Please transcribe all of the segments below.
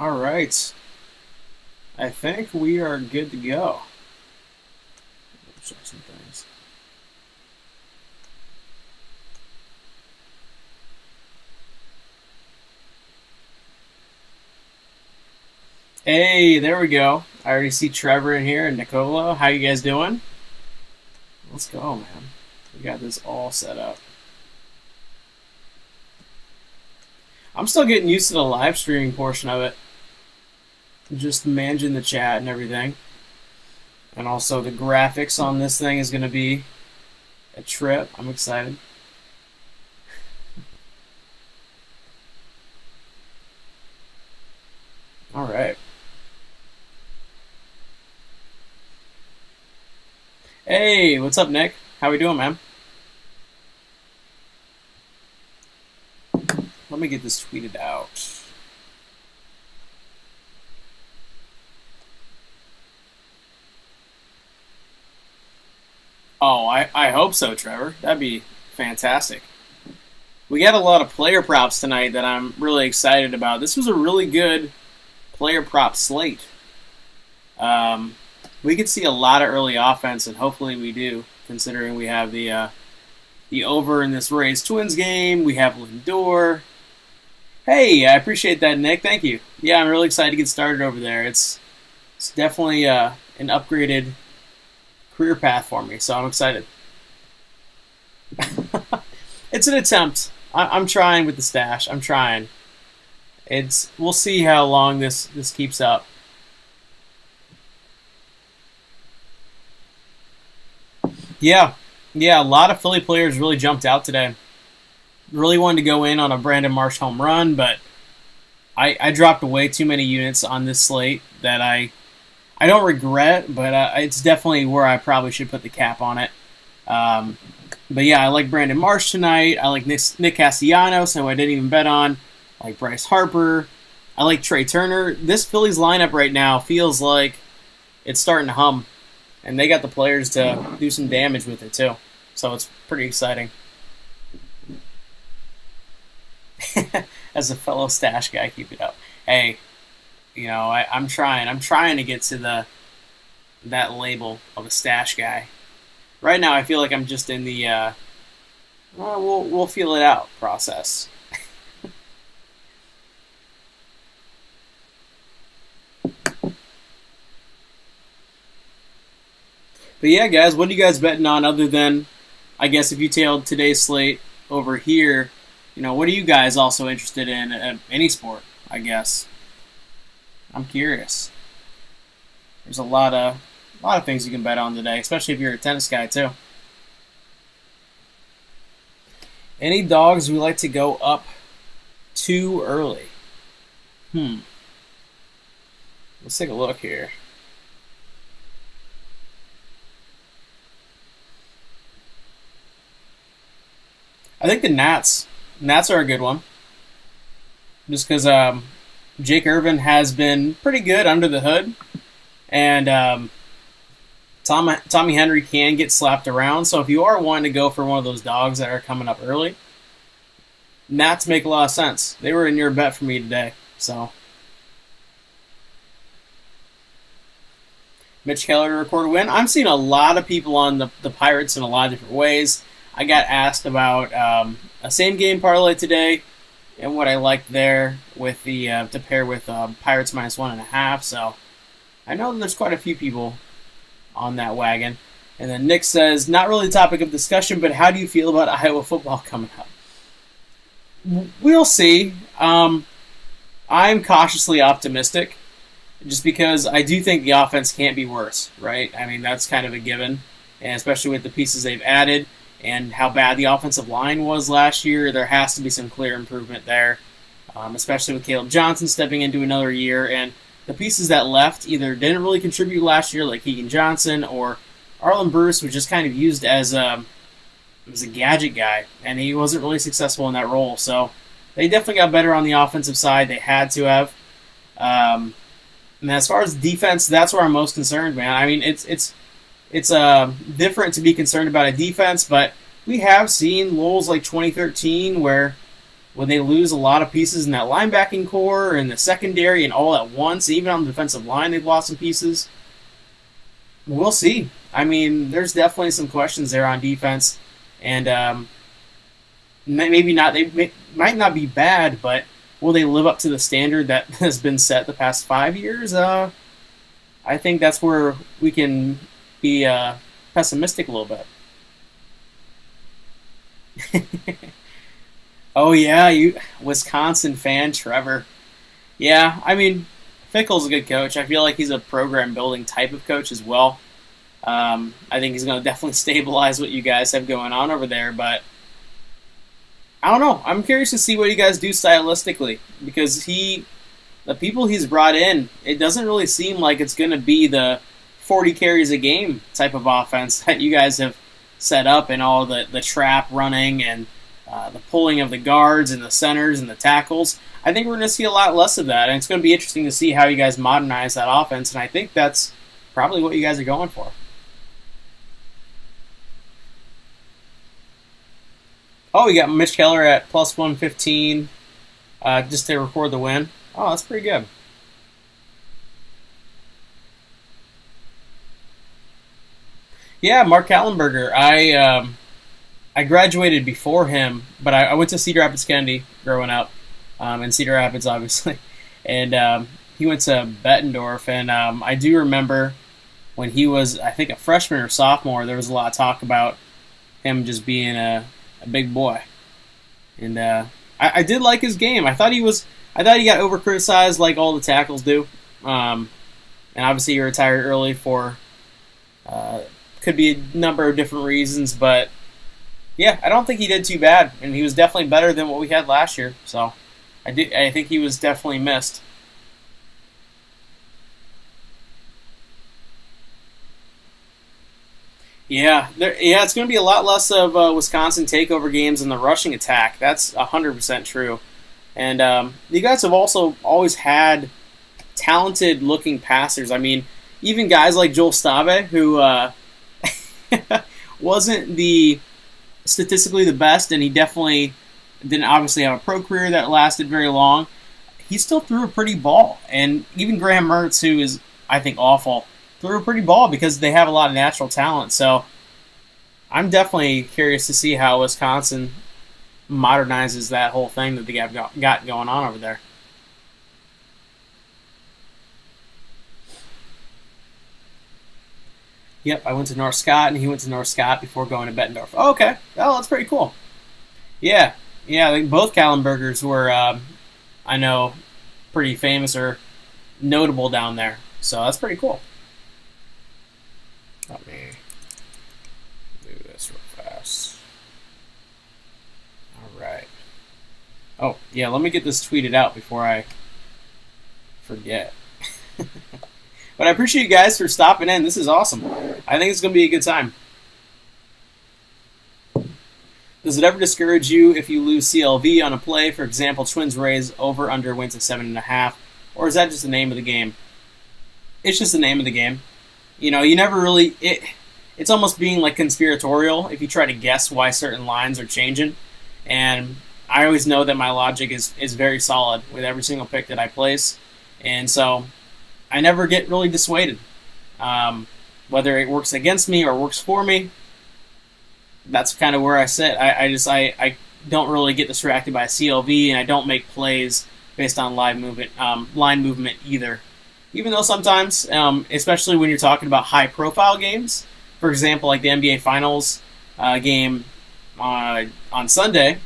All right. I think we are good to go. Check some things. Hey, there we go. I already see Trevor in here and Nicola. How you guys doing? Let's go, man. We got this all set up. I'm still getting used to the live streaming portion of it. Just managing the chat and everything. And also the graphics on this thing is going to be a trip. I'm excited. All right. Hey, what's up, Nick? How we doing, man? Let me get this tweeted out. Oh, I hope so, Trevor. That'd be fantastic. We got a lot of player props tonight that I'm really excited about. This was a really good player prop slate. We could see a lot of early offense, and hopefully we do, considering we have the over in this Rays Twins game. We have Lindor. Hey, I appreciate that, Nick. Thank you. Yeah, I'm really excited to get started over there. It's definitely an upgraded career path for me, so I'm excited. It's an attempt. I'm trying with the stash. I'm trying. We'll see how long this keeps up. Yeah, a lot of Philly players really jumped out today. Really wanted to go in on a Brandon Marsh home run, but I dropped way too many units on this slate that I don't regret, but it's definitely where I probably should put the cap on it. But yeah, I like Brandon Marsh tonight. I like Nick Castellanos, who I didn't even bet on. I like Bryce Harper. I like Trey Turner. This Phillies lineup right now feels like it's starting to hum. And they got the players to do some damage with it, too. So it's pretty exciting. As a fellow stash guy, keep it up. Hey, I'm trying. I'm trying to get to that label of a stash guy. Right now, I feel like I'm just in the we'll feel it out process. But yeah, guys, what are you guys betting on other than, I guess, if you tailed today's slate over here, what are you guys also interested in any sport, I guess? I'm curious. There's a lot of things you can bet on today, especially if you're a tennis guy, too. Any dogs we like to go up too early? Let's take a look here. I think the Nats are a good one. Just because Jake Irvin has been pretty good under the hood. And Tommy Henry can get slapped around. So if you are wanting to go for one of those dogs that are coming up early, Nats make a lot of sense. They were in your bet for me today. So Mitch Keller to record a win. I'm seeing a lot of people on the Pirates in a lot of different ways. I got asked about a same-game parlay today and what I liked there with the to pair with Pirates minus 1.5. So I know there's quite a few people on that wagon. And then Nick says, not really the topic of discussion, but how do you feel about Iowa football coming up? We'll see. I'm cautiously optimistic just because I do think the offense can't be worse, right? I mean, that's kind of a given, and especially with the pieces they've added and how bad the offensive line was last year, there has to be some clear improvement there, especially with Caleb Johnson stepping into another year. And the pieces that left either didn't really contribute last year, like Keegan Johnson, or Arlen Bruce was just kind of used as a gadget guy, and he wasn't really successful in that role. So they definitely got better on the offensive side. They had to have. And as far as defense, that's where I'm most concerned, man. I mean, it's different to be concerned about a defense, but we have seen lulls like 2013 where Will they lose a lot of pieces in that linebacking core and the secondary and all at once? Even on the defensive line, they've lost some pieces. We'll see. I mean, there's definitely some questions there on defense, and maybe not. Might not be bad, but will they live up to the standard that has been set the past 5 years? I think that's where we can be pessimistic a little bit. Oh yeah, you Wisconsin fan, Trevor. Yeah, I mean, Fickle's a good coach. I feel like he's a program building type of coach as well. I think he's going to definitely stabilize what you guys have going on over there, but I don't know. I'm curious to see what you guys do stylistically because the people he's brought in, it doesn't really seem like it's going to be the 40 carries a game type of offense that you guys have set up and all the trap running and the pulling of the guards and the centers and the tackles. I think we're going to see a lot less of that, and it's going to be interesting to see how you guys modernize that offense, and I think that's probably what you guys are going for. Oh, you got Mitch Keller at plus 115 just to record the win. Oh, that's pretty good. Yeah, Mark Kallenberger. I graduated before him, but I went to Cedar Rapids Kennedy growing up, in Cedar Rapids, obviously. And he went to Bettendorf, and I do remember when he was, I think, a freshman or sophomore, there was a lot of talk about him just being a big boy. And I did like his game. I thought he got over-criticized like all the tackles do. And obviously he retired early for could be a number of different reasons, but yeah, I don't think he did too bad, and he was definitely better than what we had last year. So I think he was definitely missed. Yeah, it's going to be a lot less of Wisconsin takeover games in the rushing attack. That's 100% true. And you guys have also always had talented-looking passers. I mean, even guys like Joel Stabe, who wasn't statistically the best, and he definitely didn't obviously have a pro career that lasted very long. He still threw a pretty ball. And even Graham Mertz, who is, I think, awful, threw a pretty ball because they have a lot of natural talent. So I'm definitely curious to see how Wisconsin modernizes that whole thing that they have got going on over there. Yep, I went to North Scott, and he went to North Scott before going to Bettendorf. Oh, okay. Oh, that's pretty cool. Yeah. I think both Kallenbergers were, I know, pretty famous or notable down there. So that's pretty cool. Let me do this real fast. All right. Oh, yeah, let me get this tweeted out before I forget. But I appreciate you guys for stopping in. This is awesome. I think it's going to be a good time. Does it ever discourage you if you lose CLV on a play? For example, Twins Rays over under wins at 7.5. Or is that just the name of the game? It's just the name of the game. You know, you never really... It's almost being like conspiratorial if you try to guess why certain lines are changing. And I always know that my logic is very solid with every single pick that I place. And so I never get really dissuaded. Whether it works against me or works for me, that's kind of where I sit. I don't really get distracted by CLV, and I don't make plays based on line movement either. Even though sometimes, especially when you're talking about high-profile games, for example, like the NBA Finals game on Sunday,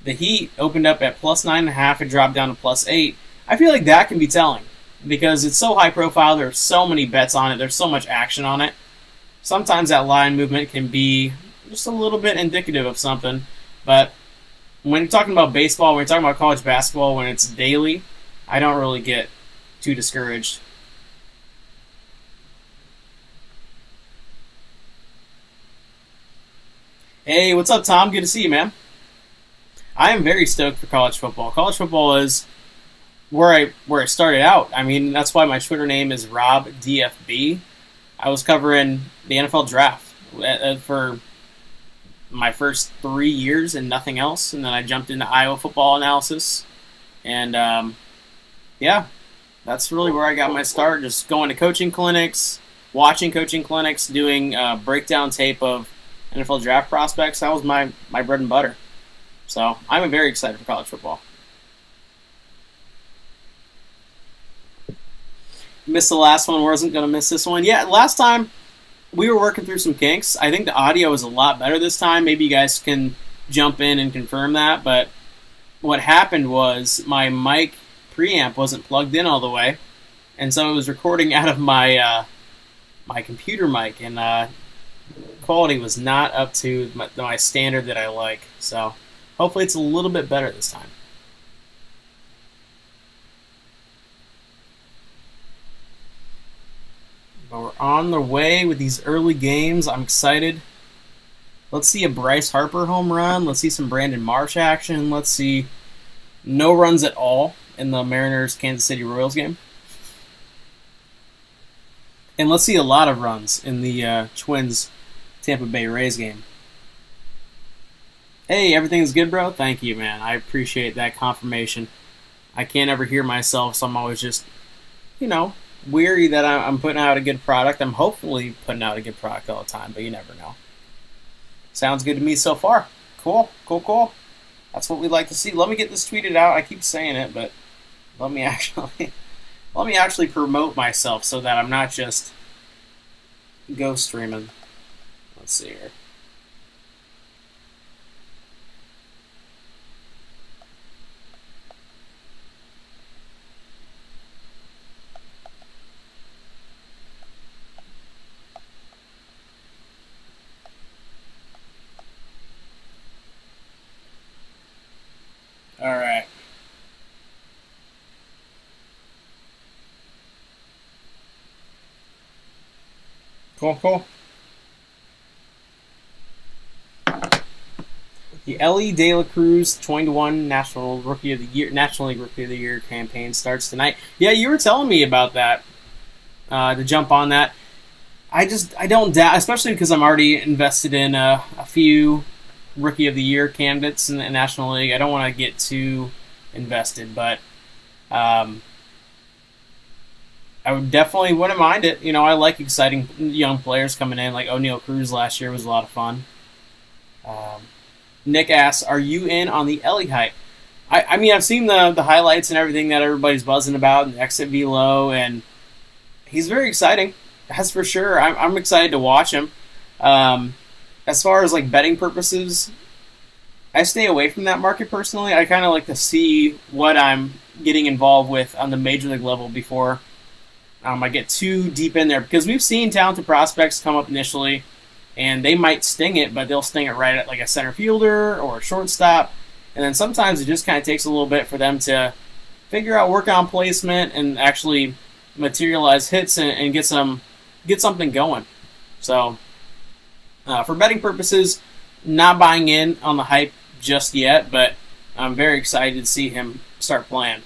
the Heat opened up at plus 9.5 and dropped down to plus 8. I feel like that can be telling because it's so high-profile. There's so many bets on it. There's so much action on it. Sometimes that line movement can be just a little bit indicative of something. But when you're talking about baseball, when you're talking about college basketball, when it's daily, I don't really get too discouraged. Hey, what's up, Tom? Good to see you, man. I am very stoked for college football. College football is where I started out. I mean, that's why my Twitter name is RobDFB. I was covering the NFL draft for my first 3 years and nothing else, and then I jumped into Iowa football analysis, and yeah, that's really where I got my start. Just going to coaching clinics, watching coaching clinics, doing breakdown tape of NFL draft prospects. That was my bread and butter. So I'm very excited for college football. Missed the last one. Wasn't going to miss this one. Yeah, last time we were working through some kinks. I think the audio is a lot better this time. Maybe you guys can jump in and confirm that. But what happened was my mic preamp wasn't plugged in all the way, and so it was recording out of my my computer mic, and quality was not up to my standard that I like. So hopefully it's a little bit better this time. But we're on the way with these early games. I'm excited. Let's see a Bryce Harper home run. Let's see some Brandon Marsh action. Let's see no runs at all in the Mariners-Kansas City Royals game. And let's see a lot of runs in the Twins-Tampa Bay Rays game. Hey, everything's good, bro? Thank you, man. I appreciate that confirmation. I can't ever hear myself, so I'm always just, weary that I'm putting out a good product. I'm hopefully putting out a good product all the time, but you never know. Sounds good to me so far. Cool. That's what we'd like to see. Let me get this tweeted out. I keep saying it, but let me actually promote myself so that I'm not just ghost streaming. Let's see here. All right. Cool. The Ellie De La Cruz 20-1 National League Rookie of the Year campaign starts tonight. Yeah, you were telling me about that. To jump on that, I don't doubt, especially because I'm already invested in a few Rookie of the Year candidates in the National League. I don't want to get too invested, but I would definitely wouldn't mind it. I like exciting young players coming in, like O'Neal Cruz last year was a lot of fun. Nick asks, are you in on the Ellie hype? I mean, I've seen the highlights and everything that everybody's buzzing about, and the exit velo, and he's very exciting. That's for sure. I'm excited to watch him. As far as like betting purposes, I stay away from that market personally. I kind of like to see what I'm getting involved with on the major league level before I get too deep in there, because we've seen talented prospects come up initially, and they might sting it, but they'll sting it right at like a center fielder or a shortstop, and then sometimes it just kind of takes a little bit for them to figure out work on placement and actually materialize hits and get something going. So for betting purposes, not buying in on the hype just yet, but I'm very excited to see him start playing.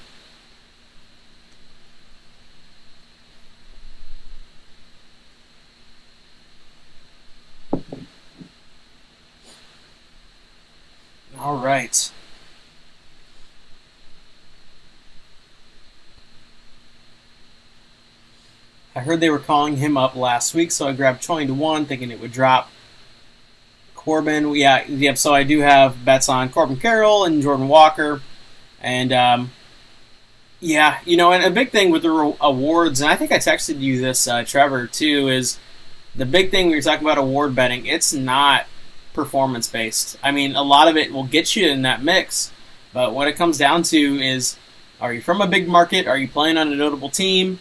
All right. I heard they were calling him up last week, so I grabbed 20-1, thinking it would drop. Corbin, yeah. So I do have bets on Corbin Carroll and Jordan Walker, and and a big thing with the awards, and I think I texted you this, Trevor, too, is the big thing when you're talking about award betting. It's not performance based. I mean, a lot of it will get you in that mix, but what it comes down to is, are you from a big market? Are you playing on a notable team?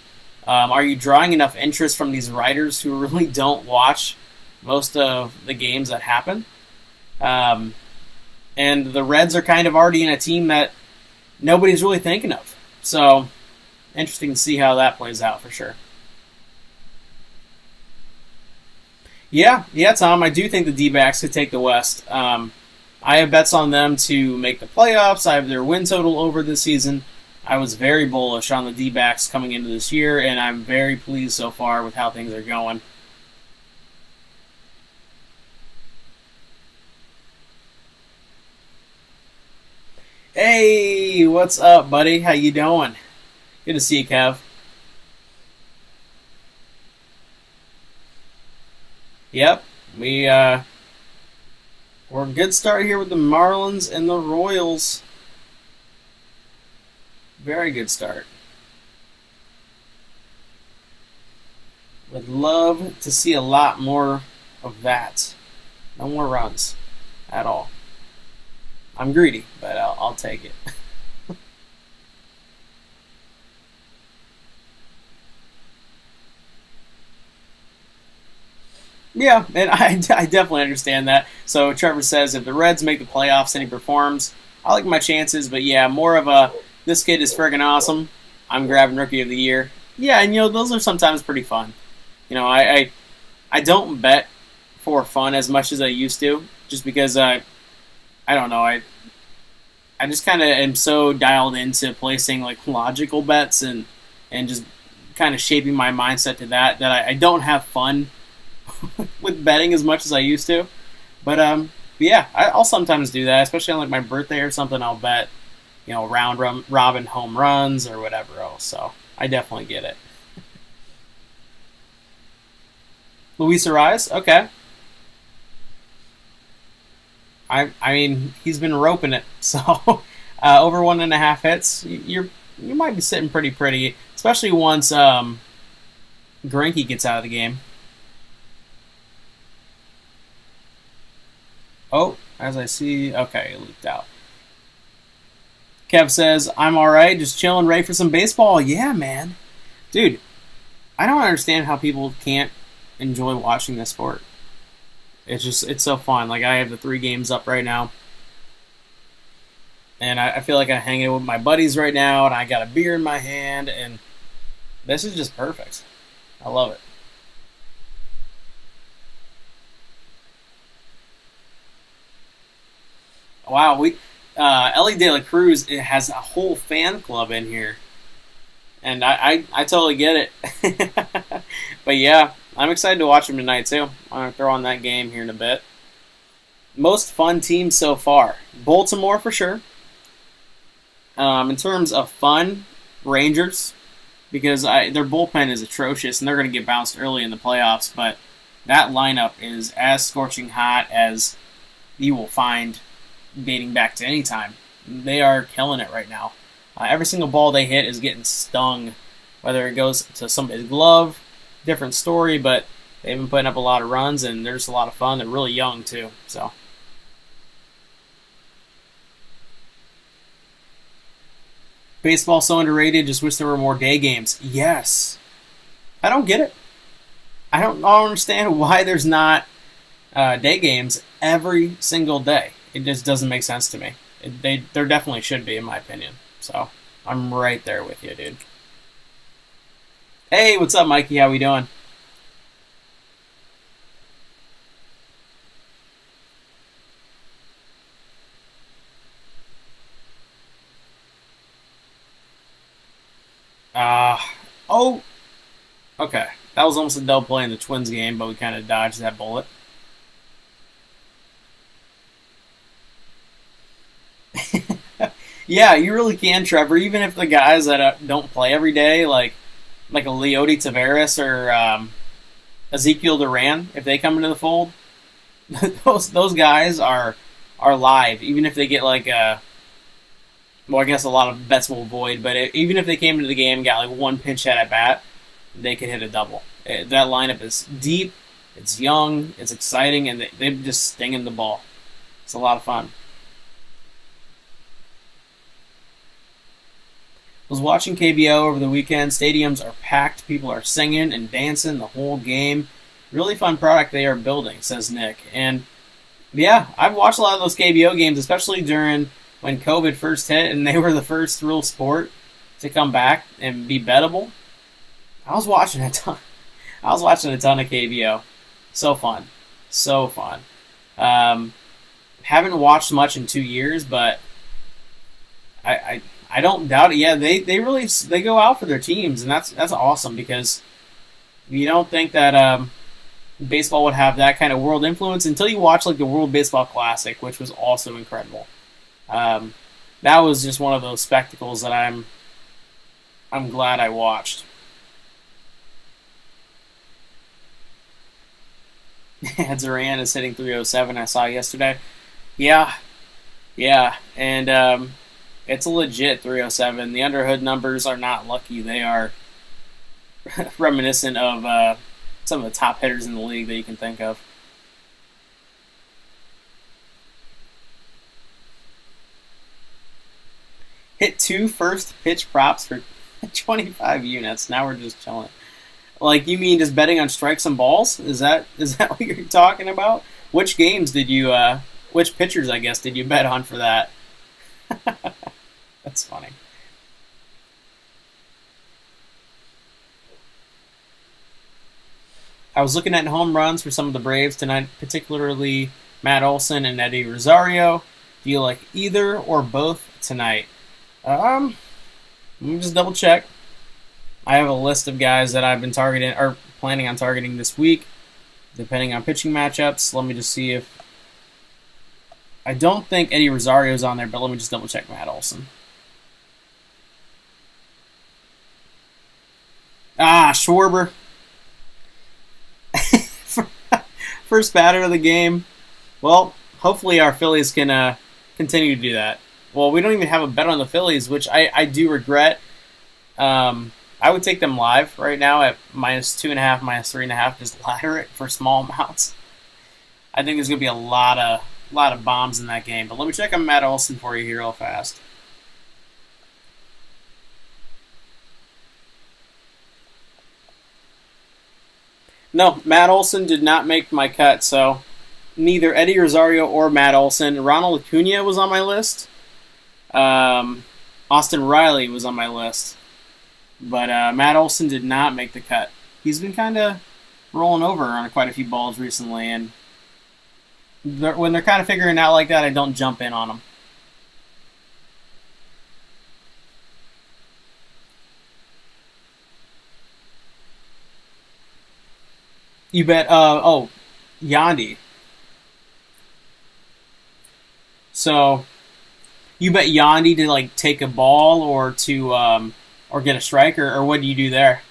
Are you drawing enough interest from these writers who really don't watch most of the games that happen? And the Reds are kind of already in a team that nobody's really thinking of. So, interesting to see how that plays out for sure. Yeah, Tom, I do think the D-backs could take the West. I have bets on them to make the playoffs. I have their win total over this season. I was very bullish on the D-backs coming into this year, and I'm very pleased so far with how things are going. Hey, what's up, buddy? How you doing? Good to see you, Kev. Yep, we're a good start here with the Marlins and the Royals. Very good start. Would love to see a lot more of that. No more runs at all. I'm greedy, but I'll take it. Yeah, and I definitely understand that. So Trevor says if the Reds make the playoffs and he performs, I like my chances. But yeah, more of a this kid is friggin' awesome. I'm grabbing Rookie of the Year. Yeah, and those are sometimes pretty fun. I don't bet for fun as much as I used to, just because I don't know I just kind of am so dialed into placing like logical bets and just kind of shaping my mindset to that I don't have fun with betting as much as I used to. But yeah, I'll sometimes do that, especially on like my birthday or something. I'll bet robin home runs or whatever else. So I definitely get it. Luis Ariz, okay. I mean he's been roping it, so over 1.5 hits, you might be sitting pretty, especially once Greinke gets out of the game. Oh, as I see, okay, it leaked out. Kev says, I'm alright, just chilling, ready for some baseball. Yeah, man. Dude, I don't understand how people can't enjoy watching this sport. It's so fun. Like, I have the 3 games up right now, and I feel like I'm hanging with my buddies right now, and I got a beer in my hand, and this is just perfect. I love it. Wow, we Ellie De La Cruz has a whole fan club in here, and I totally get it. But yeah, I'm excited to watch him tonight too. I'm gonna throw on that game here in a bit. Most fun team so far, Baltimore for sure. In terms of fun, Rangers, because their bullpen is atrocious and they're going to get bounced early in the playoffs. But that lineup is as scorching hot as you will find dating back to any time. They are killing it right now. Every single ball they hit is getting stung, whether it goes to somebody's glove, different story, but they've been putting up a lot of runs and they're just a lot of fun. They're really young too, so. Baseball so underrated, just wish there were more day games. Yes. I don't get it. I don't understand why there's not day games every single day. It just doesn't make sense to me. There definitely should be, in my opinion. So I'm right there with you, dude. Hey, what's up, Mikey? How we doing? Uh, oh, okay. That was almost a double play in the Twins game, but we kind of dodged that bullet. Yeah, you really can, Trevor. Even if the guys that don't play every day, like a Leody Taveras or Ezekiel Duran, if they come into the fold, those guys are live. Even if they get like well, I guess a lot of bets will void, but even if they came into the game and got like one pinch hit at bat, they could hit a double. That lineup is deep, it's young, it's exciting, and they're just stinging the ball. It's a lot of fun. Was watching KBO over the weekend. Stadiums are packed. People are singing and dancing the whole game. Really fun product they are building, says Nick. And yeah, I've watched a lot of those KBO games, especially during when COVID first hit and they were the first real sport to come back and be bettable. I was watching a ton. I was watching a ton of KBO. So fun. So fun. Haven't watched much in 2 years, but I don't doubt it. Yeah, they really they go out for their teams, and that's awesome because you don't think that baseball would have that kind of world influence until you watch like the World Baseball Classic, which was also incredible. Um, That was just one of those spectacles that I'm glad I watched. Duran is hitting 307. I saw yesterday. Yeah, yeah, and it's a legit 307. The underhood numbers are not lucky. They are reminiscent of some of the top hitters in the league that you can think of. Hit two first pitch props for 25 units. Now we're just chilling. Like, you mean just betting on strikes and balls? Is that what you're talking about? Which games did you which pitchers, I guess, did you bet on for that? That's funny. I was looking at home runs for some of the Braves tonight, particularly Matt Olson and Eddie Rosario. Do you like either or both tonight? Let me just double check. I have a list of guys that I've been targeting or planning on targeting this week, depending on pitching matchups. Let me just see if I don't think Eddie Rosario's on there, but let me just double check Matt Olson. Schwarber. First batter of the game. Well, hopefully our Phillies can continue to do that. Well, we don't even have a bet on the Phillies, which I do regret. I would take them live right now at -2.5, -3.5. Just ladder it for small amounts. I think there's going to be a lot of bombs in that game. But let me check on Matt Olson for you here real fast. No, Matt Olson did not make my cut, so neither Eddie Rosario or Matt Olson. Ronald Acuna was on my list. Austin Riley was on my list. But Matt Olson did not make the cut. He's been kind of rolling over on quite a few balls recently, and when they're kind of figuring out like that, I don't jump in on them. You bet. Yandy. So you bet Yandy to like take a ball or get a strike, or what do you do there?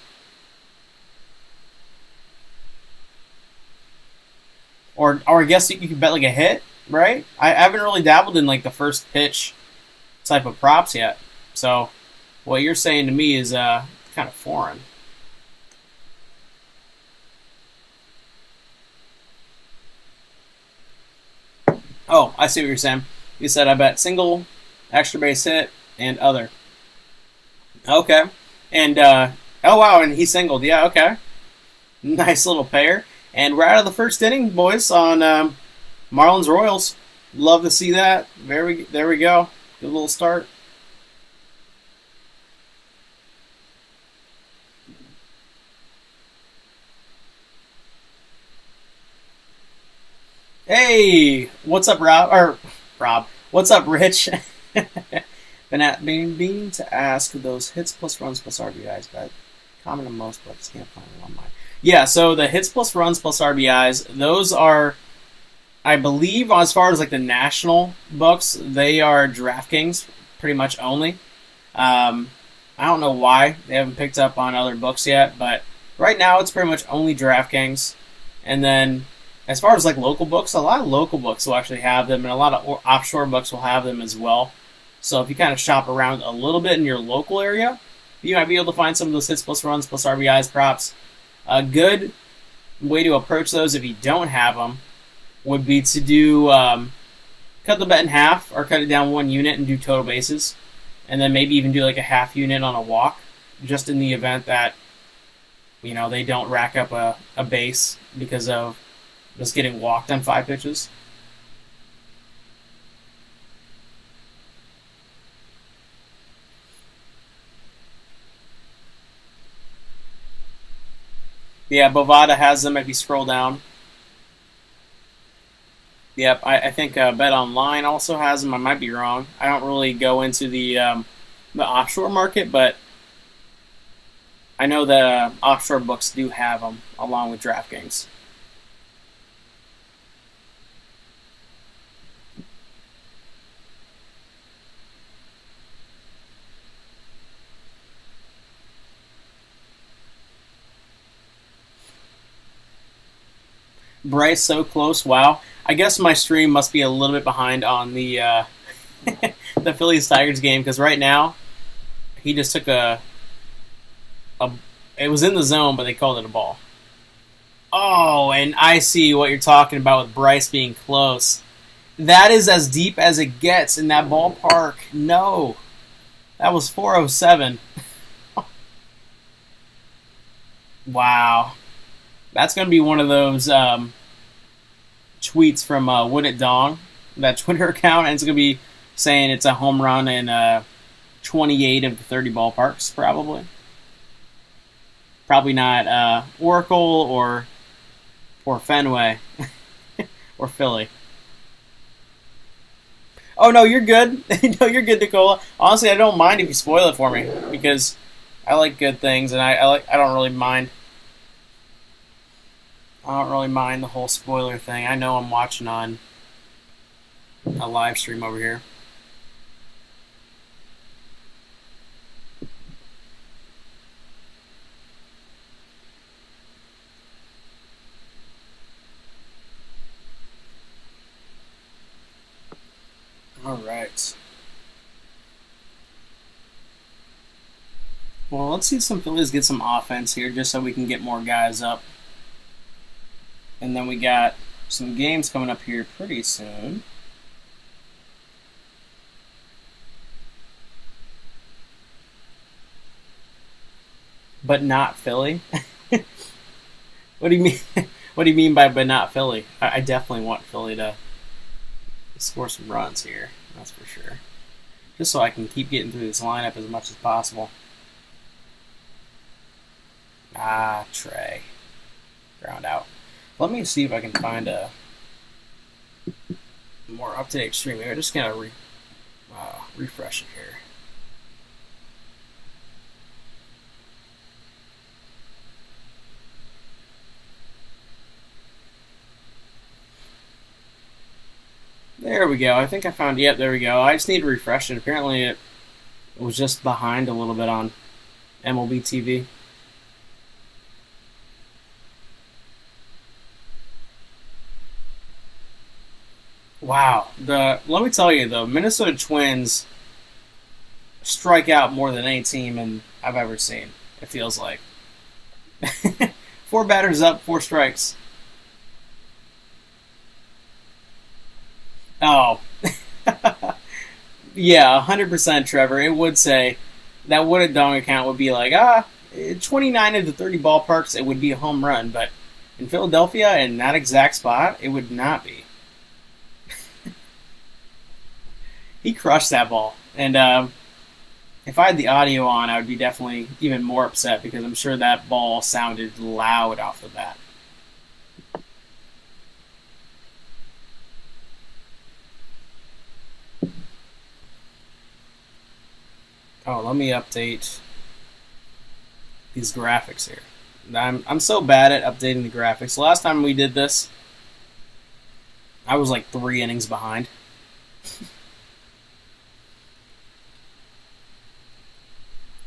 Or I guess you could bet like a hit, right? I haven't really dabbled in like the first pitch type of props yet. So what you're saying to me is kind of foreign. Oh, I see what you're saying. You said I bet single, extra base hit, and other. Okay. And oh wow, and he singled. Yeah, okay. Nice little pair. And we're out of the first inning, boys, on Marlins Royals. Love to see that. There we go. Good little start. Hey, what's up, Rob? Or Rob, what's up, Rich? Been being to ask those hits plus runs plus RBIs, but common to most, but I just can't find it on mine. Yeah, so the hits plus runs plus RBIs, those are, I believe, as far as like the national books, they are DraftKings pretty much only. I don't know why they haven't picked up on other books yet, but right now it's pretty much only DraftKings. And then as far as like local books, a lot of local books will actually have them, and a lot of offshore books will have them as well. So if you kind of shop around a little bit in your local area, you might be able to find some of those hits plus runs plus RBIs props. A good way to approach those if you don't have them would be to do cut the bet in half or cut it down 1 unit and do total bases, and then maybe even do like a half unit on a walk, just in the event that they don't rack up a base because of just getting walked on 5 pitches. Yeah, Bovada has them if you scroll down. Yep, I think Bet Online also has them. I might be wrong. I don't really go into the offshore market, but I know that offshore books do have them along with DraftKings. Bryce so close. Wow. I guess my stream must be a little bit behind on the the Phillies Tigers game because right now he just took a. It was in the zone, but they called it a ball. Oh, and I see what you're talking about with Bryce being close. That is as deep as it gets in that ballpark. No, that was 407. Wow, that's going to be one of those tweets from Would It Dong, that Twitter account, and it's going to be saying it's a home run in 28 of the 30 ballparks, probably. Probably not Oracle or Fenway or Philly. Oh no, you're good. No, you're good, Nicola. Honestly, I don't mind if you spoil it for me because I like good things, and I don't really mind. I don't really mind the whole spoiler thing. I know I'm watching on a live stream over here. All right. Well, let's see some Phillies get some offense here just so we can get more guys up. And then we got some games coming up here pretty soon. But not Philly? What do you mean? What do you mean by but not Philly? I definitely want Philly to score some runs here. That's for sure. Just so I can keep getting through this lineup as much as possible. Ah, Trey. Ground out. Let me see if I can find a more up-to-date stream here. Just going to refresh it here. There we go. I think I found. Yep, there we go. I just need to refresh it. Apparently, it was just behind a little bit on MLB TV. Wow. Let me tell you, the Minnesota Twins strike out more than any team I've ever seen. It feels like 4 batters up, 4 strikes. Oh, yeah, 100%, Trevor. It would say that Would It Dong account would be like 29 of the 30 ballparks, it would be a home run, but in Philadelphia, in that exact spot, it would not be. He crushed that ball, and if I had the audio on, I would be definitely even more upset because I'm sure that ball sounded loud off the bat. Oh, let me update these graphics here. I'm so bad at updating the graphics. The last time we did this, I was like 3 innings behind.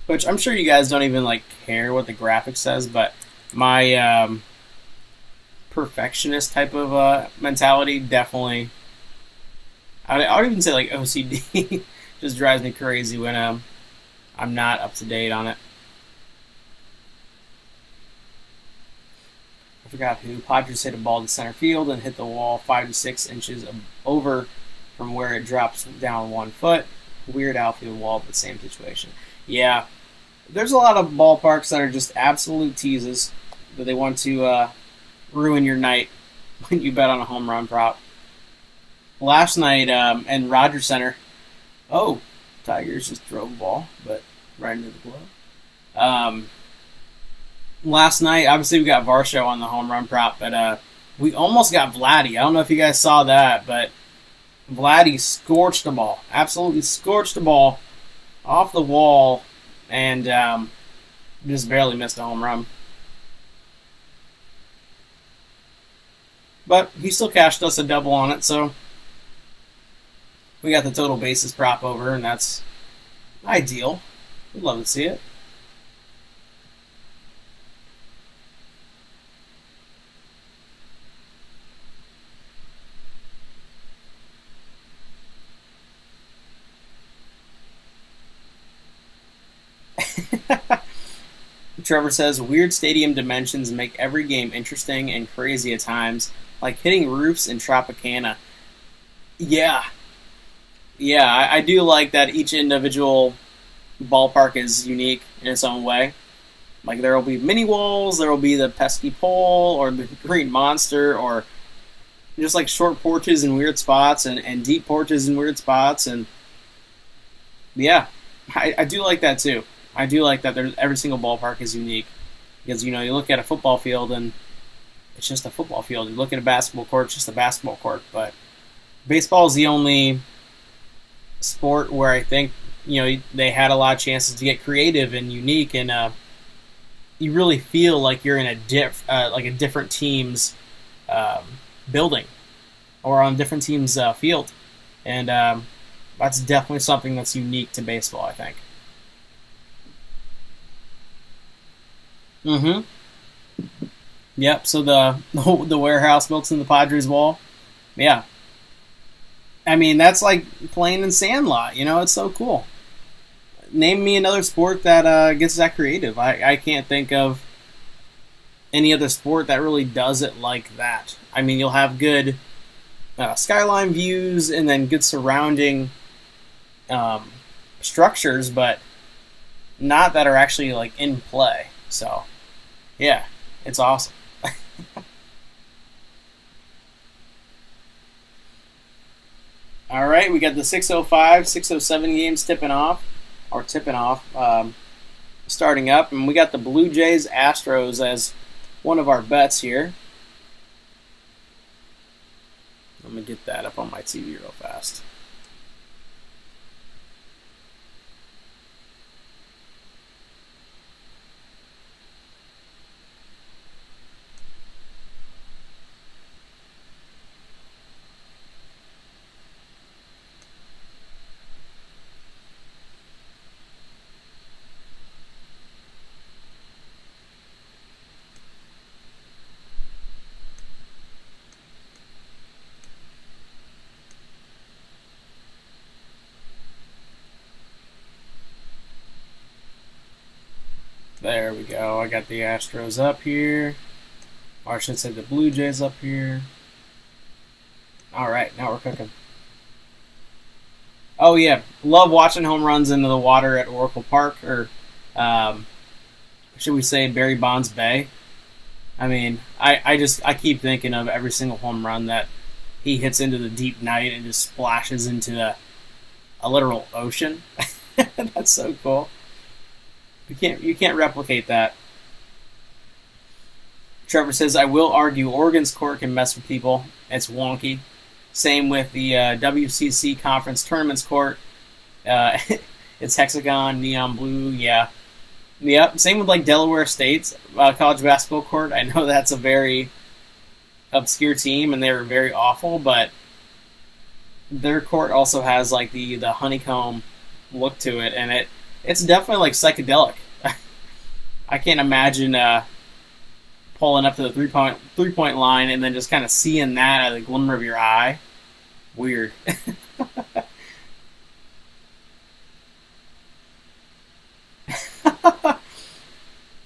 Which I'm sure you guys don't even like care what the graphic says, but my perfectionist type of mentality definitely. I would even say like OCD just drives me crazy when I'm not up to date on it. I forgot who. Padres hit a ball to center field and hit the wall 5 to 6 inches over from where it drops down 1 foot. Weird outfield wall, but same situation. Yeah, there's a lot of ballparks that are just absolute teases that they want to ruin your night when you bet on a home run prop. Last night in Rogers Center, Tigers just drove a ball, but right into the glove. Last night, obviously we got Varsho on the home run prop, but we almost got Vladdy. I don't know if you guys saw that, but Vladdy scorched the ball. Absolutely scorched the ball off the wall and just barely missed a home run. But he still cashed us a double on it, so we got the total bases prop over, and that's ideal. We'd love to see it. Trevor says weird stadium dimensions make every game interesting and crazy at times, like hitting roofs in Tropicana. Yeah, yeah, I do like that each individual ballpark is unique in its own way. Like there will be mini walls, there will be the pesky pole or the green monster, or just like short porches in weird spots and deep porches in weird spots, and yeah, I do like that too. I do like that. There's every single ballpark is unique because you look at a football field and it's just a football field. You look at a basketball court, it's just a basketball court. But baseball is the only sport where I think they had a lot of chances to get creative and unique, and you really feel like you're in a different team's um, building or on a different team's field, and that's definitely something that's unique to baseball, I think. Mm-hmm. Yep. So the warehouse built in the Padres wall. Yeah. I mean, that's like playing in Sandlot. It's so cool. Name me another sport that gets that creative. I can't think of any other sport that really does it like that. I mean, you'll have good skyline views and then good surrounding um, structures, but not that are actually like in play. So yeah, it's awesome. All right, we got the 6:05, 6:07 games tipping off, starting up, and we got the Blue Jays Astros as one of our bets here. Let me get that up on my TV real fast. There we go. I got the Astros up here. Or I should say the Blue Jays up here. All right, now we're cooking. Oh yeah, love watching home runs into the water at Oracle Park, or um, should we say Barry Bonds Bay? I mean, I keep thinking of every single home run that he hits into the deep night and just splashes into a literal ocean. That's so cool. You can't replicate that. Trevor says I will argue Oregon's court can mess with people. It's wonky. Same with the WCC conference tournaments court. Uh, it's hexagon, neon blue. Yeah, yep. Same with like Delaware State's college basketball court. I know that's a very obscure team and they were very awful, but their court also has like the honeycomb look to it, and it's definitely like psychedelic. I can't imagine pulling up to the three point line and then just kind of seeing that at the glimmer of your eye. Weird.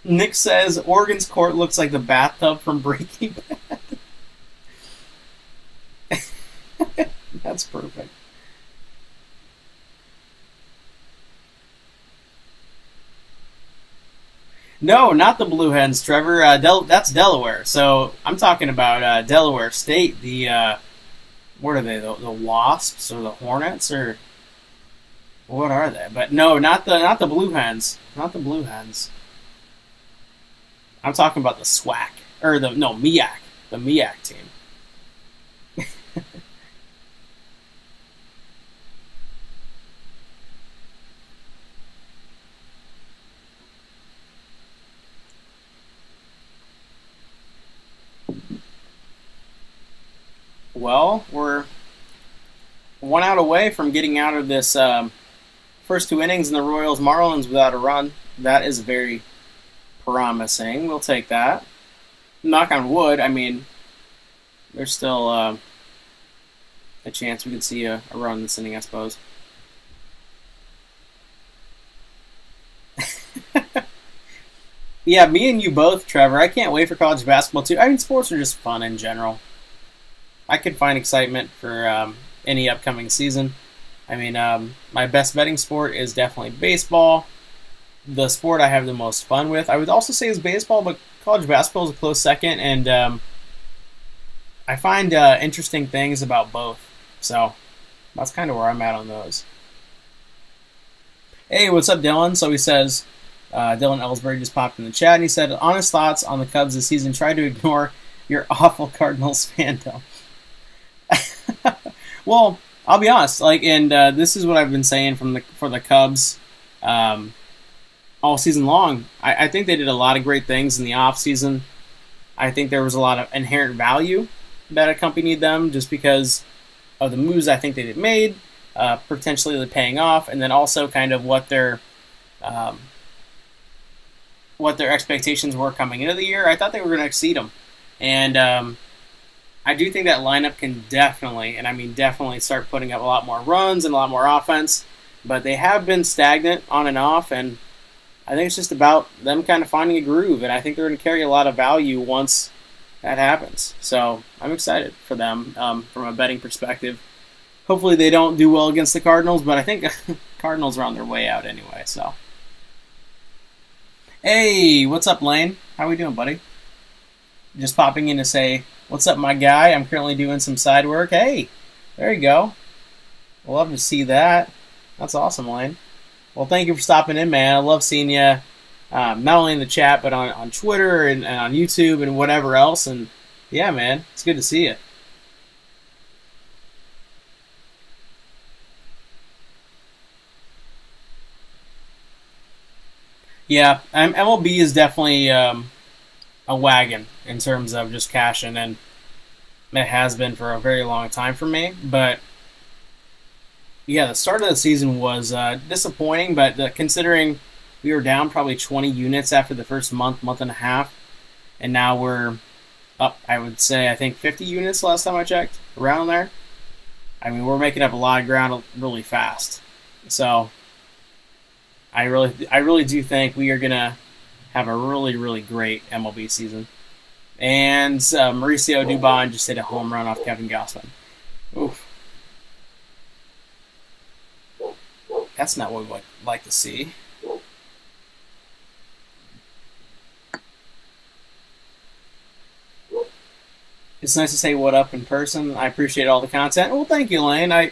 Nick says Oregon's court looks like the bathtub from Breaking Bad. That's perfect. No, not the Blue Hens, Trevor. That's Delaware. So I'm talking about Delaware State. What are they? The Wasps or the Hornets or what are they? But no, not the Blue Hens. Not the Blue Hens. I'm talking about the SWAC or the no MEAC, the MEAC team. Well, we're one out away from getting out of this first two innings in the Royals Marlins without a run. That is very promising. We'll take that. Knock on wood. I mean, there's still a chance we could see a run this inning, I suppose. Yeah, me and you both, Trevor. I can't wait for college basketball too. I mean, sports are just fun in general. I could find excitement for any upcoming season. I mean, my best betting sport is definitely baseball. The sport I have the most fun with, I would also say, is baseball, but college basketball is a close second, and I find interesting things about both. So that's kind of where I'm at on those. Hey, what's up, Dylan? So he says, Dylan Ellsbury just popped in the chat, and he said, honest thoughts on the Cubs this season. Try to ignore your awful Cardinals fandom. Well, I'll be honest. And this is what I've been saying for the Cubs all season long. I think they did a lot of great things in the off season. I think there was a lot of inherent value that accompanied them just because of the moves I think they made, potentially paying off, and then also kind of what their expectations were coming into the year. I thought they were going to exceed them, and I do think that lineup can definitely, and I mean definitely, start putting up a lot more runs and a lot more offense. But they have been stagnant on and off, and I think it's just about them kind of finding a groove, and I think they're going to carry a lot of value once that happens. So I'm excited for them from a betting perspective. Hopefully they don't do well against the Cardinals, but I think Cardinals are on their way out anyway. So, hey, what's up, Lane? How we doing, buddy? Just popping in to say, what's up, my guy? I'm currently doing some side work. Hey, there you go. Love to see that. That's awesome, Lane. Well, thank you for stopping in, man. I love seeing you, not only in the chat, but on Twitter and on YouTube and whatever else. And yeah, man, it's good to see you. Yeah, MLB is definitely a wagon in terms of just cashing, and it has been for a very long time for me. But yeah, the start of the season was disappointing, but considering we were down probably 20 units after the first month and a half, and now we're up, I would say, I think 50 units last time I checked, around there. I mean, we're making up a lot of ground really fast. So I really do think we are going to have a really, really great MLB season. And Mauricio Dubon just hit a home run off Kevin Gausman. Oof. That's not what we would like to see. It's nice to say what up in person. I appreciate all the content. Well, thank you, Lane. I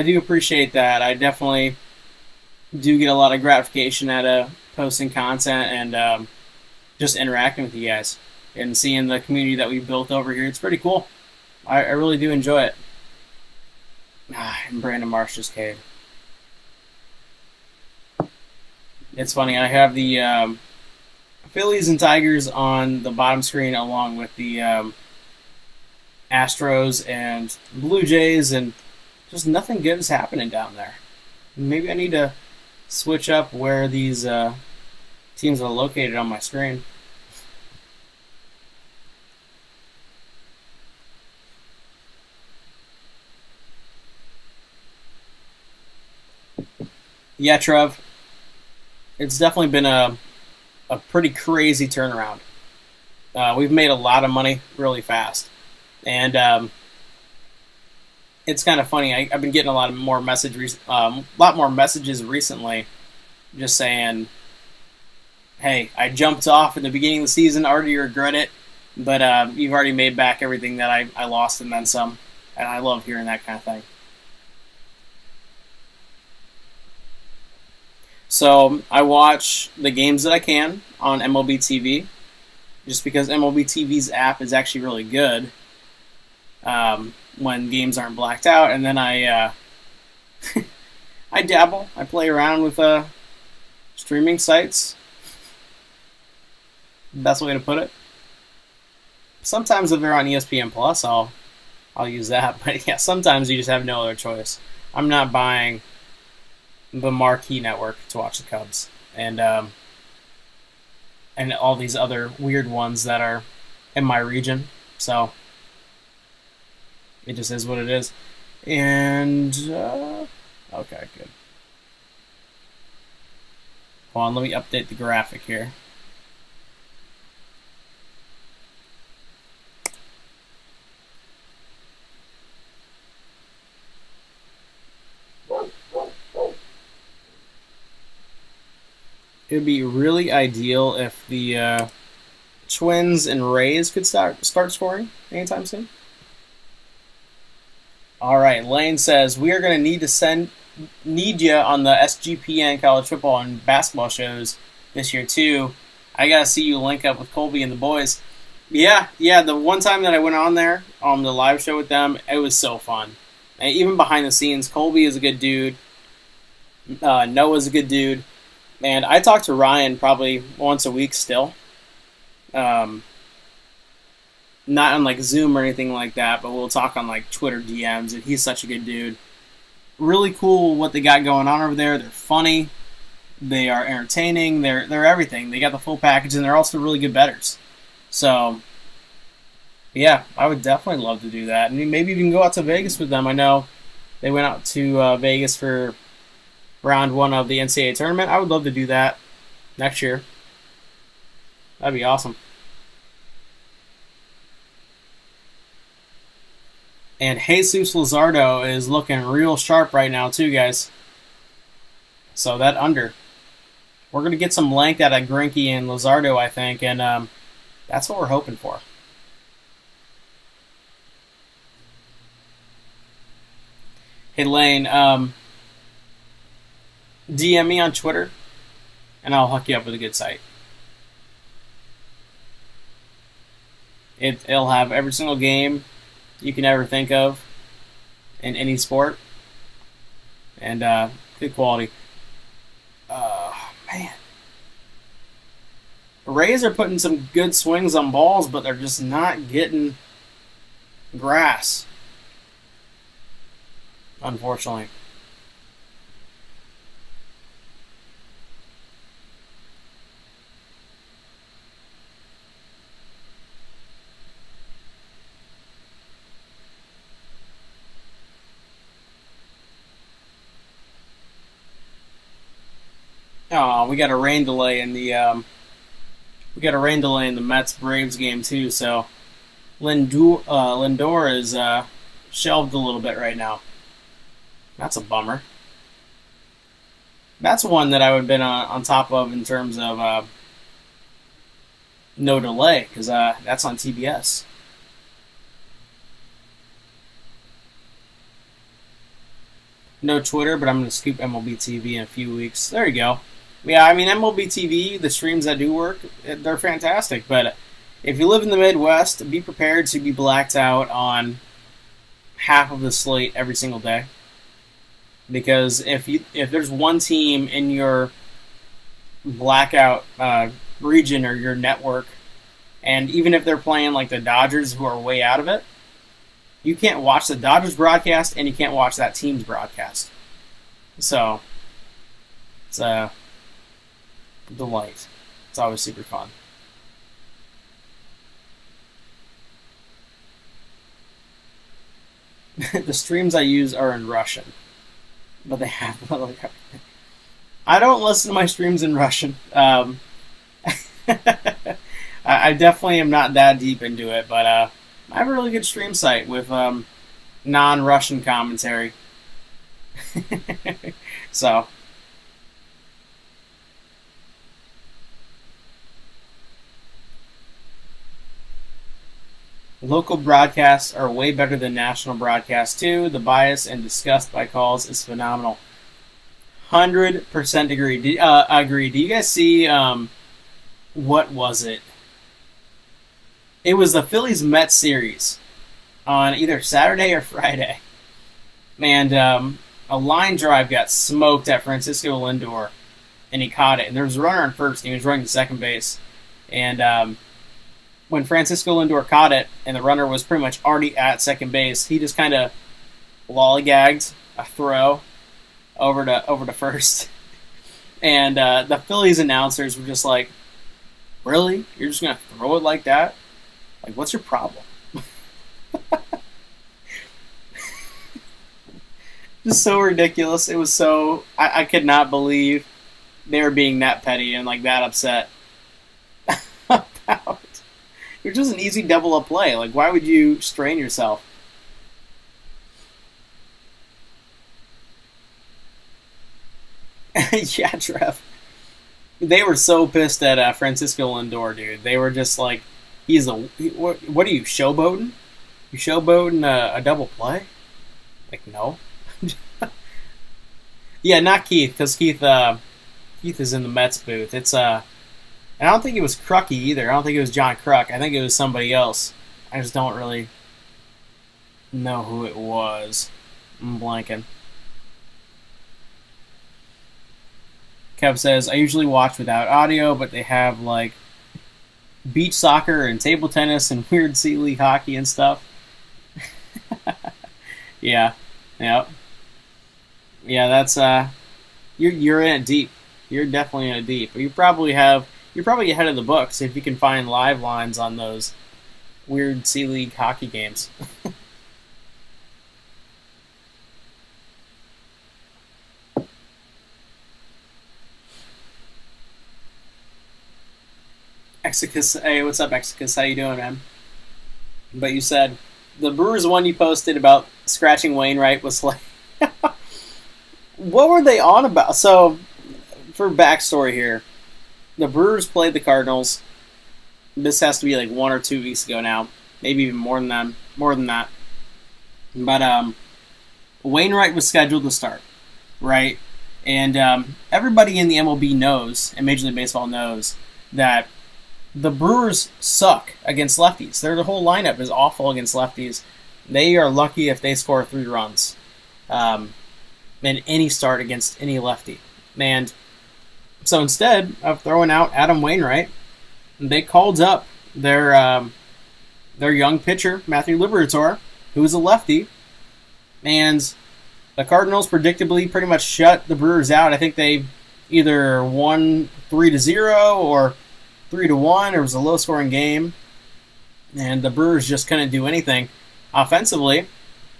do appreciate that. I definitely do get a lot of gratification out of posting content and just interacting with you guys and seeing the community that we've built over here. It's pretty cool. I really do enjoy it. And Brandon Marsh just caved. It's funny. I have the Phillies and Tigers on the bottom screen along with the Astros and Blue Jays, and just nothing good is happening down there. Maybe I need to switch up where these teams are located on my screen. Yeah, Trev. It's definitely been a pretty crazy turnaround. We've made a lot of money really fast. And it's kind of funny. I've been getting a lot more messages recently, just saying, "Hey, I jumped off at the beginning of the season. Already regret it, but you've already made back everything that I lost and then some." And I love hearing that kind of thing. So I watch the games that I can on MLB TV, just because MLB TV's app is actually really good. When games aren't blacked out, and then I dabble. I play around with streaming sites. Best way to put it. Sometimes if they're on ESPN Plus, I'll use that. But yeah, sometimes you just have no other choice. I'm not buying the marquee network to watch the Cubs and all these other weird ones that are in my region. So it just is what it is. And okay, good. Hold on, let me update the graphic here. it would be really ideal if the Twins and Rays could start scoring anytime soon. All right, Lane says we are going to need you on the SGPN college football and basketball shows this year too. I gotta see you link up with Colby and the boys. Yeah. The one time that I went on there on the live show with them, it was so fun. And even behind the scenes, Colby is a good dude. Noah's a good dude, and I talk to Ryan probably once a week still. Not on like Zoom or anything like that, but we'll talk on like Twitter DMs, and he's such a good dude. Really cool what they got going on over there. They're funny, they are entertaining, they're everything. They got the full package, and they're also really good bettors. So, yeah, I would definitely love to do that, and maybe even go out to Vegas with them. I know they went out to Vegas for round 1 of the NCAA tournament. I would love to do that next year. That'd be awesome. And Jesus Luzardo is looking real sharp right now too, guys. So that under. We're going to get some length out of Greinke and Luzardo, I think, and that's what we're hoping for. Hey, Lane, DM me on Twitter, and I'll hook you up with a good site. It'll have every single game you can ever think of in any sport, and good quality. Man, the Rays are putting some good swings on balls, but they're just not getting grass, unfortunately. Oh, we got a rain delay in the Mets Braves game too. So Lindor is shelved a little bit right now. That's a bummer. That's one that I would have been on top of in terms of no delay, because that's on TBS. No Twitter, but I'm going to scoop MLB TV in a few weeks. There you go. Yeah, I mean, MLB TV, the streams that do work, they're fantastic. But if you live in the Midwest, be prepared to be blacked out on half of the slate every single day. Because if there's one team in your blackout region or your network, and even if they're playing like the Dodgers, who are way out of it, you can't watch the Dodgers broadcast, and you can't watch that team's broadcast. So, it's a delight. It's always super fun. The streams I use are in Russian, but they have literally everything. I don't listen to my streams in Russian. I definitely am not that deep into it, but I have a really good stream site with non-Russian commentary. So, local broadcasts are way better than national broadcasts too. The bias and disgust by calls is phenomenal. 100% agree. Agree. Do you guys see? What was it? It was the Phillies Mets series on either Saturday or Friday, and a line drive got smoked at Francisco Lindor, and he caught it. And there was a runner on first, and he was running to second base, and when Francisco Lindor caught it, and the runner was pretty much already at second base, he just kind of lollygagged a throw over to first, and the Phillies announcers were just like, "Really? You're just gonna throw it like that? Like, what's your problem?" Just so ridiculous. It was so... I could not believe they were being that petty and like that upset about... It was just an easy double up play. Like, why would you strain yourself? Yeah, Trev. They were so pissed at Francisco Lindor, dude. They were just like, what are you, showboating? You showboating a double play? Like, no. Yeah, not Keith, because Keith is in the Mets booth. And I don't think it was Crucky either. I don't think it was John Kruk. I think it was somebody else. I just don't really know who it was. I'm blanking. Kev says, I usually watch without audio, but they have like beach soccer and table tennis and weird sea league hockey and stuff. Yeah. Yep. Yeah, that's you're in it deep. You're definitely in it deep. You're probably ahead of the books if you can find live lines on those weird sea league hockey games. Exicus, hey, what's up, Exicus? How you doing, man? But you said the Brewers one you posted about scratching Wainwright was like, what were they on about? So, for backstory here, the Brewers played the Cardinals. This has to be like 1 or 2 weeks ago now, maybe even more than that. But Wainwright was scheduled to start, right? And everybody in the MLB knows, and Major League Baseball knows, that the Brewers suck against lefties. Their whole lineup is awful against lefties. They are lucky if they score 3 runs in any start against any lefty. And so instead of throwing out Adam Wainwright, they called up their young pitcher, Matthew Liberatore, who's a lefty. And the Cardinals predictably pretty much shut the Brewers out. I think they either won 3-0 or 3-1. It was a low-scoring game, and the Brewers just couldn't do anything offensively.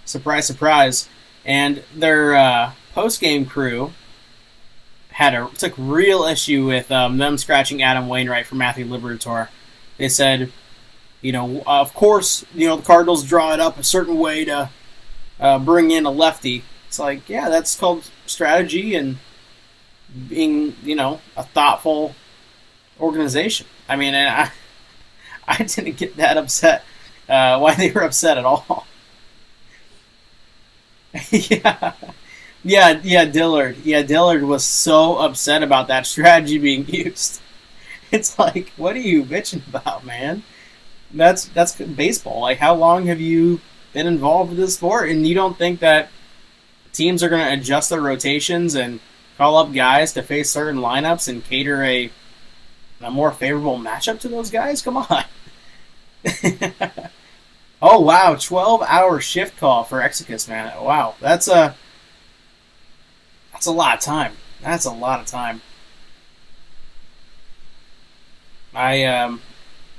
Surprise, surprise. And their post-game crew took real issue with them scratching Adam Wainwright for Matthew Liberatore. They said, of course, the Cardinals draw it up a certain way to bring in a lefty. It's like, yeah, that's called strategy and being, a thoughtful organization. I mean, I didn't get that upset. Why they were upset at all? yeah, Dillard. Yeah, Dillard was so upset about that strategy being used. It's like, what are you bitching about, man? That's baseball. Like, how long have you been involved with this sport, and you don't think that teams are going to adjust their rotations and call up guys to face certain lineups and cater a more favorable matchup to those guys? Come on. Oh, wow. 12-hour shift call for Exicus, man. Wow. That's a lot of time. That's a lot of time.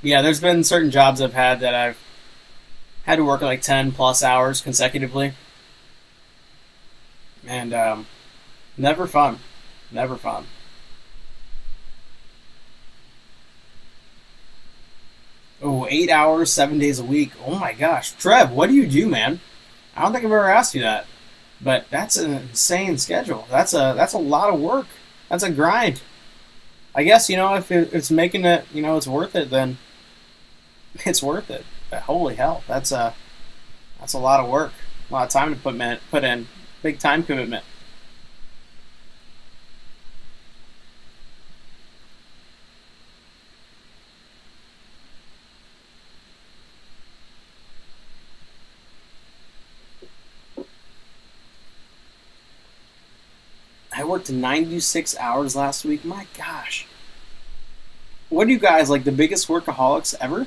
There's been certain jobs I've had that I've had to work like 10 plus hours consecutively. And never fun. Never fun. Oh, 8 hours, 7 days a week. Oh my gosh. Trev, what do you do, man? I don't think I've ever asked you that. But that's an insane schedule. That's a lot of work. That's a grind. I guess, if it's making it, it's worth it, then it's worth it. But holy hell, that's a lot of work. A lot of time to put in. Big time commitment. I worked 96 hours last week. My gosh. What are you guys, like the biggest workaholics ever?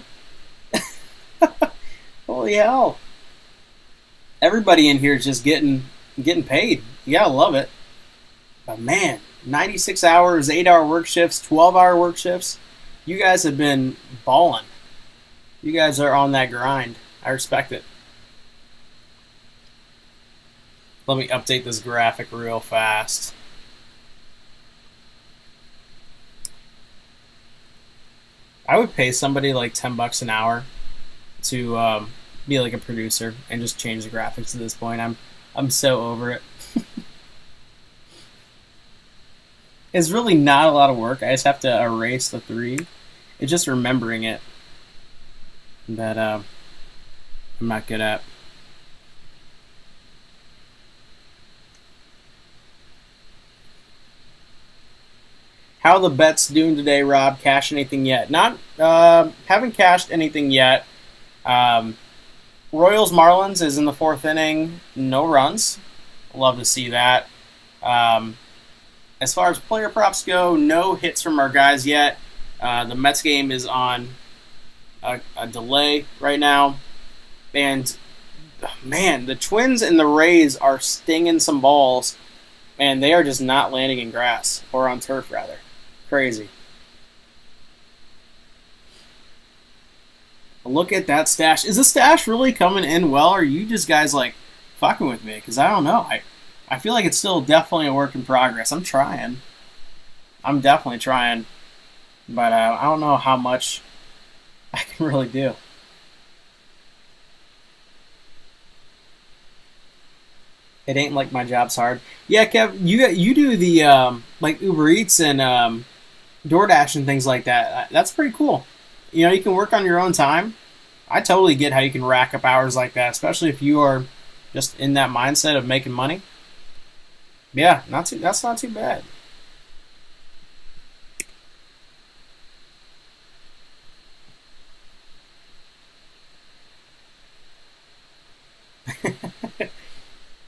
Holy hell. Everybody in here is just getting paid. You gotta love it. But man, 96 hours, 8-hour work shifts, 12-hour work shifts. You guys have been balling. You guys are on that grind. I respect it. Let me update this graphic real fast. I would pay somebody like $10 an hour to be like a producer and just change the graphics at this point. I'm so over it. It's really not a lot of work. I just have to erase the 3. It's just remembering it that I'm not good at. How are the bets doing today, Rob? Cash anything yet? Not haven't cashed anything yet. Um, Royals Marlins is in the 4th inning, no runs. Love to see that. Um, as far as player props go, no hits from our guys yet. The Mets game is on a delay right now, and man, the Twins and the Rays are stinging some balls, and they are just not landing in grass or on turf rather. Crazy. Look at that stash. Is the stash really coming in well, or are you just guys like fucking with me? Because I don't know. I feel like it's still definitely a work in progress. I'm trying. I'm definitely trying, but I don't know how much I can really do. It ain't like my job's hard. Yeah, Kev, you do the like Uber Eats and DoorDash and things like that. That's pretty cool. You know, you can work on your own time. I totally get how you can rack up hours like that, especially if you are just in that mindset of making money. Yeah, not too. That's not too bad.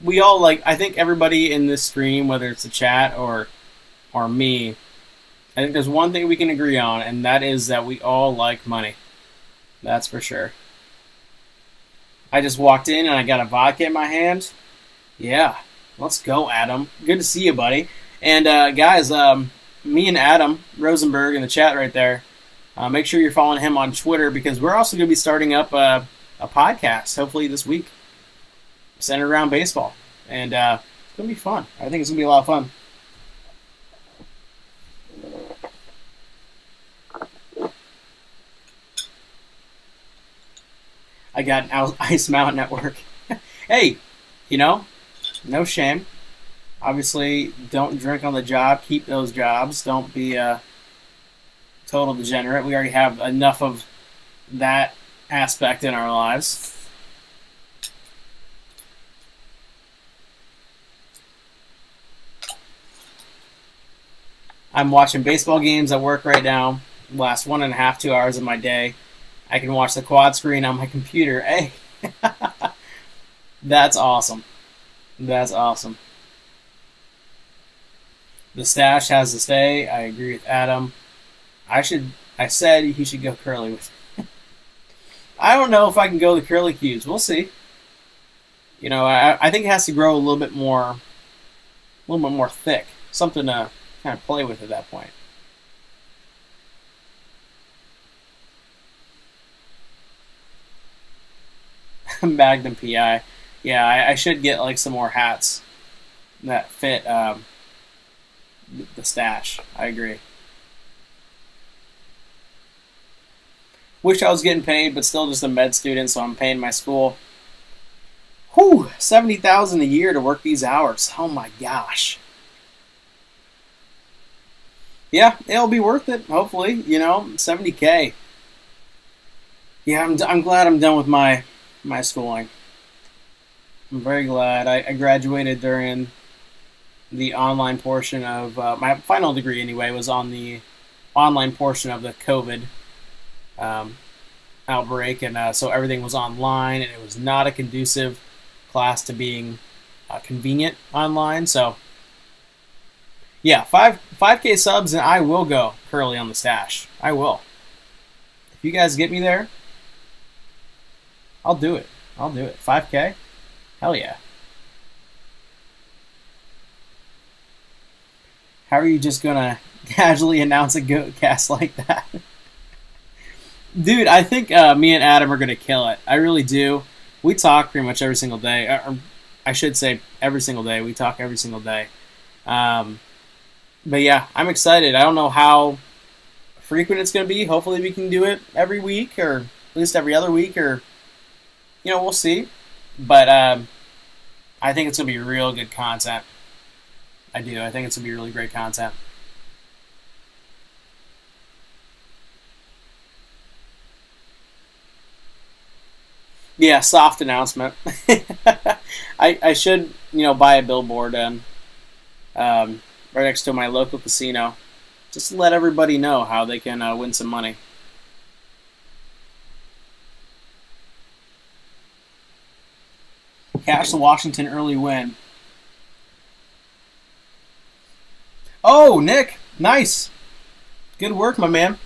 We all like. I think everybody in this stream, whether it's the chat or me, I think there's one thing we can agree on, and that is that we all like money. That's for sure. I just walked in and I got a vodka in my hand. Yeah, let's go, Adam. Good to see you, buddy. And guys, me and Adam Rosenberg in the chat right there. Make sure you're following him on Twitter because we're also going to be starting up a podcast hopefully this week, centered around baseball, and it's going to be fun. I think it's going to be a lot of fun. I got an Ice Mountain at work. Hey, you know, no shame. Obviously, don't drink on the job. Keep those jobs. Don't be a total degenerate. We already have enough of that aspect in our lives. I'm watching baseball games at work right now. Last 1.5, 2 hours of my day. I can watch the quad screen on my computer. Hey, that's awesome. That's awesome. The stash has to stay. I agree with Adam. I said he should go curly with. I don't know if I can go the curly cues. We'll see. You know, I think it has to grow a little bit more thick. Something to kind of play with at that point. Magnum PI. Yeah, I should get like some more hats that fit the stash. I agree. Wish I was getting paid, but still just a med student, so I'm paying my school. Whew, 70,000 a year to work these hours. Oh my gosh. Yeah, it'll be worth it. Hopefully, 70K. Yeah, I'm glad I'm done with my schooling. I'm very glad. I graduated during the online portion of my final degree. Anyway, was on the online portion of the COVID outbreak, and so everything was online, and it was not a conducive class to being convenient online. So, yeah, 5K subs, and I will go curly on the stash. I will. If you guys get me there, I'll do it. 5K? Hell yeah. How are you just gonna casually announce a goat cast like that? Dude, I think me and Adam are gonna kill it. I really do. We talk pretty much every single day. Or I should say every single day. We talk every single day. But yeah, I'm excited. I don't know how frequent it's gonna be. Hopefully we can do it every week, or at least every other week, or we'll see. But I think it's going to be real good content. I do. I think it's going to be really great content. Yeah, soft announcement. I should buy a billboard and right next to my local casino, just to let everybody know how they can win some money. Cash the Washington early win. Oh, Nick, nice, good work, my man.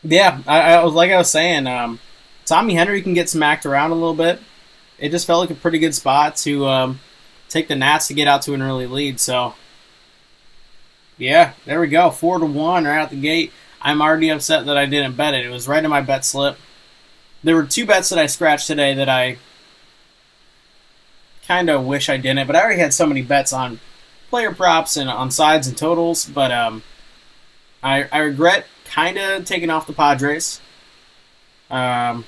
Yeah, I was like I was saying, Tommy Henry can get smacked around a little bit. It just felt like a pretty good spot to take the Nats to get out to an early lead. So yeah, there we go, 4-1 right out the gate. I'm already upset that I didn't bet it. It was right in my bet slip. There were two bets that I scratched today that I kind of wish I didn't, but I already had so many bets on player props and on sides and totals. But I regret kind of taking off the Padres. I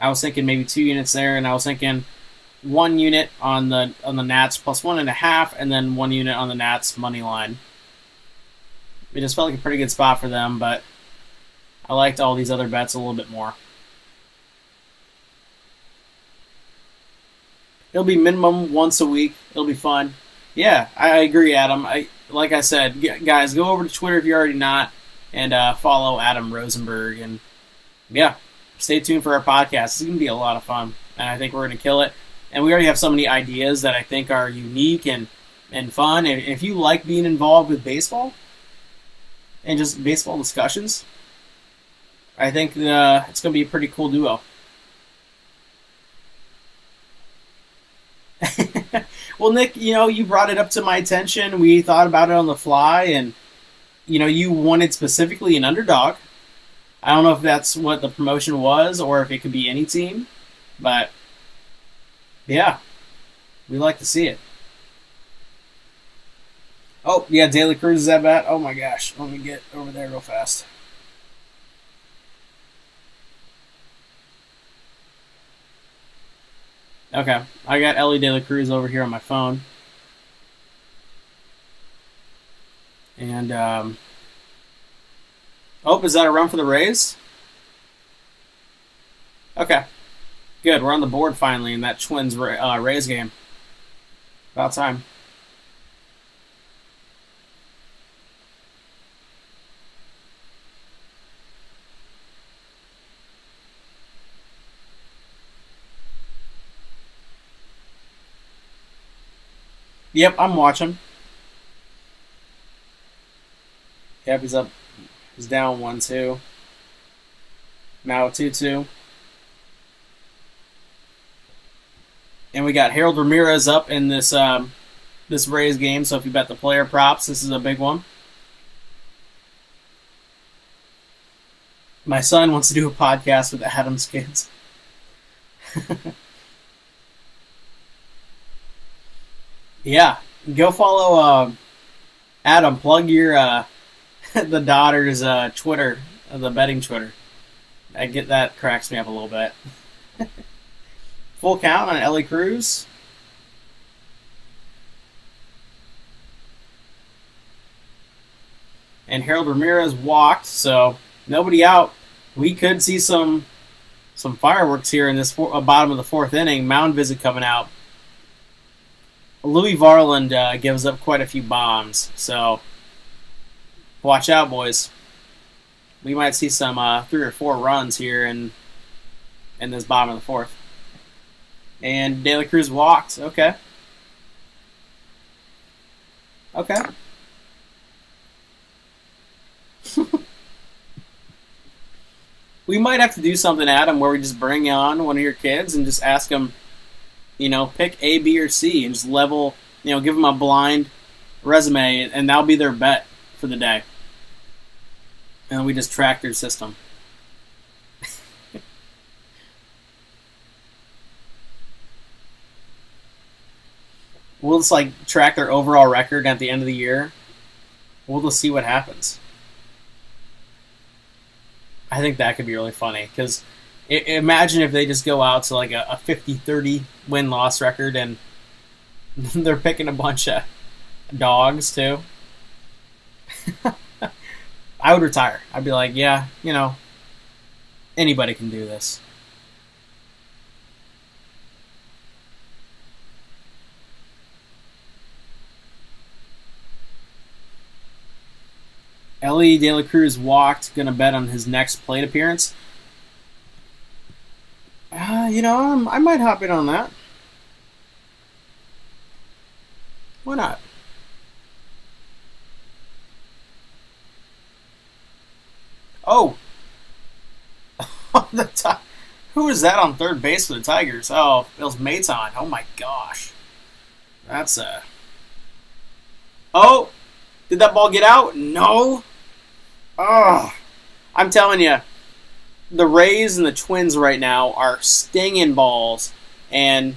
was thinking maybe 2 units there, and I was thinking 1 unit on the Nats plus 1.5, and then 1 unit on the Nats money line. It just felt like a pretty good spot for them, but I liked all these other bets a little bit more. It'll be minimum once a week. It'll be fun. Yeah, I agree, Adam. Like I said, guys, go over to Twitter if you're already not, and follow Adam Rosenberg. And yeah, stay tuned for our podcast. It's going to be a lot of fun, and I think we're going to kill it. And we already have so many ideas that I think are unique and fun. And if you like being involved with baseball and just baseball discussions, I think it's going to be a pretty cool duo. Well, Nick, you brought it up to my attention. We thought about it on the fly, and you wanted specifically an underdog. I don't know if that's what the promotion was or if it could be any team, but yeah, we like to see it. Oh, yeah, Daily Cruz is at bat. Oh my gosh, let me get over there real fast. Okay, I got Ellie De La Cruz over here on my phone. And, oh, is that a run for the Rays? Okay, good. We're on the board finally in that Twins Rays game. About time. Yep, I'm watching. Yep, he's up. He's down 1-2. Now 2-2. And we got Harold Ramirez up in this Rays game. So if you bet the player props, this is a big one. My son wants to do a podcast with Adam's kids. Yeah, go follow Adam. Plug your the daughter's Twitter, the betting Twitter. I get that cracks me up a little bit. Full count on Ellie Cruz. And Harold Ramirez walked, so nobody out. We could see some fireworks here in this bottom of the 4th inning. Mound visit coming out. Louis Varland gives up quite a few bombs, so watch out, boys. We might see some 3 or 4 runs here in this bottom of the 4th. And De La Cruz walked. Okay. We might have to do something, Adam, where we just bring on one of your kids and just ask them, pick A, B, or C, and just level, give them a blind resume, and that'll be their bet for the day. And we just track their system. We'll just track their overall record at the end of the year. We'll just see what happens. I think that could be really funny because imagine if they just go out to a 50-30 win-loss record and they're picking a bunch of dogs too. I would retire. I'd be like, yeah, anybody can do this. Ellie De La Cruz walked. Gonna bet on his next plate appearance. I might hop in on that. Why not? Oh, the who is that on third base for the Tigers? Oh, it was Maton. Oh my gosh, that's a. Oh, did that ball get out? No. Oh, I'm telling you, the Rays and the Twins right now are stinging balls, and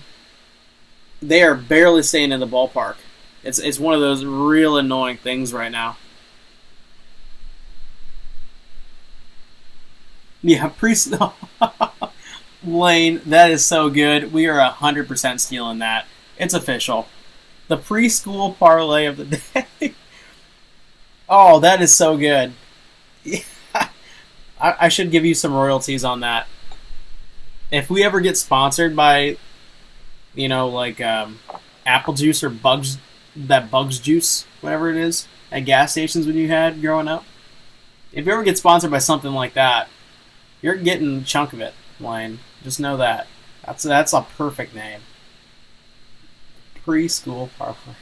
they are barely staying in the ballpark. It's one of those real annoying things right now. Yeah, Lane, that is so good. We are 100% stealing that. It's official. The preschool parlay of the day. Oh, that is so good. Yeah. I should give you some royalties on that. If we ever get sponsored by, like apple juice or Bugs juice, whatever it is, at gas stations when you had growing up. If you ever get sponsored by something like that, you're getting a chunk of it, Lane. Just know that. That's a perfect name. Preschool parlay.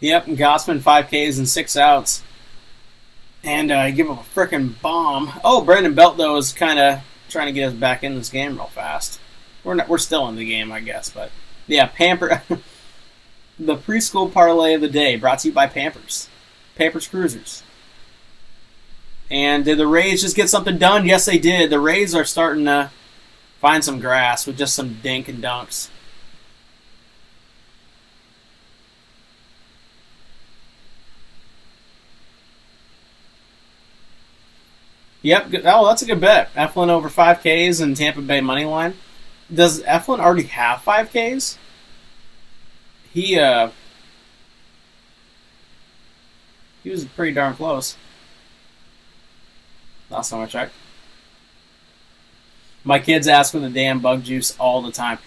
Yep, Gossman 5Ks and 6 outs. And give up a freaking bomb. Oh, Brandon Belt, though, is kind of trying to get us back in this game real fast. We're still in the game, I guess. But, yeah, Pamper. The preschool parlay of the day brought to you by Pampers. Pampers Cruisers. And did the Rays just get something done? Yes, they did. The Rays are starting to find some grass with just some dink and dunks. Yep. Oh, that's a good bet. Eflin over 5Ks and Tampa Bay money line. Does Eflin already have 5Ks? He was pretty darn close. Last time I checked. My kids ask for the damn bug juice all the time.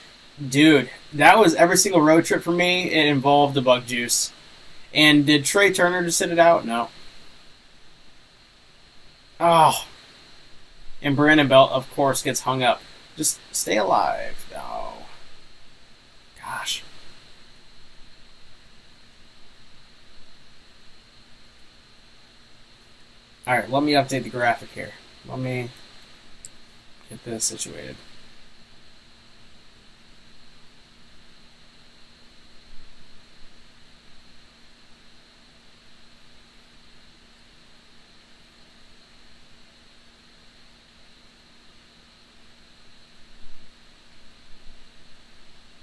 Dude, that was every single road trip for me. It involved the bug juice. And did Trey Turner just sit it out? No. Oh. And Brandon Belt, of course, gets hung up. Just stay alive. Oh. Gosh. Alright, let me update the graphic here. Let me get this situated.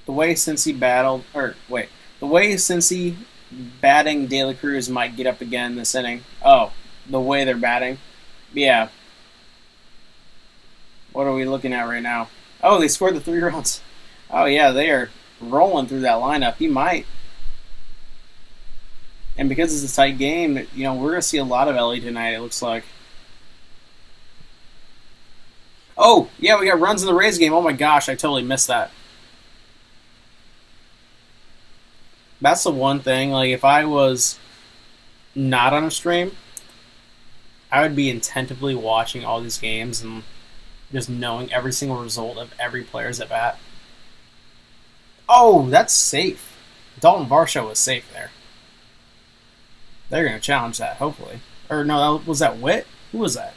The way Cincy batting De La Cruz might get up again this inning. Oh, the way they're batting. Yeah. What are we looking at right now? Oh, they scored the 3 runs. Oh, yeah, they are rolling through that lineup. He might. And because it's a tight game, we're going to see a lot of Ellie tonight, it looks like. Oh, yeah, we got runs in the Rays game. Oh, my gosh, I totally missed that. That's the one thing. Like, if I was not on a stream, I would be attentively watching all these games and just knowing every single result of every player's at bat. Oh, that's safe. Dalton Varsho was safe there. They're going to challenge that, hopefully. Or no, was that Witt? Who was that?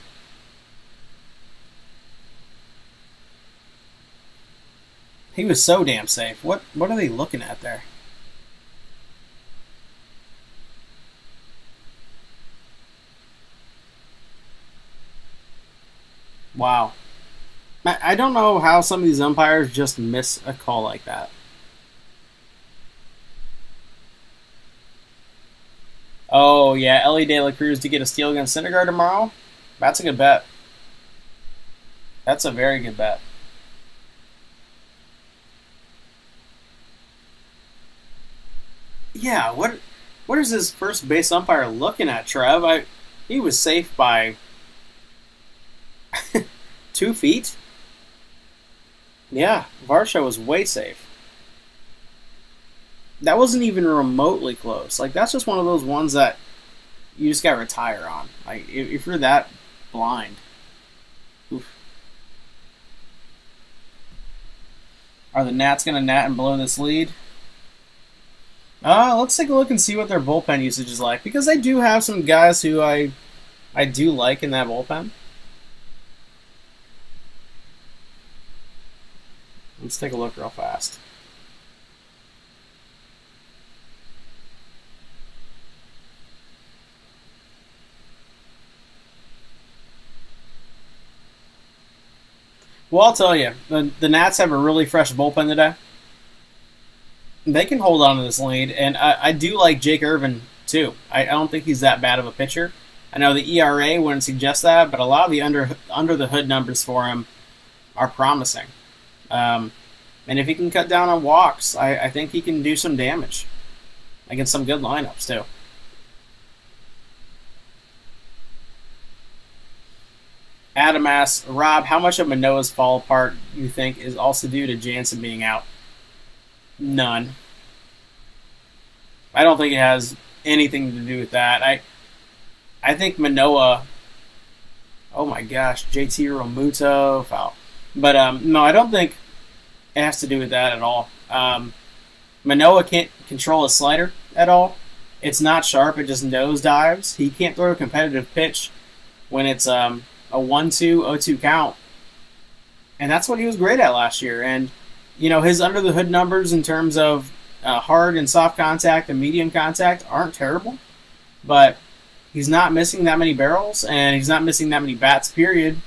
He was so damn safe. What are they looking at there? Wow. I don't know how some of these umpires just miss a call like that. Oh, yeah, Ellie De La Cruz to get a steal against Syndergaard tomorrow? That's a good bet. That's a very good bet. Yeah, what is this first base umpire looking at, Trev? He was safe by 2 feet? Yeah, Varsho was way safe. That wasn't even remotely close. Like, that's just one of those ones that you just got to retire on. Like, if you're that blind. Oof. Are the Nats going to nat and blow this lead? Let's take a look and see what their bullpen usage is like. Because they do have some guys who I do like in that bullpen. Let's take a look real fast. Well, I'll tell you, the Nats have a really fresh bullpen today. They can hold on to this lead, and I do like Jake Irvin, too. I don't think he's that bad of a pitcher. I know the ERA wouldn't suggest that, but a lot of the under the hood numbers for him are promising. And if he can cut down on walks, I think he can do some damage against some good lineups, too. Adam asks, Rob, how much of Manoah's fall apart you think is also due to Jansen being out? None. I don't think it has anything to do with that. I think Manoah. Oh my gosh, JT Romuto foul. But no, I don't think it has to do with that at all. Manoah can't control his slider at all. It's not sharp. It just nose dives. He can't throw a competitive pitch when it's a 1-2, 0-2 count. And that's what he was great at last year. And, you know, his under the hood numbers in terms of hard and soft contact and medium contact aren't terrible. But he's not missing that many barrels, and he's not missing that many bats, period.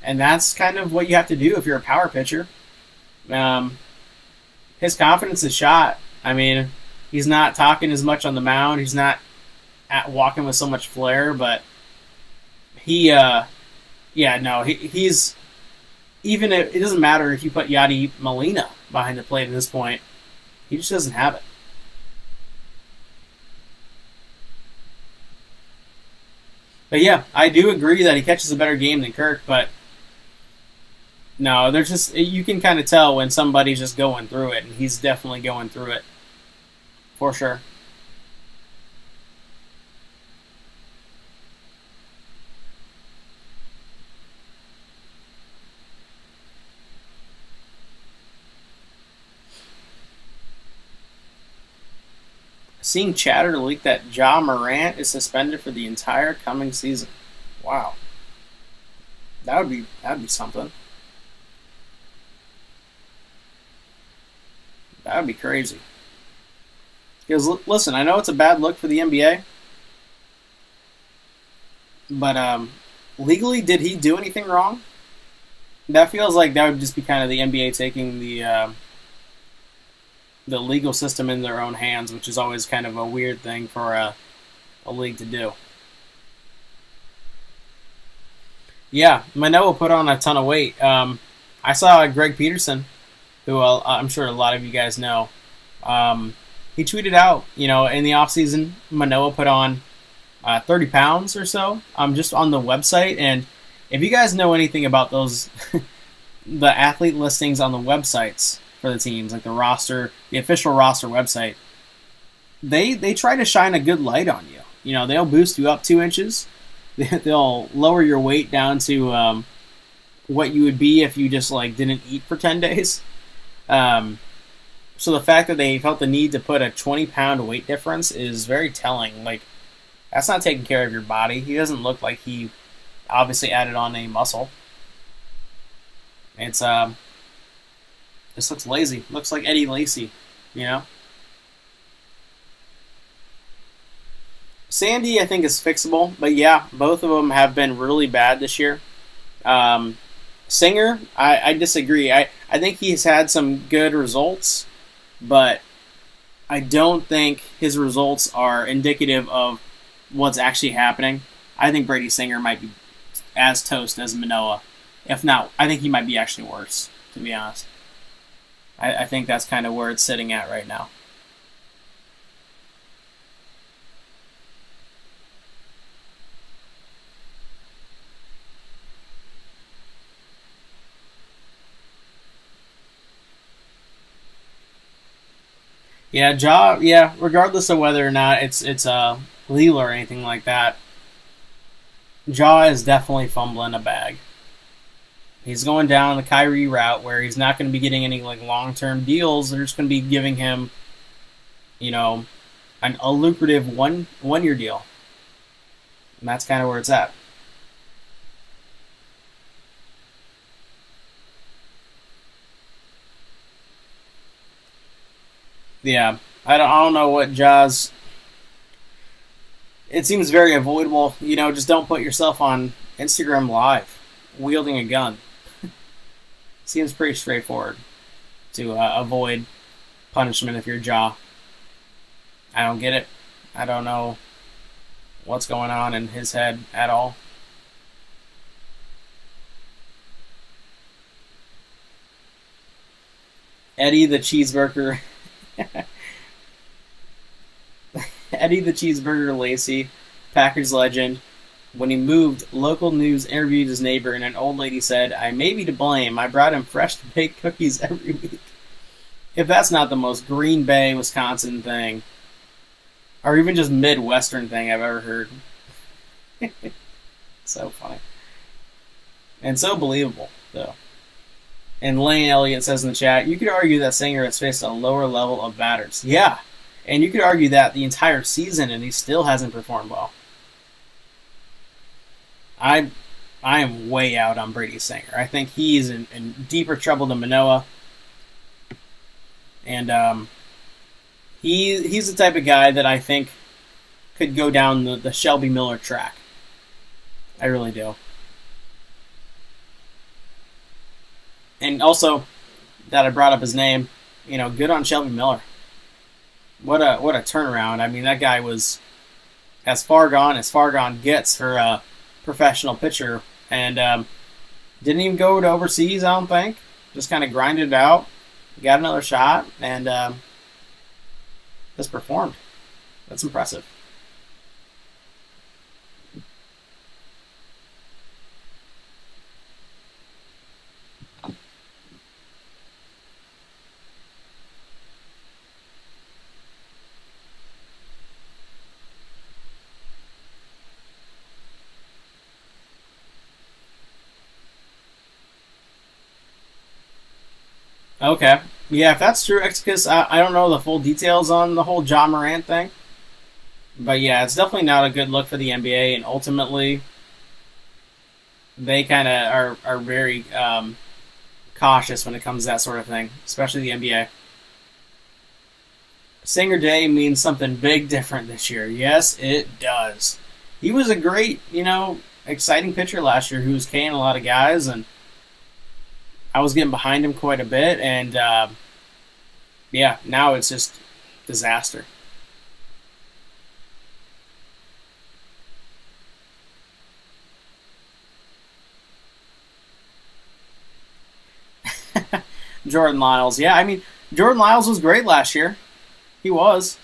And that's kind of what you have to do if you're a power pitcher. His confidence is shot. I mean, he's not talking as much on the mound. He's not walking with so much flair, but he's even if it doesn't matter if you put Yadi Molina behind the plate at this point, he just doesn't have it. But yeah, I do agree that he catches a better game than Kirk, but no, there's just, you can kind of tell when somebody's just going through it, and he's definitely going through it. For sure. Seeing chatter leak that Ja Morant is suspended for the entire coming season. Wow. That'd be something. That would be crazy. Because, listen, I know it's a bad look for the NBA, but legally, did he do anything wrong? That feels like that would just be kind of the NBA taking the legal system in their own hands, which is always kind of a weird thing for a league to do. Yeah, Manoah put on a ton of weight. I saw Greg Peterson, who I'm sure a lot of you guys know. He tweeted out, in the offseason, Manoah put on 30 pounds or so just on the website. And if you guys know anything about those, the athlete listings on the websites for the teams, like the official roster website, they try to shine a good light on you. They'll boost you up 2 inches. They'll lower your weight down to what you would be if you just didn't eat for 10 days. So the fact that they felt the need to put a 20-pound weight difference is very telling. That's not taking care of your body. He doesn't look like he obviously added on any muscle. It's this looks lazy. Looks like Eddie Lacy, Sandy, I think, is fixable, but yeah, both of them have been really bad this year. Singer, I disagree. I think he's had some good results, but I don't think his results are indicative of what's actually happening. I think Brady Singer might be as toast as Manoah. If not, I think he might be actually worse, to be honest. I think that's kind of where it's sitting at right now. Yeah, Ja. Yeah, regardless of whether or not it's legal or anything like that, Ja is definitely fumbling a bag. He's going down the Kyrie route where he's not going to be getting any like long term deals. They're just going to be giving him, you know, a lucrative one year deal, and that's kind of where it's at. Yeah, I don't know what Ja's. It seems very avoidable. Just don't put yourself on Instagram Live wielding a gun. Seems pretty straightforward to avoid punishment if you're Ja. I don't get it. I don't know what's going on in his head at all. Eddie the cheeseburger, Eddie the cheeseburger Lacey, Packers legend. When he moved, local news interviewed his neighbor, and an old lady said, "I may be to blame. I brought him fresh baked cookies every week." If that's not the most Green Bay, Wisconsin thing, or even just Midwestern thing I've ever heard. So funny. And so believable, though. And Lane Elliott says in the chat, you could argue that Singer has faced a lower level of batters. Yeah. And you could argue that the entire season and he still hasn't performed well. I am way out on Brady Singer. I think he's in deeper trouble than Manoah. And he's the type of guy that I think could go down the Shelby Miller track. I really do. And also, that I brought up his name, good on Shelby Miller. What a turnaround. I mean, that guy was as far gone gets for a professional pitcher. And didn't even go to overseas, I don't think. Just kind of grinded it out, got another shot, and just performed. That's impressive. Okay. Yeah, if that's true, because I don't know the full details on the whole John Morant thing. But yeah, it's definitely not a good look for the NBA, and ultimately, they kind of are very cautious when it comes to that sort of thing, especially the NBA. Singer Day means something big different this year. Yes, it does. He was a great, exciting pitcher last year who was K'ing a lot of guys, and I was getting behind him quite a bit, and yeah, now it's just disaster. Jordan Lyles. Yeah, I mean, Jordan Lyles was great last year. He was.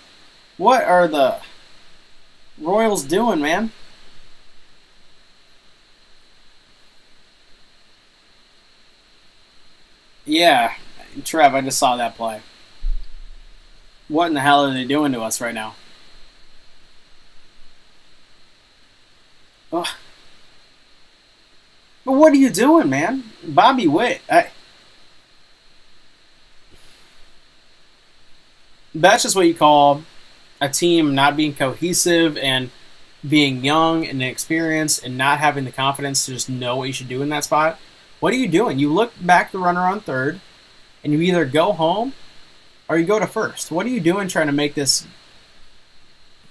What are the Royals doing, man? Yeah, Trev, I just saw that play. What in the hell are they doing to us right now? Ugh. But what are you doing, man? Bobby Witt. That's just what you call a team not being cohesive and being young and inexperienced and not having the confidence to just know what you should do in that spot. What are you doing? You look back the runner on third, and you either go home or you go to first. What are you doing trying to make this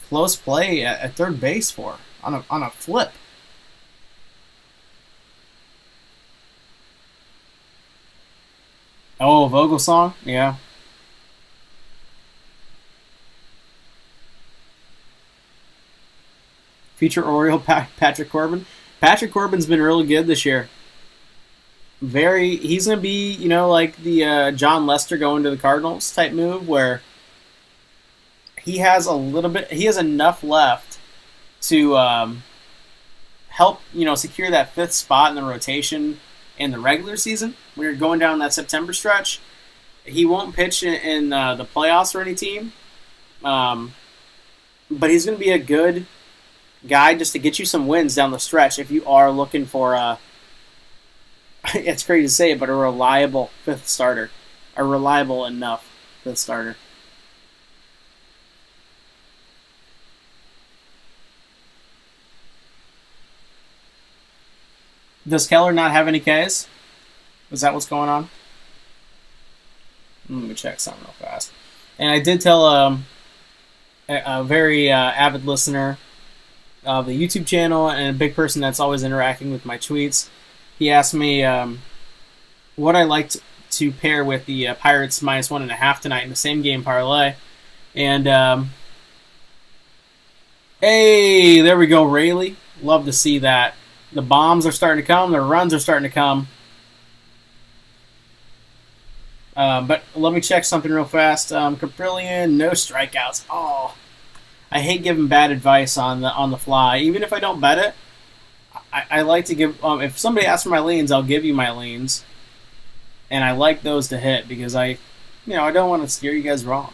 close play at third base for on a flip? Oh, Vogelsong? Yeah. Future Oriole Patrick Corbin. Patrick Corbin's been really good this year. He's going to be, like the John Lester going to the Cardinals type move where he has enough left to help, secure that fifth spot in the rotation in the regular season. We're going down that September stretch. He won't pitch in the playoffs for any team, um, but he's going to be a good guy just to get you some wins down the stretch if you are looking for a. It's crazy to say it, but a reliable fifth starter, a reliable enough fifth starter. Does Keller not have any Ks? Is that what's going on? Let me check something real fast. And I did tell a very avid listener of the YouTube channel and a big person that's always interacting with my tweets. He asked me what I liked to pair with the Pirates -1.5 tonight in the same game parlay. And hey, there we go, Rayleigh. Love to see that. The bombs are starting to come. The runs are starting to come. But let me check something real fast. Caprillion, no strikeouts. Oh, I hate giving bad advice on the fly. Even if I don't bet it, I like to give. If somebody asks for my leans, I'll give you my leans, and I like those to hit because I don't want to steer you guys wrong.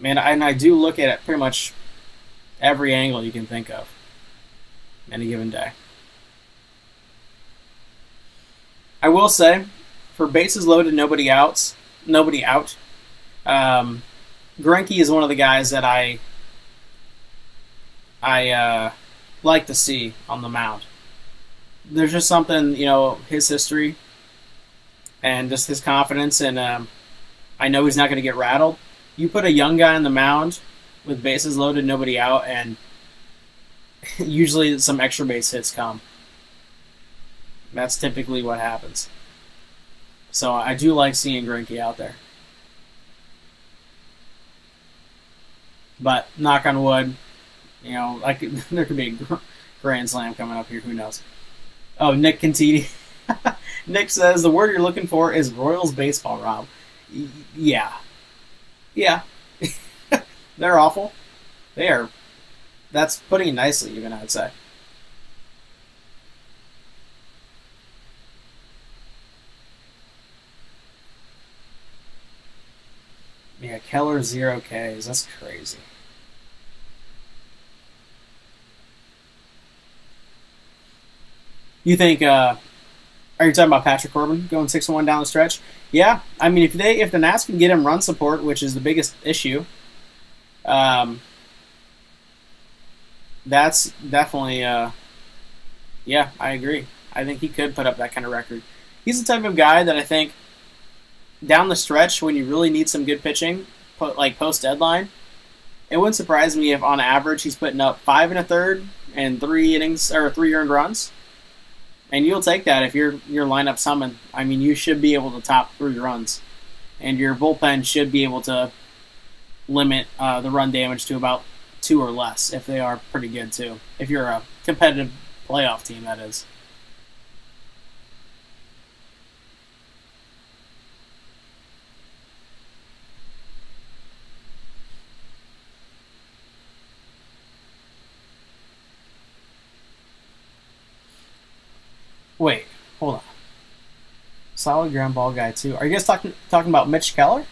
Man, and I do look at it pretty much every angle you can think of any given day. I will say, for bases loaded, nobody out. Greinke is one of the guys that I like to see on the mound. There's just something, his history and just his confidence, and I know he's not going to get rattled. You put a young guy on the mound with bases loaded, nobody out, and usually some extra base hits come. That's typically what happens. So I do like seeing Greinke out there. But knock on wood, there could be a grand slam coming up here. Who knows? Oh, Nick Cantini. Nick says the word you're looking for is Royals baseball, Rob. Yeah. They're awful. They are. That's putting it nicely, even, I'd say. Yeah, Keller 0 Ks. That's crazy. You think? Are you talking about Patrick Corbin going 6-1 down the stretch? Yeah, I mean, if the Nats can get him run support, which is the biggest issue, that's definitely. Yeah, I agree. I think he could put up that kind of record. He's the type of guy that I think down the stretch when you really need some good pitching, like post deadline, it wouldn't surprise me if on average he's putting up 5 1/3 and 3 innings or 3 earned runs. And you'll take that if your lineup's humming. I mean, you should be able to top 3 runs, and your bullpen should be able to limit the run damage to about 2 or less if they are pretty good too. If you're a competitive playoff team, that is. Wait, hold on. Solid ground ball guy too. Are you guys talking about Mitch Keller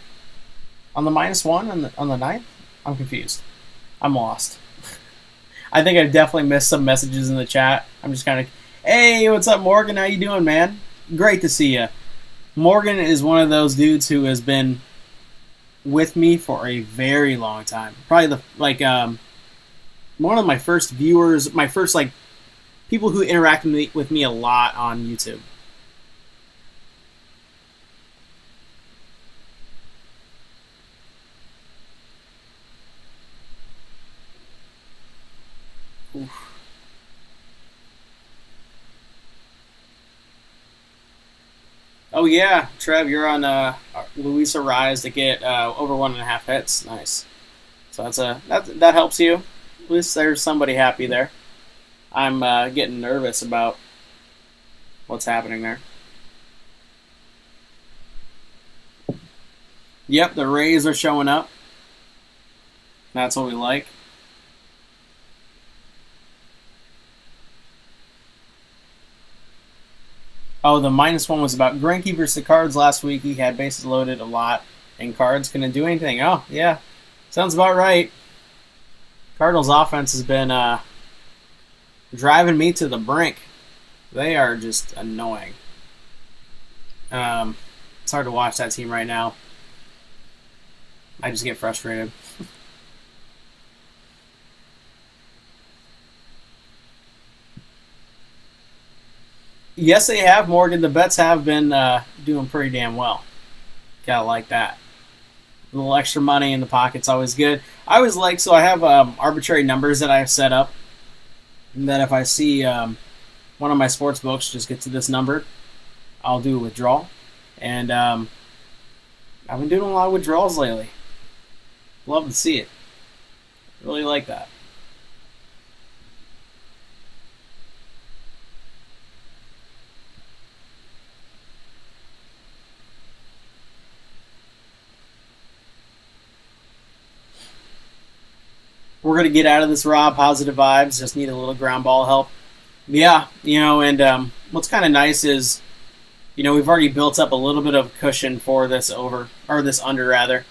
on the -1 on the ninth? I'm confused. I'm lost. I think I definitely missed some messages in the chat. I'm just kind of, hey, what's up, Morgan? How you doing, man? Great to see you. Morgan is one of those dudes who has been with me for a very long time. Probably one of my first viewers, my first people who interact with me a lot on YouTube. Oof. Oh yeah, Trev, you're on Luis Ariz to get over 1.5 hits. Nice. So that helps you. At least there's somebody happy there. I'm getting nervous about what's happening there. Yep, the Rays are showing up. That's what we like. Oh, the -1 was about Greinke versus the Cards last week. He had bases loaded a lot, and Cards couldn't do anything. Oh, yeah. Sounds about right. Cardinals' offense has been driving me to the brink. They are just annoying. It's hard to watch that team right now. I just get frustrated. Yes, they have, Morgan. The bets have been doing pretty damn well. Gotta like that. A little extra money in the pocket's always good. I always like, so I have arbitrary numbers that I've set up. And that if I see one of my sports books just get to this number, I'll do a withdrawal. And I've been doing a lot of withdrawals lately. Love to see it. Really like that. We're going to get out of this, Rob. Positive vibes. Just need a little ground ball help. Yeah, and what's kind of nice is, we've already built up a little bit of cushion for this over, or this under, rather.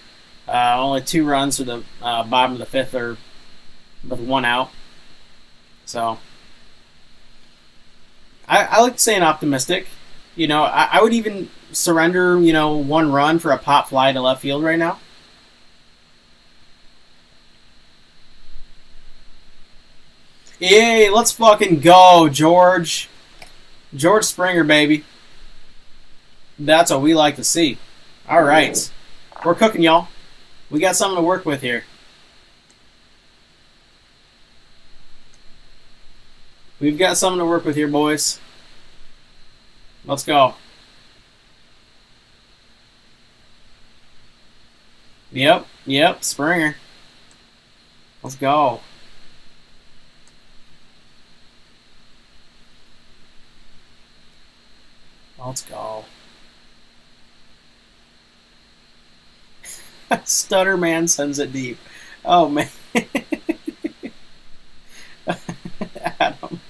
Only 2 runs to the bottom of the 5th, or with 1 out. So, I like staying optimistic. I would even surrender, 1 run for a pop fly to left field right now. Yay, let's fucking go, George. George Springer, baby. That's what we like to see. All right. We're cooking, y'all. We got something to work with here. We've got something to work with here, boys. Let's go. Yep, Springer. Let's go. Let's go. Stutter man sends it deep. Oh, man. Adam,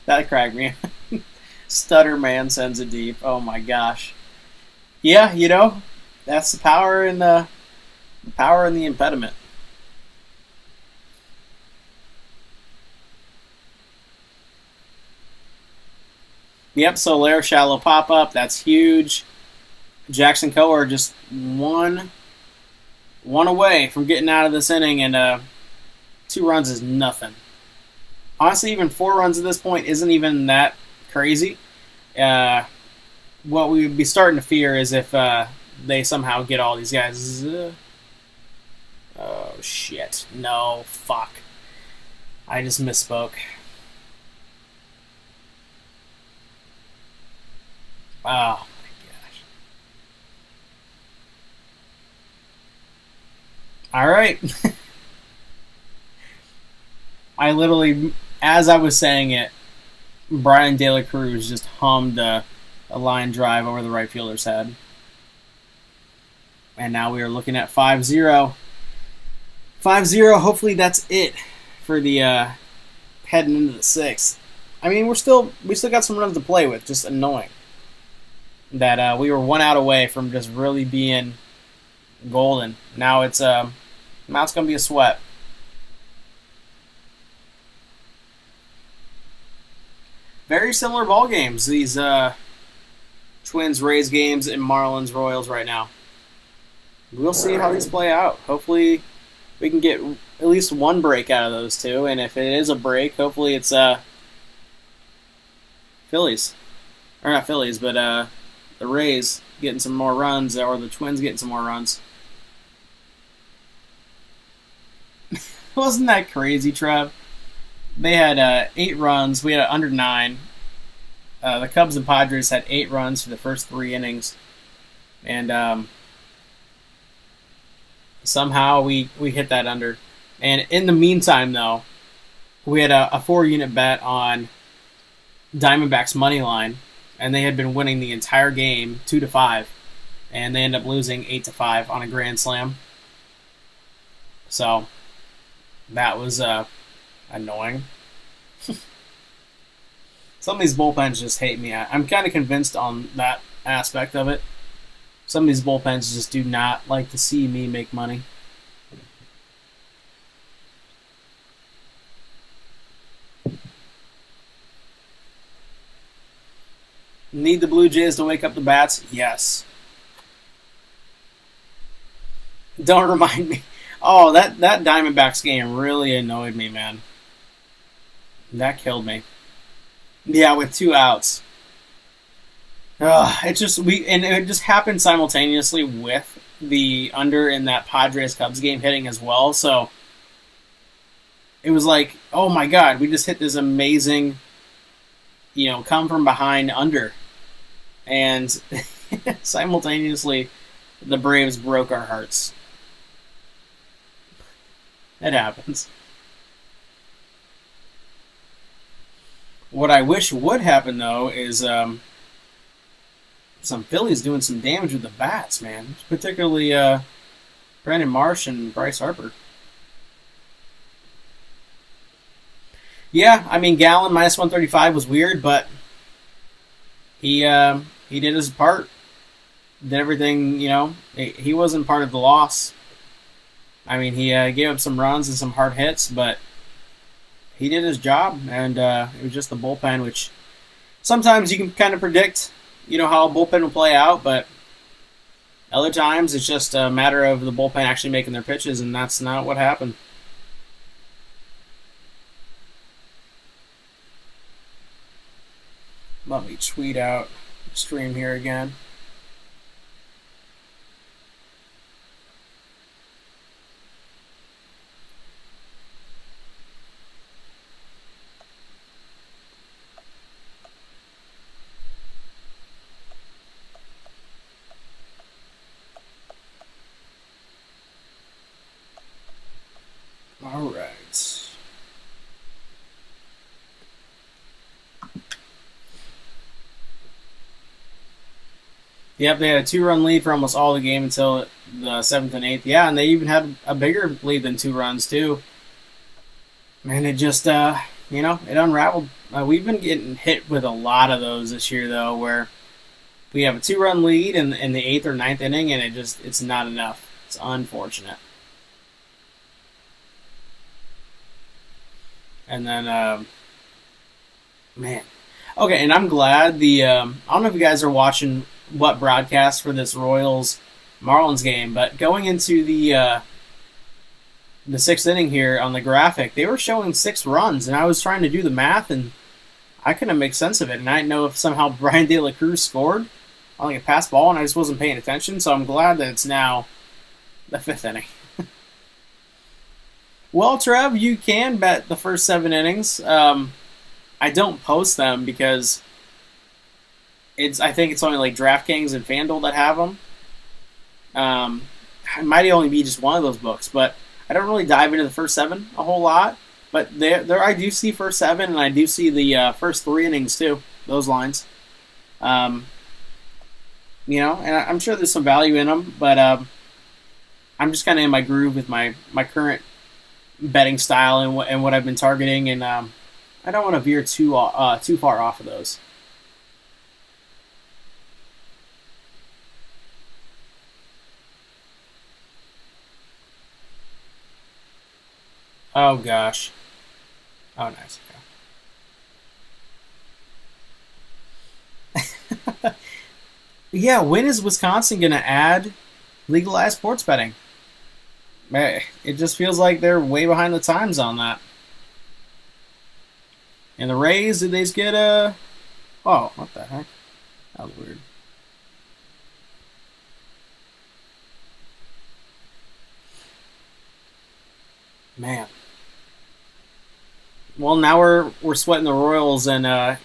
that cracked me. Stutter man sends it deep. Oh, my gosh. Yeah, that's the power in the impediment. Yep, Soler, shallow pop-up. That's huge. Jackson Coer just one away from getting out of this inning, and 2 runs is nothing. Honestly, even 4 runs at this point isn't even that crazy. What we would be starting to fear is if they somehow get all these guys. Oh, shit. No, fuck. I just misspoke. Oh, my gosh. All right. I literally, as I was saying it, Brian De La Cruz just hummed a line drive over the right fielder's head. And now we are looking at 5-0. 5-0, hopefully that's it for the heading into the 6th. I mean, we still got some runs to play with, just annoying. That we were 1 out away from just really being golden. Now it's going to be a sweat. Very similar ball games, these Twins, Rays games, and Marlins, Royals right now. We'll see how these play out. Hopefully we can get at least one break out of those two, and if it is a break, hopefully it's Phillies. Or not Phillies, but the Rays getting some more runs, or the Twins getting some more runs. Wasn't that crazy, Trev? They had 8 runs. We had under 9. The Cubs and Padres had 8 runs for the first 3 innings. And somehow we hit that under. And in the meantime, though, we had a 4-unit bet on Diamondbacks' money line. And they had been winning the entire game 2-5. And they ended up losing 8-5 on a grand slam. So that was annoying. Some of these bullpens just hate me. I'm kind of convinced on that aspect of it. Some of these bullpens just do not like to see me make money. Need the Blue Jays to wake up the bats? Yes. Don't remind me. Oh, that Diamondbacks game really annoyed me, man. That killed me. Yeah, with 2 outs. It just happened simultaneously with the under in that Padres Cubs game hitting as well. So it was like, oh my god, we just hit this amazing, come from behind under, and simultaneously the Braves broke our hearts. It happens. What I wish would happen though is some Phillies doing some damage with the bats, man. Particularly Brandon Marsh and Bryce Harper. Yeah, I mean Gallen minus 135 was weird, but he did his part. Did everything, he wasn't part of the loss. I mean, he gave up some runs and some hard hits, but he did his job, and it was just the bullpen, which sometimes you can kind of predict, how a bullpen will play out, but other times it's just a matter of the bullpen actually making their pitches, and that's not what happened. Let me tweet out the stream here again. All right. Yep, they had a 2-run lead for almost all the game until the 7th and 8th. Yeah, and they even had a bigger lead than 2 runs, too. Man, it just, it unraveled. We've been getting hit with a lot of those this year, though, where we have a 2-run lead in the 8th or 9th inning, and it's not enough. It's unfortunate. And then, man. Okay, and I'm glad I don't know if you guys are watching what broadcast for this Royals-Marlins game, but going into the 6th inning here on the graphic, they were showing 6 runs, and I was trying to do the math, and I couldn't make sense of it. And I didn't know if somehow Brian De La Cruz scored on like a pass ball, and I just wasn't paying attention, so I'm glad that it's now the 5th inning. Well, Trev, you can bet the first 7 innings. I don't post them because I think it's only like DraftKings and FanDuel that have them. It might only be just one of those books, but I don't really dive into the first 7 a whole lot. But there I do see first 7, and I do see the first 3 innings too. Those lines, and I'm sure there's some value in them, but I'm just kind of in my groove with my current betting style and what I've been targeting, and I don't want to veer too far off of those. Oh gosh. Oh nice. Okay. Yeah, when is Wisconsin going to add legalized sports betting? It just feels like they're way behind the times on that. And the Rays, did they just get a... Oh, what the heck? That was weird. Man. Well, now we're sweating the Royals and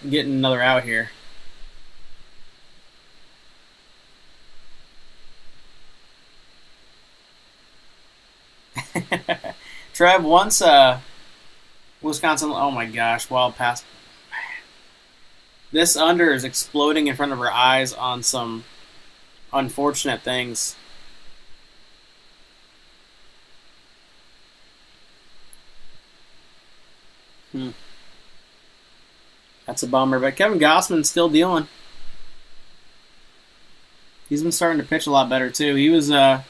getting another out here. Trev, once Wisconsin, oh my gosh, wild pass. This under is exploding in front of our eyes on some unfortunate things. That's a bummer. But Kevin Gossman's still dealing. He's been starting to pitch a lot better too. He was a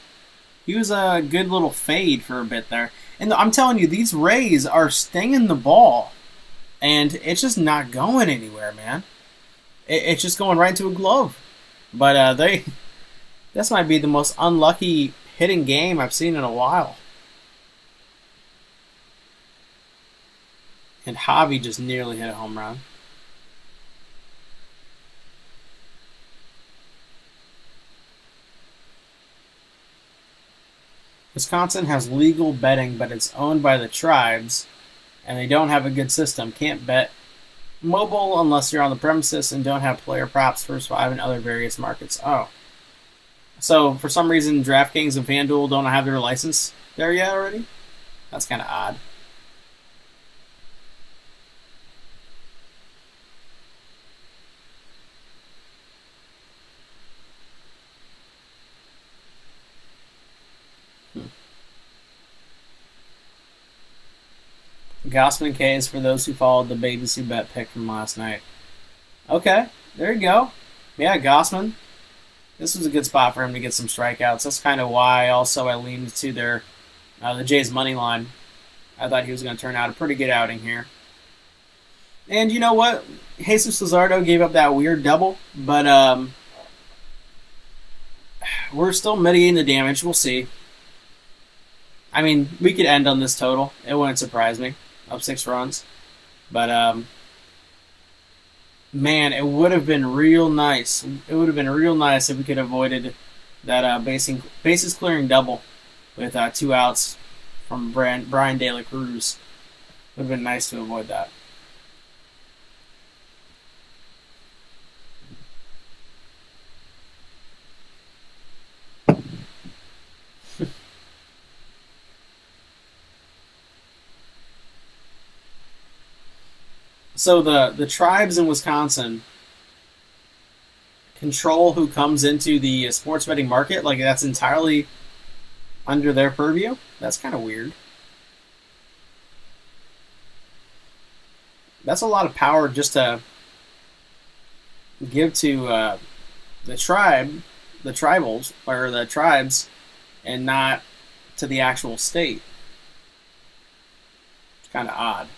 good little fade for a bit there. And I'm telling you, these Rays are stinging the ball, and it's just not going anywhere, man. It's just going right into a glove. But this might be the most unlucky hitting game I've seen in a while. And Javi just nearly hit a home run. Wisconsin has legal betting, but it's owned by the tribes, and they don't have a good system. Can't bet mobile unless you're on the premises and don't have player props, first five, and other various markets. Oh. So, for some reason, DraftKings and FanDuel don't have their license there yet already? That's kind of odd. Gossman K is for those who followed the Babies Who Bet pick from last night. Okay, there you go. Yeah, Gossman. This was a good spot for him to get some strikeouts. That's kind of why also I leaned to the Jays money line. I thought he was going to turn out a pretty good outing here. And you know what? Jesus Luzardo gave up that weird double, but we're still mitigating the damage. We'll see. I mean, we could end on this total. It wouldn't surprise me. Up 6 runs. But, man, it would have been real nice. It would have been real nice if we could have avoided that bases clearing double with 2 outs from Brian De La Cruz. Would have been nice to avoid that. So the tribes in Wisconsin control who comes into the sports betting market? Like, that's entirely under their purview? That's kind of weird. That's a lot of power just to give to the tribals, or the tribes, and not to the actual state. It's kind of odd.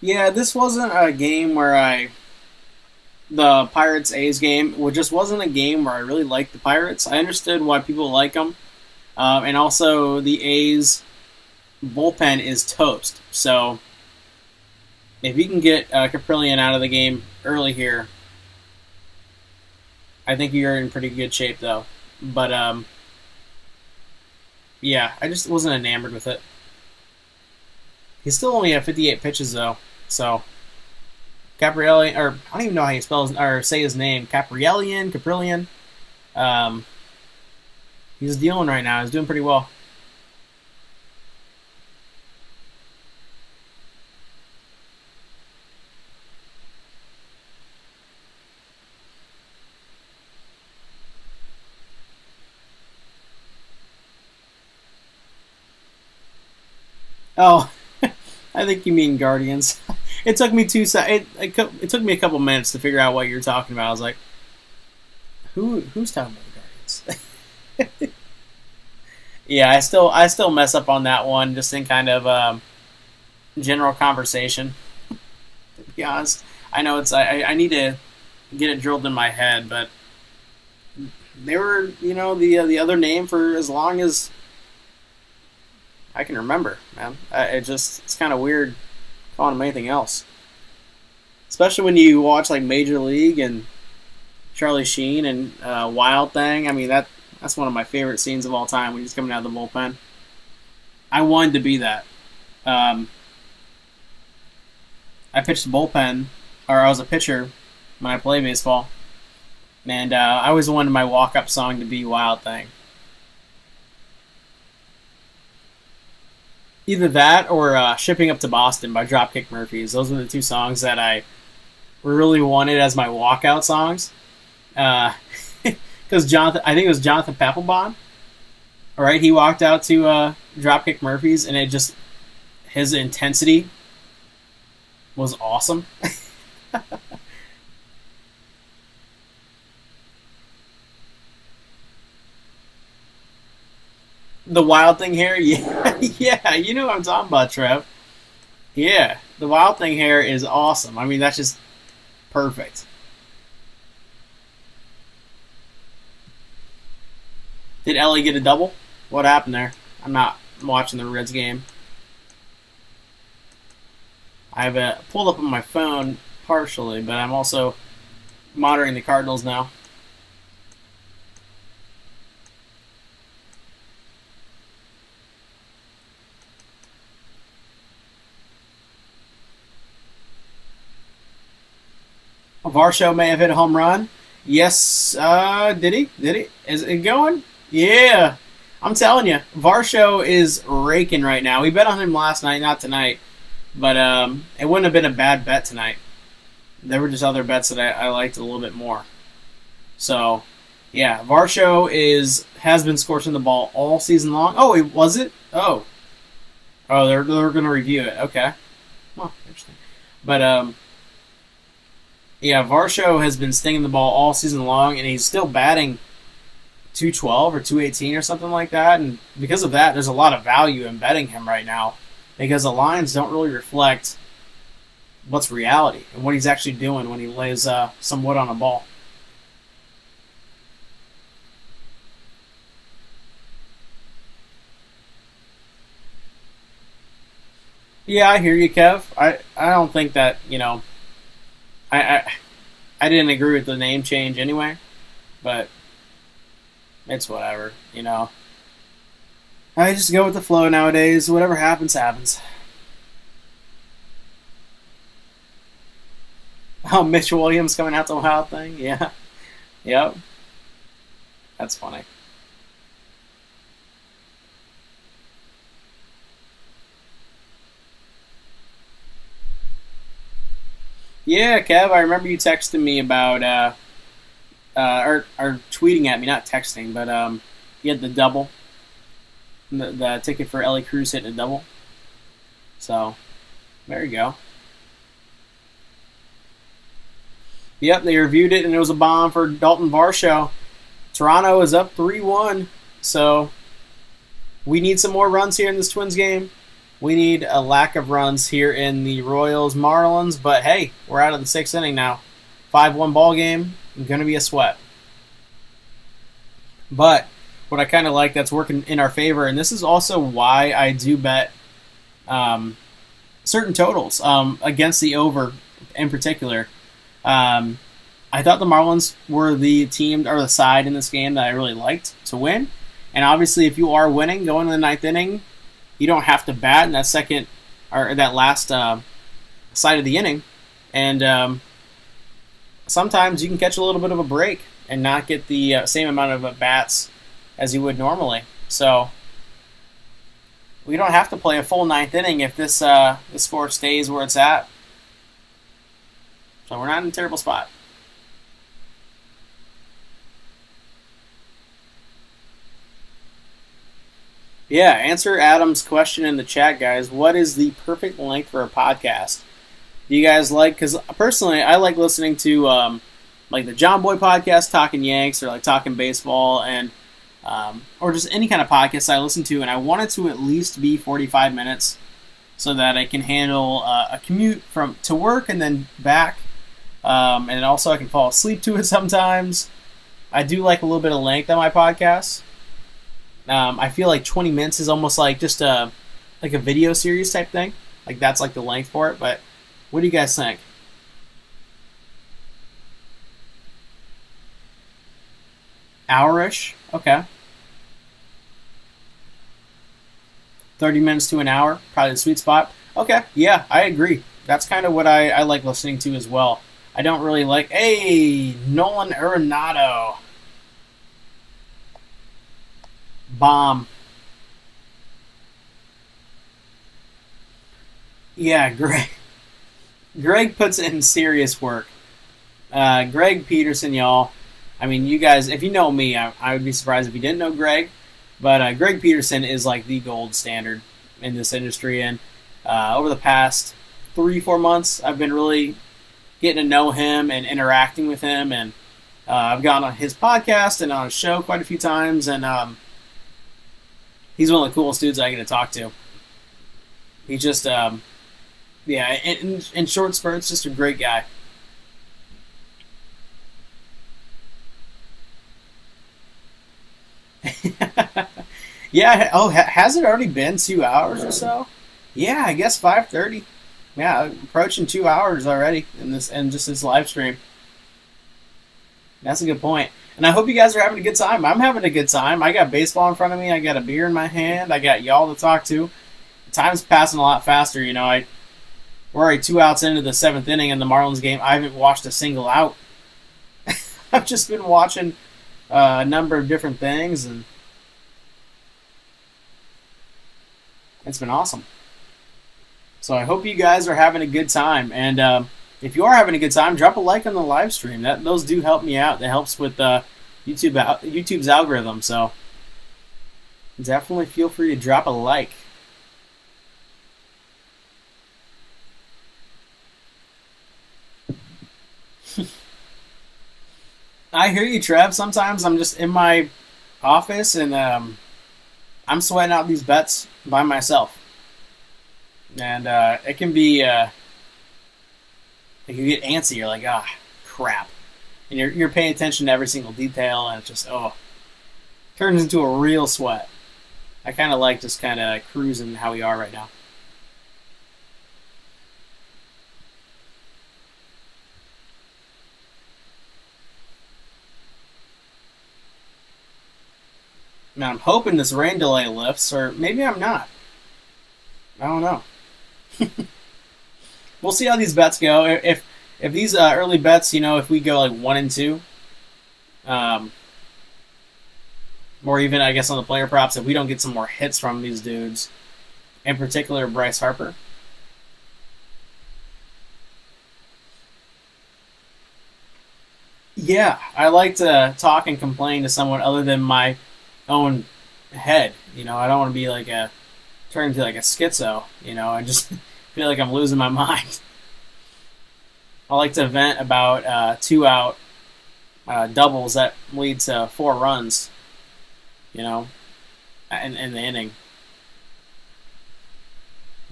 Yeah, this wasn't a game where the Pirates-A's game, it just wasn't a game where I really liked the Pirates. I understood why people like them. And also, the A's bullpen is toast. So, if you can get Caprillion out of the game early here, I think you're in pretty good shape, though. But, yeah, I just wasn't enamored with it. He still only had 58 pitches, though. So, Caprillion, or I don't even know how you spell or say his name. Caprillion. He's dealing right now. He's doing pretty well. Oh, I think you mean Guardians. It took me it took me a couple minutes to figure out what you're talking about. I was like, who's talking about the Guardians? Yeah, I still mess up on that one, just in kind of general conversation. To be honest, I know I need to get it drilled in my head, but they were, the other name for as long as I can remember, man. It's kind of weird calling them anything else. Especially when you watch like Major League and Charlie Sheen and Wild Thing. I mean, that's one of my favorite scenes of all time when he's coming out of the bullpen. I wanted to be that. I pitched the bullpen, or I was a pitcher when I played baseball. And I always wanted my walk-up song to be Wild Thing. Either that or Shipping Up to Boston by Dropkick Murphys. Those were the 2 songs that I really wanted as my walkout songs. because Jonathan, I think it was Jonathan Papelbon. All right, he walked out to Dropkick Murphys, and it just his intensity was awesome. The Wild Thing hair, yeah, yeah, you know what I'm talking about, Trev. Yeah, the Wild Thing hair is awesome. I mean, that's just perfect. Did Ellie get a double? What happened there? I'm not watching the Reds game. I have it pulled up on my phone partially, but I'm also monitoring the Cardinals now. Varsho may have hit a home run. Yes, did he? Did he? Is it going? Yeah. I'm telling you, Varsho is raking right now. We bet on him last night, not tonight. But it wouldn't have been a bad bet tonight. There were just other bets that I liked a little bit more. So, yeah, Varsho has been scorching the ball all season long. Oh, was it? Oh. Oh, they're going to review it. Okay. Well, interesting. But, yeah, Varsho has been stinging the ball all season long, and he's still batting 212 or 218 or something like that. And because of that, there's a lot of value in betting him right now because the lines don't really reflect what's reality and what he's actually doing when he lays some wood on a ball. Yeah, I hear you, Kev. I don't think that, I, I I didn't agree with the name change anyway, but it's whatever. I just go with the flow nowadays. Whatever happens, happens. Oh, Mitch Williams coming out the Wild Thing? Yeah. Yep. That's funny. Yeah, Kev, I remember you texting me about, or tweeting at me, not texting, but you had the double, the ticket for Ellie Cruz hitting a double. So, there you go. Yep, they reviewed it, and it was a bomb for Dalton Varsho. Toronto is up 3-1, so we need some more runs here in this Twins game. We need a lack of runs here in the Royals-Marlins, but hey, we're out of the sixth inning now. 5-1 ball game, going to be a sweat. But what I kind of like that's working in our favor, and this is also why I do bet certain totals against the over in particular. I thought the Marlins were the team or the side in this game that I really liked to win. And obviously, if you are winning going to the ninth inning, you don't have to bat in that second or that last side of the inning. And sometimes you can catch a little bit of a break and not get the same amount of bats as you would normally. So we don't have to play a full ninth inning if this the score stays where it's at. So we're not in a terrible spot. Yeah, answer Adam's question in the chat, guys. What is the perfect length for a podcast? Do you guys like? Because personally, I like listening to like the John Boy podcast, Talking Yanks, or like Talking Baseball, and or just any kind of podcast I listen to, and I want it to at least be 45 minutes so that I can handle a commute to work and then back. And also I can fall asleep to it sometimes. I do like a little bit of length on my podcast. I feel like 20 minutes is almost like just like a video series type thing. Like that's like the length for it. But what do you guys think? Hour-ish? Okay. 30 minutes to an hour, probably the sweet spot. Okay, yeah, I agree. That's kind of what I like listening to as well. I don't really like... Hey, Nolan Arenado. Bomb. Yeah, Greg puts in serious work. Greg Peterson, y'all. I mean, you guys, if you know me, I would be surprised if you didn't know Greg. But Greg Peterson is like the gold standard in this industry. And over the past 3-4 months, I've been really getting to know him and interacting with him. And I've gone on his podcast and on his show quite a few times. And he's one of the coolest dudes I get to talk to. He's just, in short spurts, just a great guy. Yeah. Oh, has it already been 2 hours or so? Yeah, I guess 5:30. Yeah, approaching 2 hours already in this and just this live stream. That's a good point. And I hope you guys are having a good time. I'm having a good time. I got baseball in front of me. I got a beer in my hand. I got y'all to talk to. Time's passing a lot faster. We're already 2 outs into the 7th inning in the Marlins game. I haven't watched a single out. I've just been watching a number of different things, and it's been awesome. So I hope you guys are having a good time. And if you are having a good time, drop a like on the live stream. Those do help me out. That helps with YouTube's algorithm. So definitely feel free to drop a like. I hear you, Trev. Sometimes I'm just in my office and I'm sweating out these bets by myself. And it can be, it can get antsy. You're like, crap. And you're paying attention to every single detail, and it just, turns into a real sweat. I kind of like just kind of cruising how we are right now. Now, I'm hoping this rain delay lifts, or maybe I'm not. I don't know. We'll see how these bets go. If these early bets, if we go like 1-2, or even I guess on the player props, if we don't get some more hits from these dudes, in particular Bryce Harper. Yeah, I like to talk and complain to someone other than my own head. I don't want to be like turn into like a schizo. I just feel like I'm losing my mind. I like to vent about 2 out doubles that lead to 4 runs. In the inning.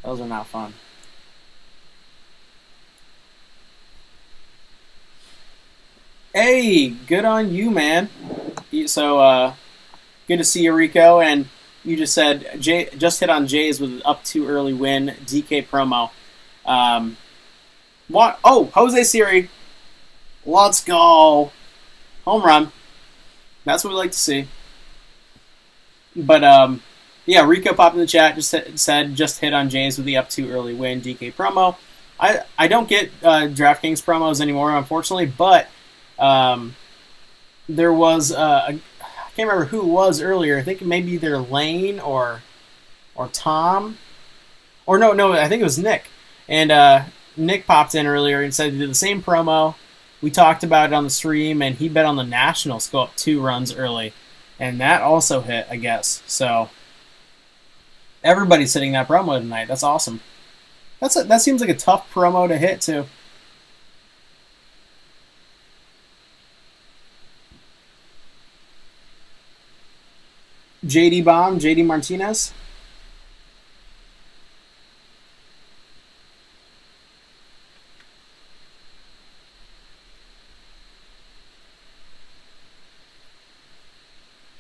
Those are not fun. Hey, good on you, man. So, good to see you, Rico. And you just said just hit on Jays with an up too early win. DK promo. What? Oh, Jose Siri. Let's go. Home run. That's what we like to see. But yeah, Rico popped in the chat. Said just hit on Jays with the up too early win. DK promo. I don't get DraftKings promos anymore, unfortunately. But there was I can't remember who it was earlier. I think maybe either Lane or Tom. Or no, I think it was Nick. And Nick popped in earlier and said he did the same promo. We talked about it on the stream, and he bet on the Nationals go up 2 runs early. And that also hit, I guess. So everybody's hitting that promo tonight. That's awesome. That seems like a tough promo to hit, too. JD Martinez.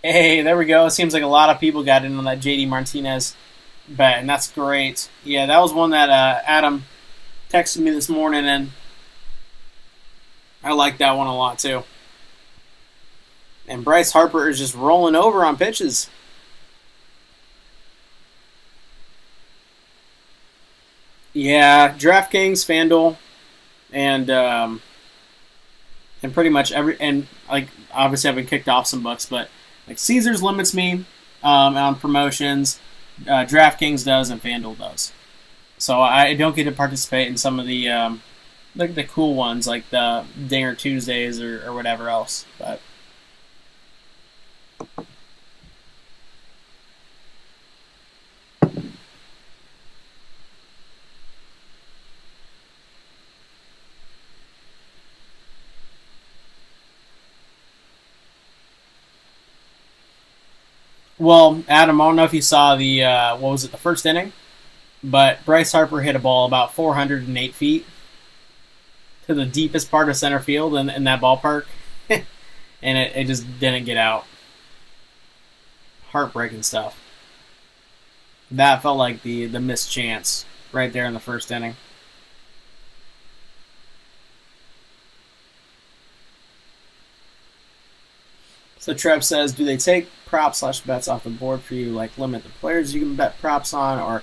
Hey, there we go. It seems like a lot of people got in on that JD Martinez bet, and that's great. Yeah, that was one that Adam texted me this morning, and I like that one a lot, too. And Bryce Harper is just rolling over on pitches. Yeah, DraftKings, FanDuel, and pretty much like obviously I've been kicked off some books, but like Caesars limits me on promotions, DraftKings does, and FanDuel does. So I don't get to participate in some of the cool ones like the Dinger Tuesdays or whatever else. But Well, Adam, I don't know if you saw the what was it, the first inning, but Bryce Harper hit a ball about 408 feet to the deepest part of center field in that ballpark, and it just didn't get out. Heartbreaking stuff. That felt like the missed chance right there in the first inning. So Trev says, do they take props / bets off the board for you, like limit the players you can bet props on, or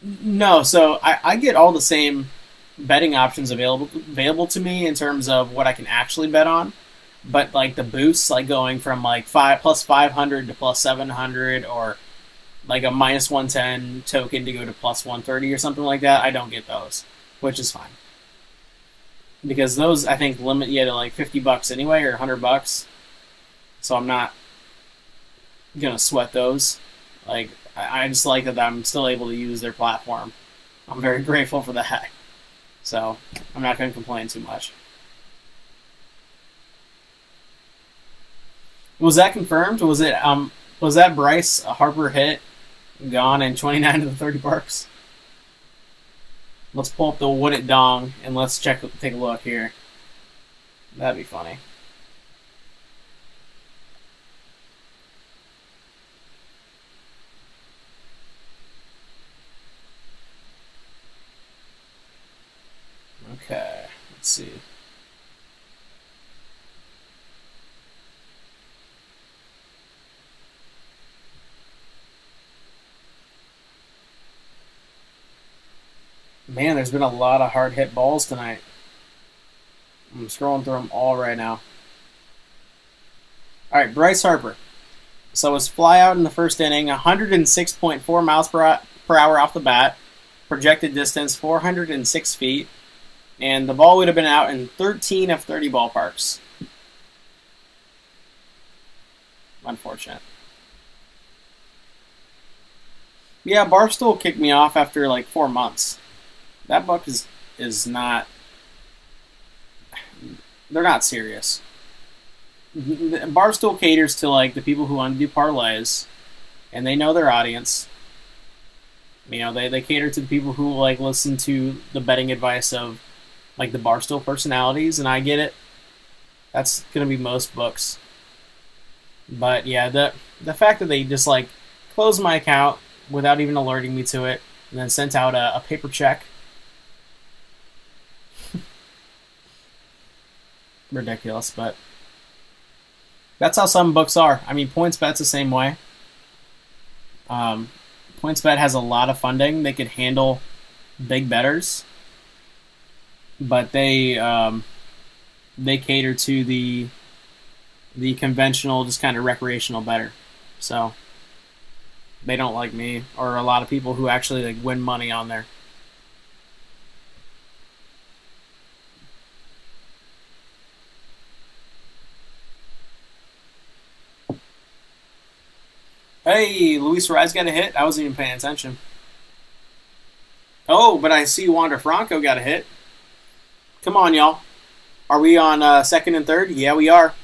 no? So I get all the same betting options available to me in terms of what I can actually bet on, but like the boosts, like going from like plus 500 to plus 700, or like a minus 110 token to go to plus 130 or something like that, I don't get those, which is fine because those I think limit you to like $50 anyway or $100. So I'm not gonna sweat those. Like I just like that I'm still able to use their platform. I'm very grateful for that. So I'm not gonna complain too much. Was that confirmed? Was that Bryce Harper hit gone in 29 of the 30 parks? Let's pull up the Would It Dong and let's take a look here. That'd be funny. Okay, let's see. Man, there's been a lot of hard hit balls tonight. I'm scrolling through them all right now. All right, Bryce Harper. So his fly out in the first inning, 106.4 miles per hour off the bat, projected distance 406 feet, and the ball would have been out in 13 of 30 ballparks. Unfortunate. Yeah, Barstool kicked me off after like 4 months. That book is not. They're not serious. Barstool caters to like the people who want to do parlays, and they know their audience. You know, they cater to the people who like listen to the betting advice of like the Barstool personalities, and I get it. That's gonna be most books. But yeah, the fact that they just like closed my account without even alerting me to it, and then sent out a paper check. Ridiculous, but that's how some books are. I mean, PointsBet's the same way. PointsBet has a lot of funding. They could handle big bettors, but they cater to the conventional, just kind of recreational bettor. So they don't like me or a lot of people who actually like win money on there. Hey, Luis Rise got a hit. I wasn't even paying attention. Oh, but I see Wander Franco got a hit. Come on, y'all. Are we on second and third? Yeah, we are.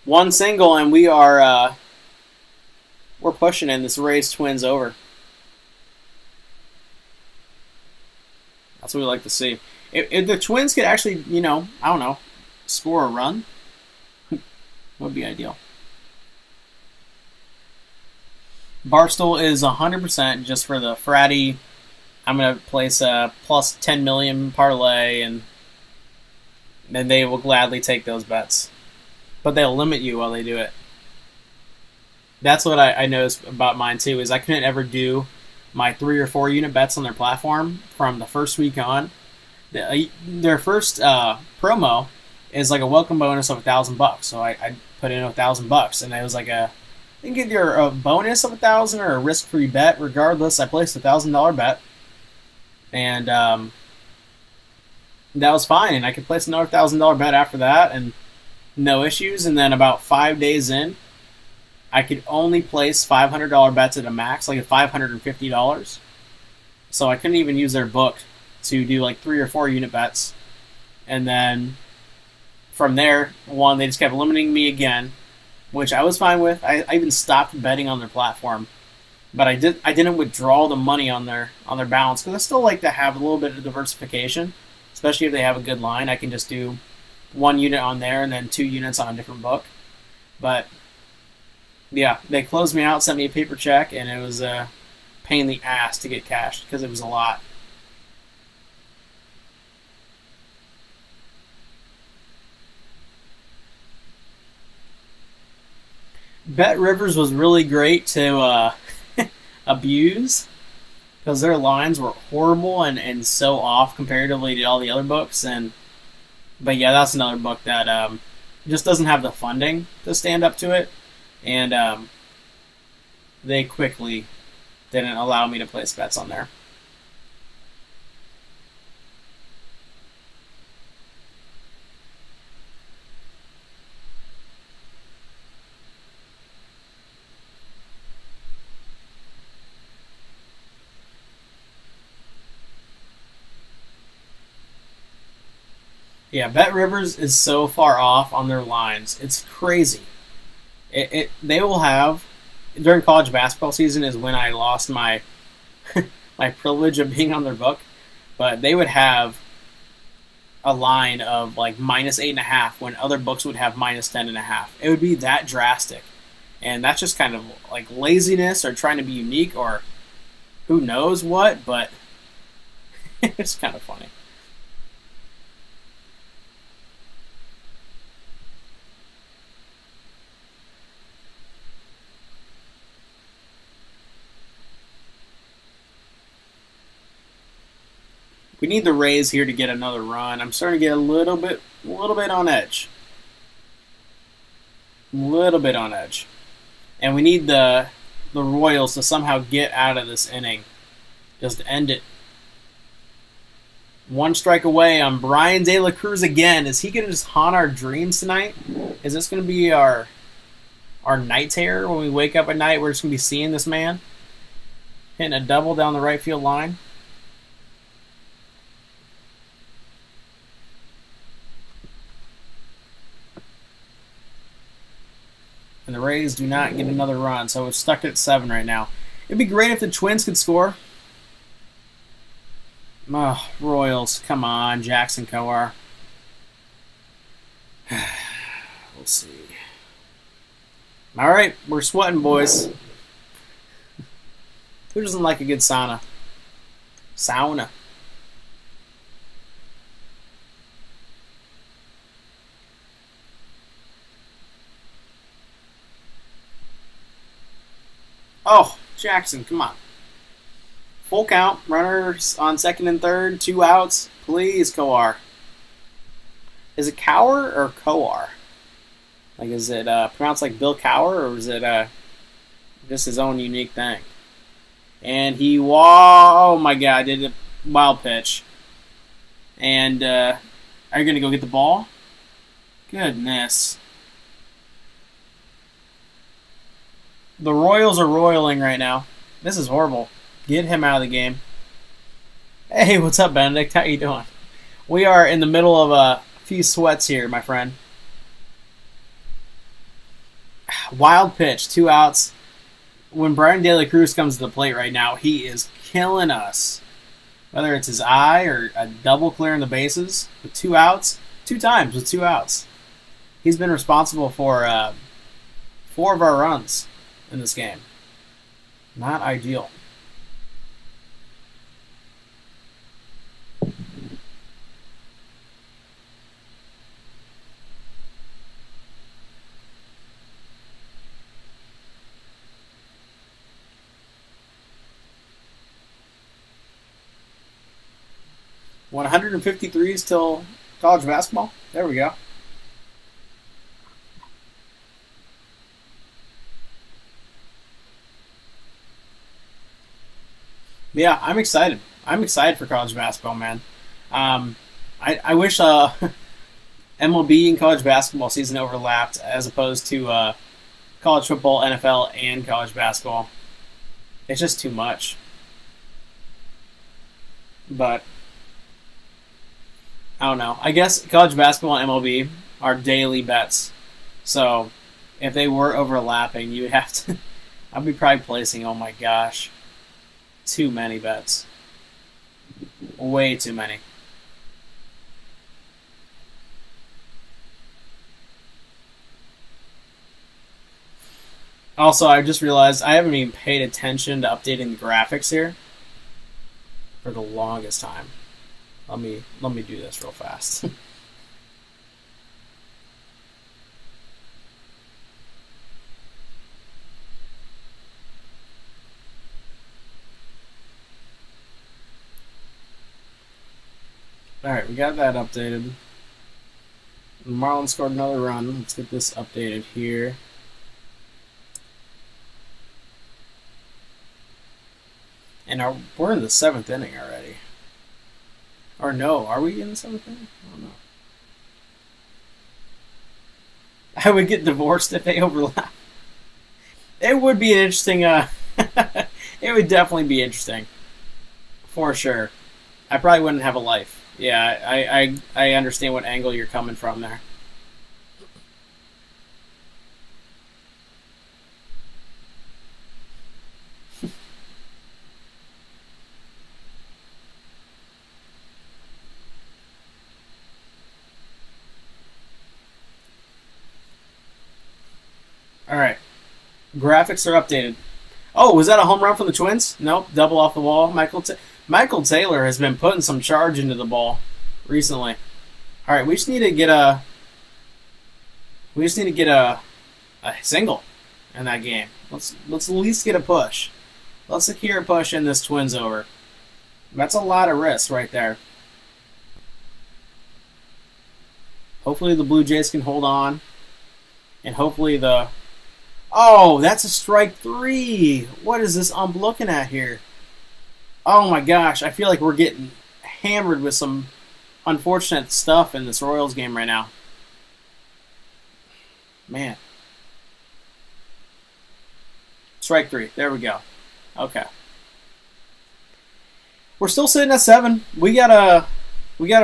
One single, and we're pushing in this Rays Twins over. That's what we like to see. If the Twins could actually, I don't know, score a run, would be ideal. Barstool is 100% just for the fratty. I'm going to place a plus 10 million parlay, and then they will gladly take those bets. But they'll limit you while they do it. That's what I noticed about mine too, is I couldn't ever do my 3 or 4 unit bets on their platform from the first week on. Their first promo is like a welcome bonus of $1,000. So I put in $1,000, and it was like I think either a bonus of $1,000 or a risk-free bet. Regardless, I placed a $1,000 bet, and that was fine. And I could place another $1,000 bet after that, and no issues. And then about 5 days in, I could only place $500 bets at a max, like at $550. So I couldn't even use their book to do like 3 or 4 unit bets. And then from there, they just kept limiting me again. which I was fine with. I even stopped betting on their platform, but I didn't withdraw the money on their balance because I still like to have a little bit of diversification, especially if they have a good line. I can just do one unit on there and then 2 units on a different book. But yeah, they closed me out, sent me a paper check, and it was a pain in the ass to get cashed because it was a lot. Bet Rivers was really great to abuse because their lines were horrible and so off comparatively to all the other books. And but yeah, that's another book that just doesn't have the funding to stand up to it, and they quickly didn't allow me to place bets on there. Yeah, Bet Rivers is so far off on their lines. It's crazy. They will have during college basketball season is when I lost my my privilege of being on their book, but they would have a line of like -8.5 when other books would have -10.5. It would be that drastic, and that's just kind of like laziness or trying to be unique or who knows what. But it's kind of funny. We need the Rays here to get another run. I'm starting to get a little bit on edge, a little bit on edge, and we need the Royals to somehow get out of this inning. Just end it. One strike away on Brian De La Cruz again. Is he going to just haunt our dreams tonight? Is this going to be our night terror when we wake up at night? We're just going to be seeing this man hitting a double down the right field line. And the Rays do not get another run, so it's stuck at 7 right now. It'd be great if the Twins could score. Oh, Royals, come on, Jackson Kowar. We'll see. All right, we're sweating, boys. Who doesn't like a good sauna? Sauna. Oh, Jackson, come on. Full count, runners on second and third, 2 outs. Please, Kowar. Is it Cower or Kowar? Like, is it pronounced like Bill Cower, or is it just his own unique thing? And oh my God, did a wild pitch. And are you going to go get the ball? Goodness. The Royals are roiling right now. This is horrible. Get him out of the game. Hey, what's up, Benedict? How you doing? We are in the middle of a few sweats here, my friend. Wild pitch, 2 outs. When Brian De La Cruz comes to the plate right now, he is killing us. Whether it's his eye or a double clearing the bases with 2 outs, 2 times with 2 outs. He's been responsible for 4 of our runs in this game. Not ideal. $153s till college basketball. There we go. Yeah, I'm excited. I'm excited for college basketball, man. I wish MLB and college basketball season overlapped as opposed to college football, NFL, and college basketball. It's just too much. But I don't know. I guess college basketball and MLB are daily bets. So if they were overlapping, you would have to. I'd be probably placing. Oh my gosh, too many bets. Way too many. Also, I just realized I haven't even paid attention to updating the graphics here for the longest time. Let me do this real fast. Alright, we got that updated. The Marlins scored another run. Let's get this updated here. And we're in the 7th inning already. Or no, are we in the 7th inning? I don't know. I would get divorced if they overlap. It would be an interesting, it would definitely be interesting. For sure. I probably wouldn't have a life. Yeah, I understand what angle you're coming from there. Alright. Graphics are updated. Oh, was that a home run from the Twins? Nope, double off the wall. Michael Taylor has been putting some charge into the ball recently. All right, we just need to get a single in that game. Let's at least get a push. Let's secure a push in this Twins over. That's a lot of risk right there. Hopefully the Blue Jays can hold on, and hopefully the. Oh, that's a strike 3. What is this I'm looking at here? Oh my gosh, I feel like we're getting hammered with some unfortunate stuff in this Royals game right now. Man. Strike 3. There we go. Okay. We're still sitting at 7. We got a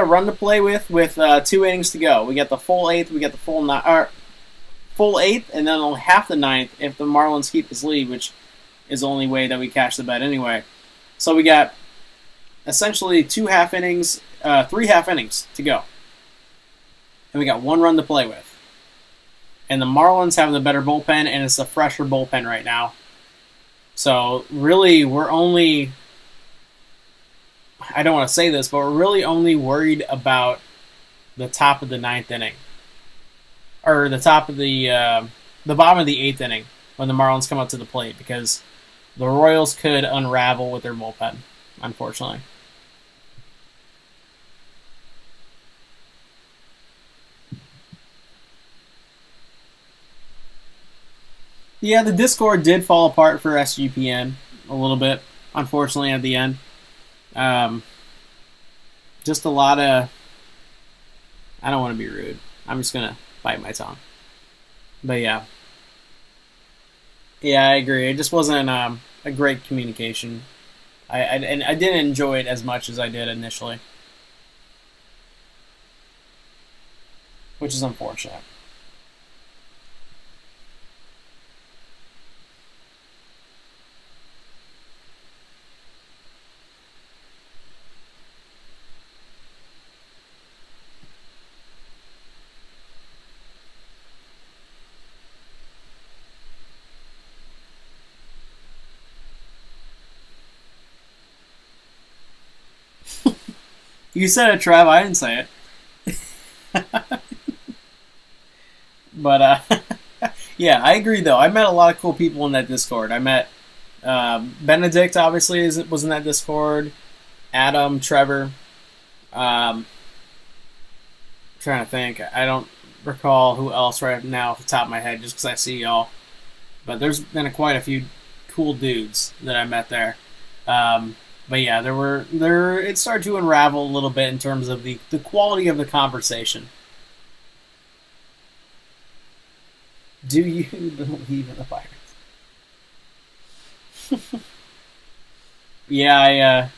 run to play with 2 innings to go. We got the full 8th, we got the full 8th, and then only half the 9th if the Marlins keep this lead, which is the only way that we cash the bet anyway. So we got essentially 2 half innings, 3 half innings to go. And we got 1 run to play with. And the Marlins have the better bullpen, and it's the fresher bullpen right now. So really, we're only... I don't want to say this, but we're really only worried about the top of the 9th inning. Or the top of the bottom of the 8th inning when the Marlins come up to the plate, because the Royals could unravel with their bullpen, unfortunately. Yeah, the Discord did fall apart for SGPN a little bit, unfortunately, at the end. Just a lot of... I don't want to be rude. I'm just going to bite my tongue. But yeah. Yeah, I agree. It just wasn't a great communication. I didn't enjoy it as much as I did initially. Which is unfortunate. You said it, Trav. I didn't say it. But, yeah, I agree, though. I met a lot of cool people in that Discord. I met Benedict, obviously, was in that Discord. Adam, Trevor. Trying to think. I don't recall who else right now off the top of my head, just because I see y'all. But there's been quite a few cool dudes that I met there. But yeah, it started to unravel a little bit in terms of the quality of the conversation. Do you believe in the Pirates? Yeah,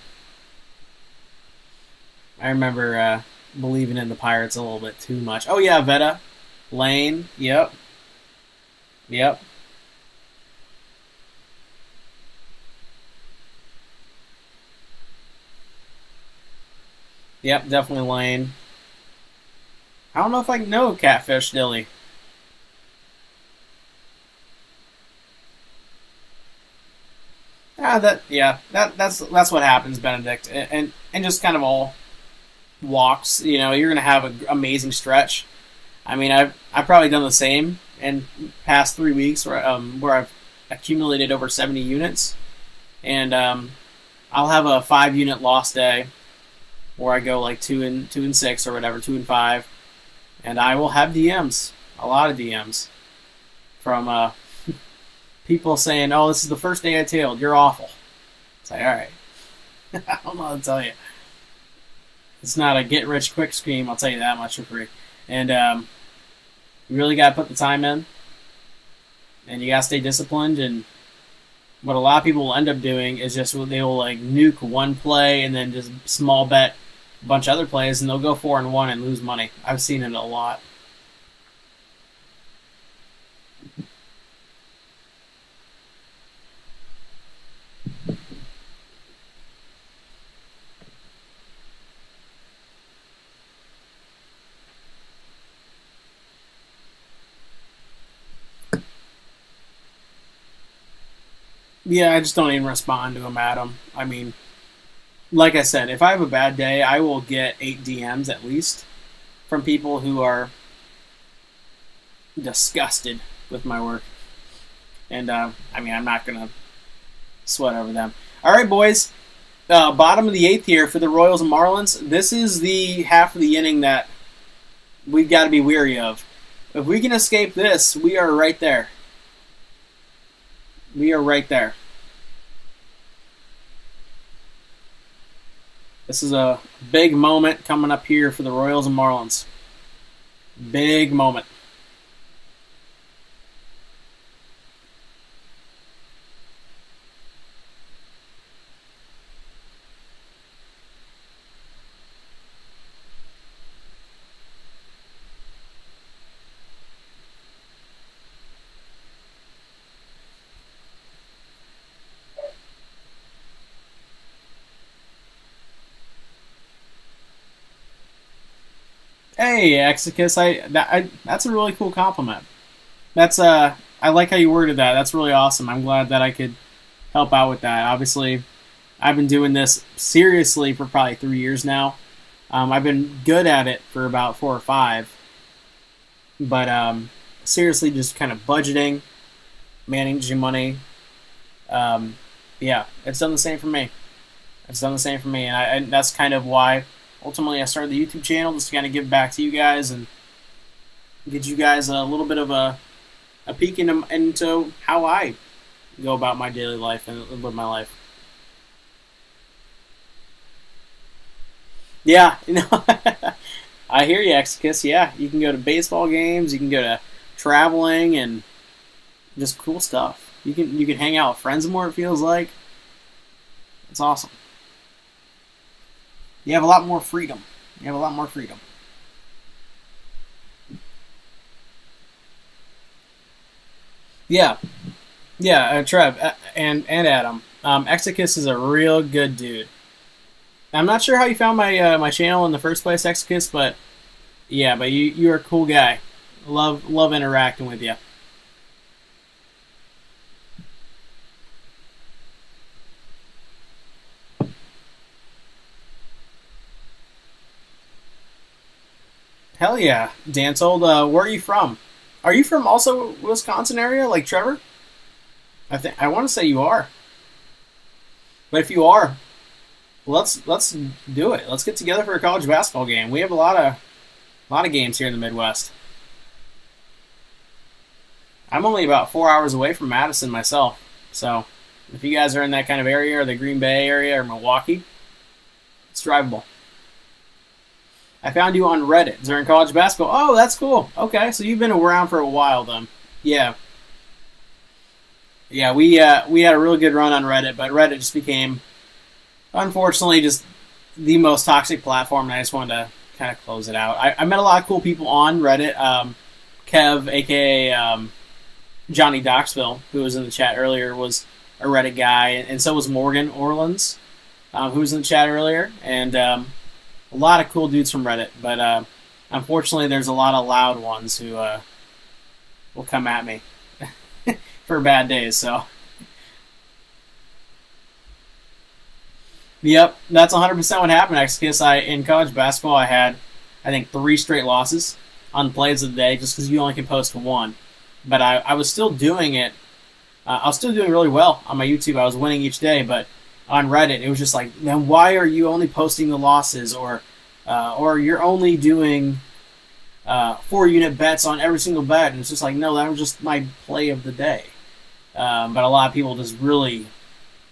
I remember believing in the Pirates a little bit too much. Oh yeah, Veta, Lane, yep. Yep. Yep, definitely Lane. I don't know if I know Catfish Dilly. That's what happens, Benedict, and just kind of all walks. You're gonna have an amazing stretch. I mean, I've probably done the same in past 3 weeks where I've accumulated over 70 units, and I'll have a 5 unit loss day where I go like 2-6 or whatever, 2-5, and I will have DMs, a lot of DMs from people saying, "Oh, this is the first day I tailed. You're awful." It's like, all right, I don't know what to tell you. It's not a get rich quick scheme. I'll tell you that much for free. And you really got to put the time in, and you got to stay disciplined. And what a lot of people will end up doing is just they will like nuke one play and then just small bet a bunch of other plays, and they'll go 4-1 and lose money. I've seen it a lot. Yeah, I just don't even respond to them, Adam. I mean, like I said, if I have a bad day, I will get 8 DMs at least from people who are disgusted with my work. And, I mean, I'm not going to sweat over them. All right, boys. Bottom of the 8th here for the Royals and Marlins. This is the half of the inning that we've got to be weary of. If we can escape this, we are right there. We are right there. This is a big moment coming up here for the Royals and Marlins. Big moment. Hey, Exicus, that's a really cool compliment. I like how you worded that. That's really awesome. I'm glad that I could help out with that. Obviously, I've been doing this seriously for probably 3 years now. I've been good at it for about 4 or 5, but seriously, just kind of budgeting, managing money. Um, yeah, it's done the same for me. It's done the same for me, and that's kind of why ultimately I started the YouTube channel, just to kind of give back to you guys and get you guys a little bit of a peek into how I go about my daily life and live my life. Yeah, I hear you, Exicus. Yeah, you can go to baseball games, you can go to traveling, and just cool stuff. You can hang out with friends more. It feels like it's awesome. You have a lot more freedom. You have a lot more freedom. Yeah, yeah, Trev and Adam. Exicus is a real good dude. I'm not sure how you found my channel in the first place, Exicus, but yeah, but you're a cool guy. Love interacting with you. Hell yeah, Dantold. Where are you from? Are you from also Wisconsin area, like Trevor? I want to say you are, but if you are, let's do it. Let's get together for a college basketball game. We have a lot of games here in the Midwest. I'm only about 4 hours away from Madison myself, so if you guys are in that kind of area, or the Green Bay area, or Milwaukee, it's drivable. I found you on Reddit during college basketball. Oh, that's cool. Okay, so you've been around for a while then. Yeah, yeah. We had a really good run on Reddit, but Reddit just became, unfortunately, just the most toxic platform, and I just wanted to kind of close it out. I met a lot of cool people on Reddit. Kev, aka Johnny Doxville, who was in the chat earlier, was a Reddit guy, and so was Morgan Orleans, who was in the chat earlier, and a lot of cool dudes from Reddit. But unfortunately, there's a lot of loud ones who will come at me for bad days. So, yep, that's 100% what happened. Because in college basketball, I had, I think, 3 straight losses on plays of the day, just because you only can post one. But I was still doing it. I was still doing really well on my YouTube. I was winning each day, but on Reddit, it was just like, then why are you only posting the losses, or you're only doing 4-unit bets on every single bet? And it's just like, no, that was just my play of the day. But a lot of people just really,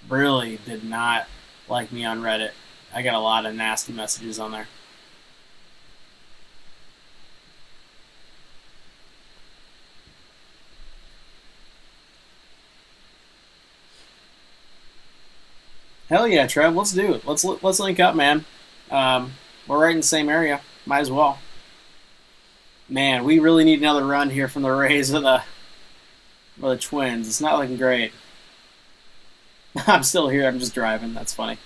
really did not like me on Reddit. I got a lot of nasty messages on there. Hell yeah, Trev, let's do it. Let's link up, man. We're right in the same area. Might as well. Man, we really need another run here from the Rays or the Twins. It's not looking great. I'm still here. I'm just driving. That's funny.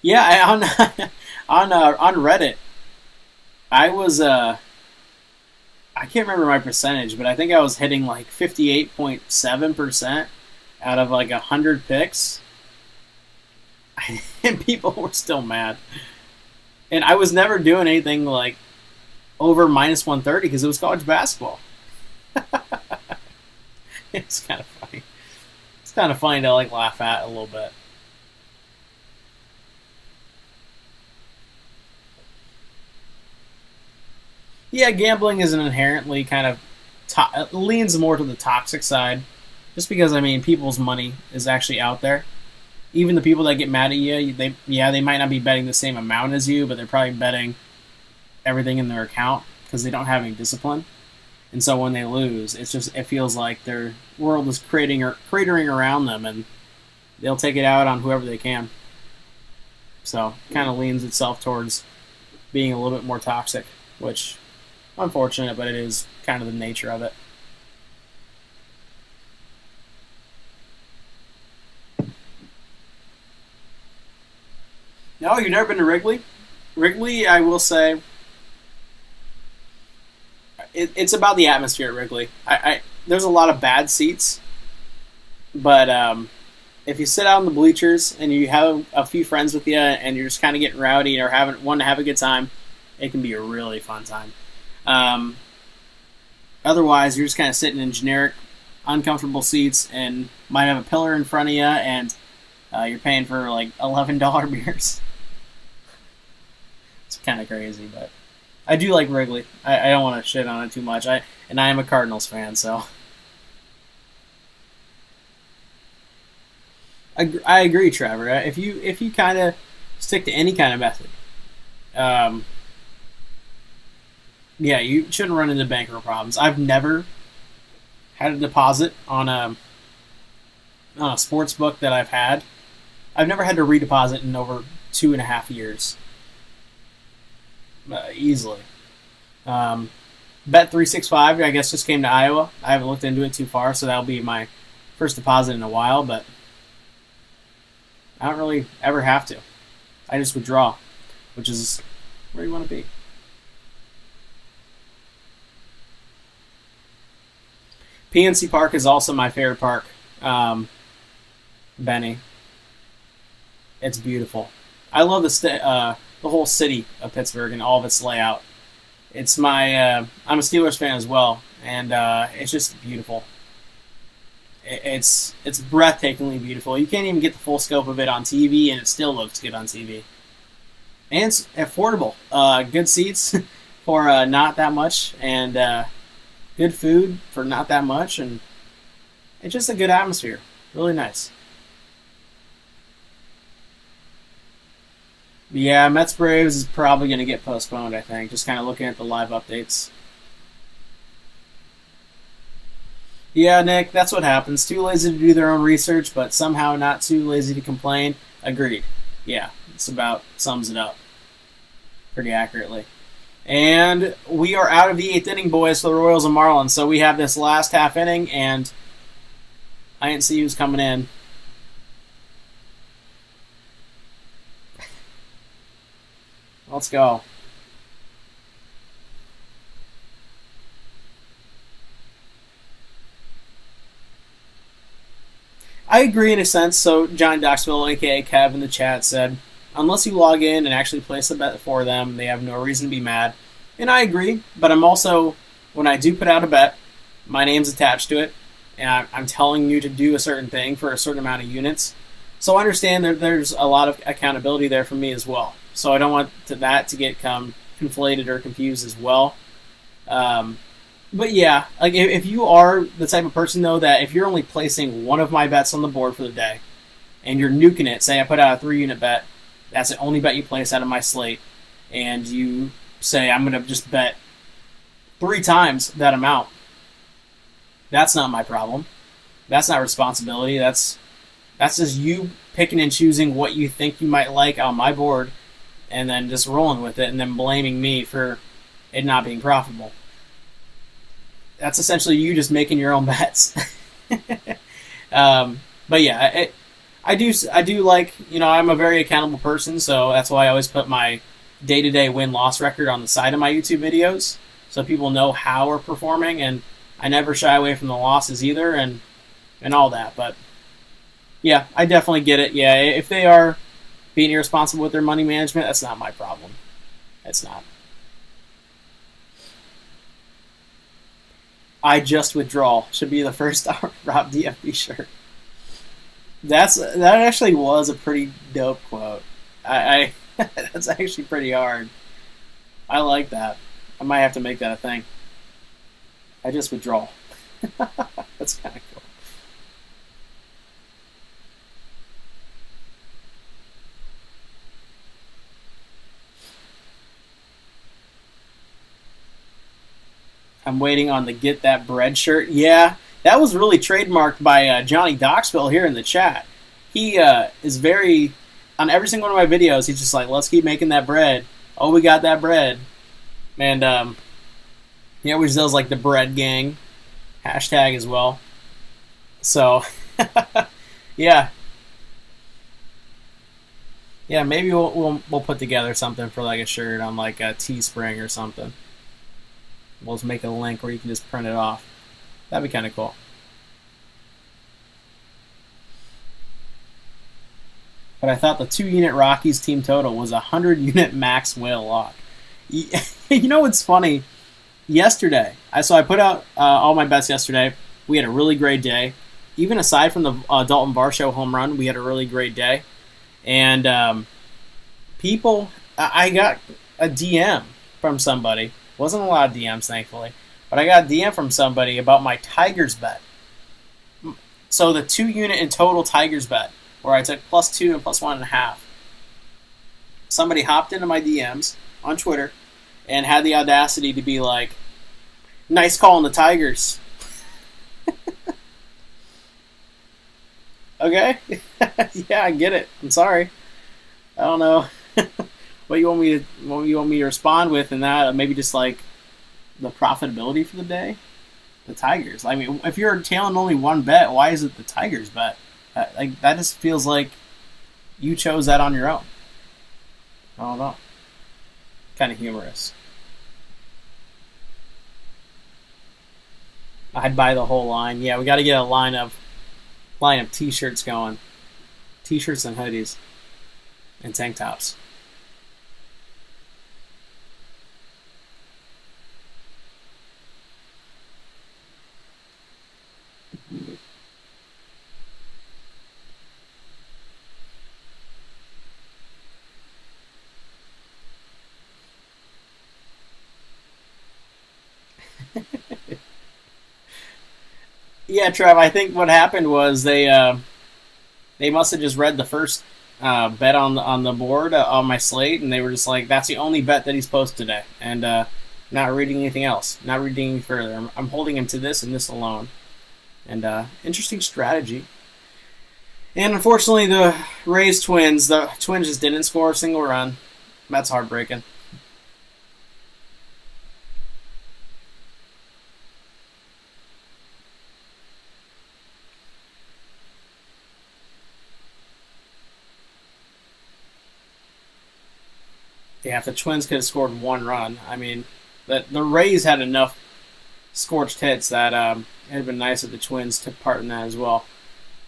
Yeah, on Reddit, I was I can't remember my percentage, but I think I was hitting like 58.7% out of like 100 picks, and people were still mad. And I was never doing anything like over minus 130 because it was college basketball. It's kind of funny. It's kind of funny to like laugh at a little bit. Yeah, gambling is an inherently kind of leans more to the toxic side, just because I mean people's money is actually out there. Even the people that get mad at you, they might not be betting the same amount as you, but they're probably betting everything in their account because they don't have any discipline. And so when they lose, it feels like their world is cratering around them, and they'll take it out on whoever they can. So it kind of leans itself towards being a little bit more toxic, which unfortunate, but it is kind of the nature of it. No, you've never been to Wrigley? Wrigley, I will say, it's about the atmosphere at Wrigley. There's a lot of bad seats, but if you sit out in the bleachers and you have a few friends with you and you're just kind of getting rowdy or wanting to have a good time, it can be a really fun time. Otherwise, you're just kind of sitting in generic, uncomfortable seats and might have a pillar in front of you, and you're paying for like $11 beers. It's kind of crazy, but I do like Wrigley. I don't want to shit on it too much. I am a Cardinals fan, so I agree, Trevor. If you kind of stick to any kind of method, yeah, you shouldn't run into banker problems. I've never had a deposit on a sports book that I've had. I've never had to redeposit in over 2.5 years. Easily. Bet365, I guess, just came to Iowa. I haven't looked into it too far, so that'll be my first deposit in a while, but I don't really ever have to. I just withdraw, which is where you want to be. PNC Park is also my favorite park, Benny. It's beautiful. I love the whole city of Pittsburgh and all of its layout. It's I'm a Steelers fan as well, and it's just beautiful. It's breathtakingly beautiful. You can't even get the full scope of it on TV, and it still looks good on TV. And it's affordable. Good seats for not that much, and good food for not that much, and it's just a good atmosphere. Really nice. Yeah, Mets Braves is probably going to get postponed, I think. Just kind of looking at the live updates. Yeah, Nick, that's what happens. Too lazy to do their own research, but somehow not too lazy to complain. Agreed. Yeah, it's about sums it up pretty accurately. And we are out of the 8th inning, boys, for the Royals and Marlins. So we have this last half inning, and I didn't see who's coming in. Let's go. I agree in a sense. So John Doxville, a.k.a. Kev, in the chat said, unless you log in and actually place a bet for them, they have no reason to be mad. And I agree, but I'm also, when I do put out a bet, my name's attached to it, and I'm telling you to do a certain thing for a certain amount of units. So I understand that there's a lot of accountability there for me as well. So I don't want that to get conflated or confused as well. But yeah, like if you are the type of person, though, that if you're only placing one of my bets on the board for the day, and you're nuking it, say I put out a 3-unit bet, that's the only bet you place out of my slate, and you say I'm going to just bet 3 times that amount, that's not my problem. That's not responsibility. That's just you picking and choosing what you think you might like on my board, and then just rolling with it, and then blaming me for it not being profitable. That's essentially you just making your own bets. But yeah, I do like, I'm a very accountable person, so that's why I always put my day-to-day win-loss record on the side of my YouTube videos, so people know how we're performing, and I never shy away from the losses either, and all that. But yeah, I definitely get it. Yeah, if they are being irresponsible with their money management, that's not my problem. It's not. I just withdraw should be the first Rob DFB shirt. That actually was a pretty dope quote. I that's actually pretty hard. I like that. I might have to make that a thing. I just withdraw. That's kind of cool. I'm waiting on the Get That Bread shirt. Yeah, that was really trademarked by Johnny Doxville here in the chat. He is very, on every single one of my videos, he's just like, let's keep making that bread. Oh, we got that bread. And he always does like the bread gang hashtag as well. So, yeah. Yeah, maybe we'll put together something for like a shirt on like a Teespring or something. We'll just make a link where you can just print it off. That'd be kind of cool. But I thought the 2-unit Rockies team total was a 100-unit max whale lock. You know what's funny? Yesterday, I put out all my bets yesterday. We had a really great day. Even aside from the Dalton Varsho home run, we had a really great day. And I got a DM from somebody. Wasn't a lot of DMs, thankfully. But I got a DM from somebody about my Tigers bet. So the 2-unit in total Tigers bet, where I took +2 and +1.5. Somebody hopped into my DMs on Twitter and had the audacity to be like, nice call on the Tigers. Okay? Yeah, I get it. I'm sorry. I don't know. What you want me to respond with in that? Maybe just like the profitability for the day? The Tigers. I mean, if you're tailing only one bet, why is it the Tigers bet? Like that just feels like you chose that on your own. I don't know. Kind of humorous. I'd buy the whole line. Yeah, we got to get a line of T-shirts going. T-shirts and hoodies and tank tops. Yeah, Trev, I think what happened was they must have just read the first bet on the board on my slate, and they were just like, that's the only bet that he's posted today, and not reading anything else, not reading any further. I'm holding him to this and this alone. And interesting strategy. And unfortunately, the Twins just didn't score a single run. That's heartbreaking. Yeah, if the Twins could have scored one run, I mean, the Rays had enough scorched hits that it had been nice if the Twins took part in that as well.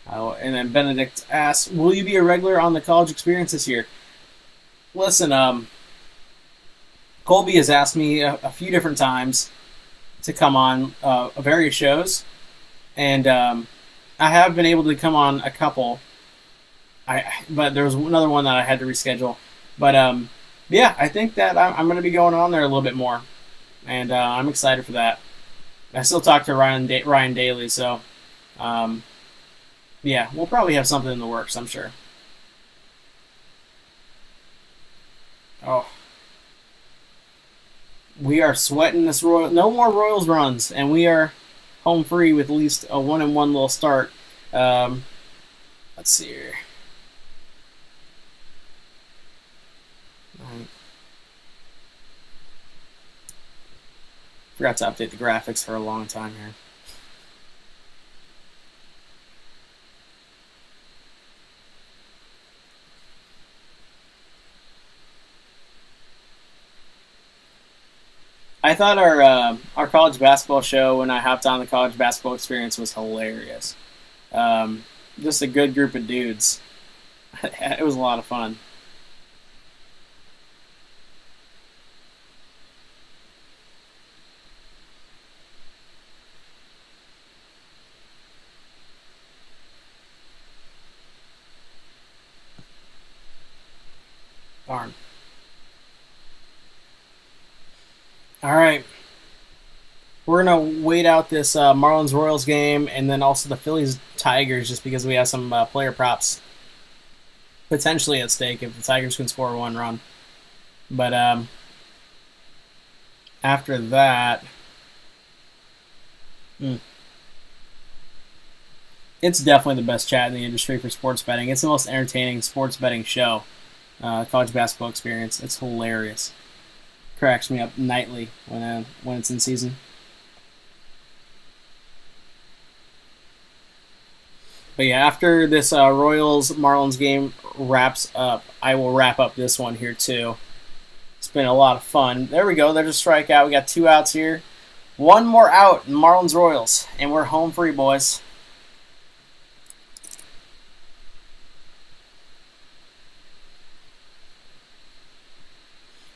And then Benedict asks, "Will you be a regular on the college experience this year?" Listen, Colby has asked me a few different times to come on various shows, and I have been able to come on a couple. But there was another one that I had to reschedule. But yeah, I think that I'm going to be going on there a little bit more, and I'm excited for that. I still talk to Ryan Daly, so yeah, we'll probably have something in the works, I'm sure. Oh, we are sweating this Royal. No more Royals runs, and we are home free with at least a 1-1 little start. Let's see here. Forgot to update the graphics for a long time here. I thought our college basketball show when I hopped on the college basketball experience was hilarious. Just a good group of dudes. It was a lot of fun. Darn. All right. We're going to wait out this Marlins Royals game and then also the Phillies Tigers just because we have some player props potentially at stake if the Tigers can score one run. But after that, it's definitely the best chat in the industry for sports betting. It's the most entertaining sports betting show, college basketball experience. It's hilarious. Cracks me up nightly when it's in season. But yeah, after this Royals Marlins game wraps up, I will wrap up this one here too. It's been a lot of fun. There we go. There's a strikeout. We got 2 outs here. One more out in Marlins Royals, and we're home free, boys.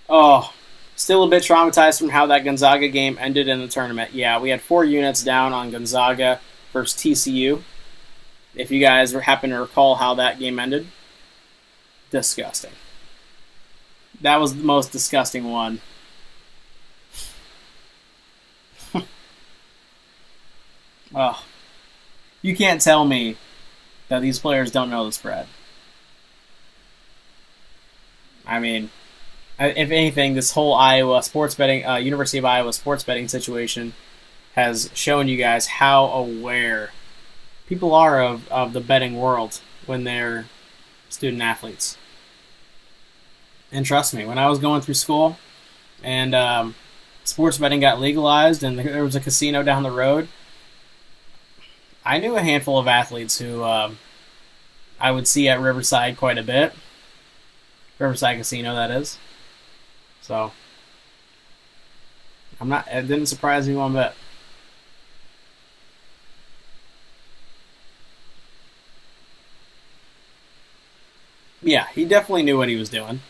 Oh, still a bit traumatized from how that Gonzaga game ended in the tournament. Yeah, we had 4 units down on Gonzaga versus TCU. If you guys happen to recall how that game ended, disgusting. That was the most disgusting one. Oh, you can't tell me that these players don't know the spread. I mean, if anything, this whole Iowa sports betting, University of Iowa sports betting situation has shown you guys how aware people are of the betting world when they're student athletes. And trust me, when I was going through school and sports betting got legalized and there was a casino down the road, I knew a handful of athletes who I would see at Riverside quite a bit. Riverside Casino, that is. So, it didn't surprise me one bit. Yeah, he definitely knew what he was doing.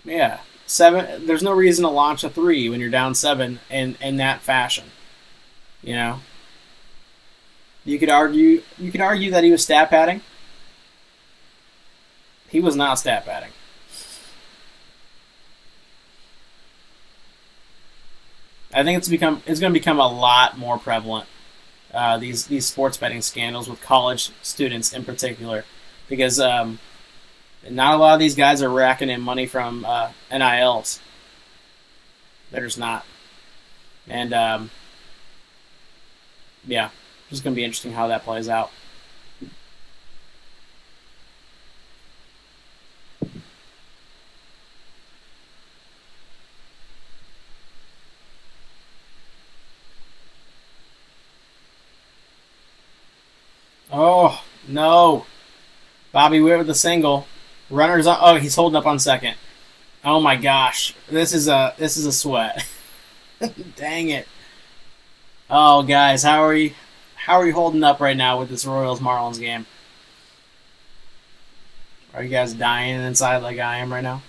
Yeah, 7. There's no reason to launch a 3 when you're down 7 in that fashion. You know, you could argue that he was stat padding. He was not stat padding. I think it's going to become a lot more prevalent. These sports betting scandals with college students in particular, because not a lot of these guys are racking in money from NILs. They're just not. And yeah, it's just going to be interesting how that plays out. Oh, no. Bobby Witt with the single. Runners on. Oh, he's holding up on second. Oh my gosh, this is a sweat. Dang it. Oh guys, how are you holding up right now with this Royals Marlins game? Are you guys dying inside like I am right now?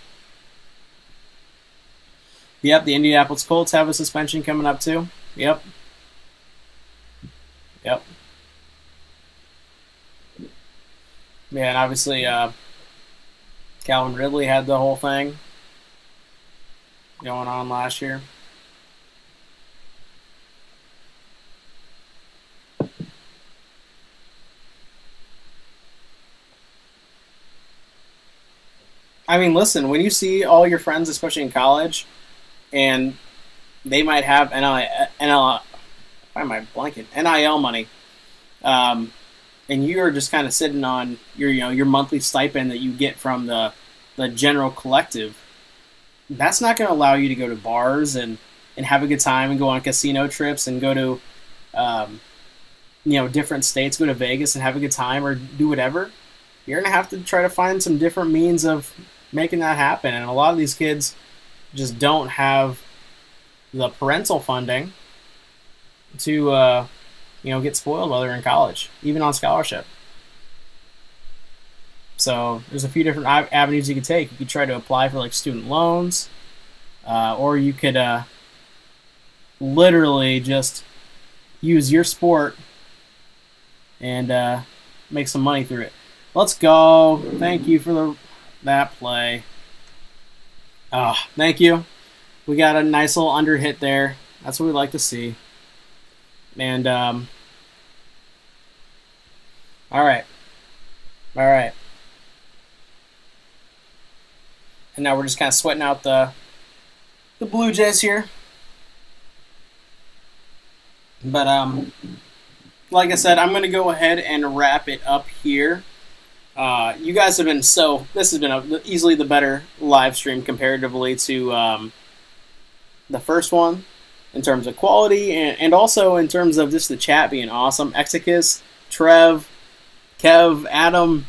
Yep, the Indianapolis Colts have a suspension coming up too. Yep. Yep. Yeah, and obviously Calvin Ridley had the whole thing going on last year. I mean, listen, when you see all your friends, especially in college, and they might have why am I blanking? NIL money, um, and you're just kind of sitting on your monthly stipend that you get from the general collective. That's not going to allow you to go to bars and have a good time and go on casino trips and go to um, different states, go to Vegas and have a good time or do whatever. You're going to have to try to find some different means of making that happen. And a lot of these kids just don't have the parental funding to get spoiled while they're in college, even on scholarship. So there's a few different avenues you could take. You could try to apply for like student loans, or you could literally just use your sport and make some money through it. Let's go. Thank you for that play. Thank you. We got a nice little under hit there. That's what we like to see. And all right. And now we're just kind of sweating out the Blue Jays here. But like I said, I'm going to go ahead and wrap it up here. You guys have been this has been easily the better live stream comparatively to the first one in terms of quality and also in terms of just the chat being awesome. Exicus, Trev, Kev, Adam,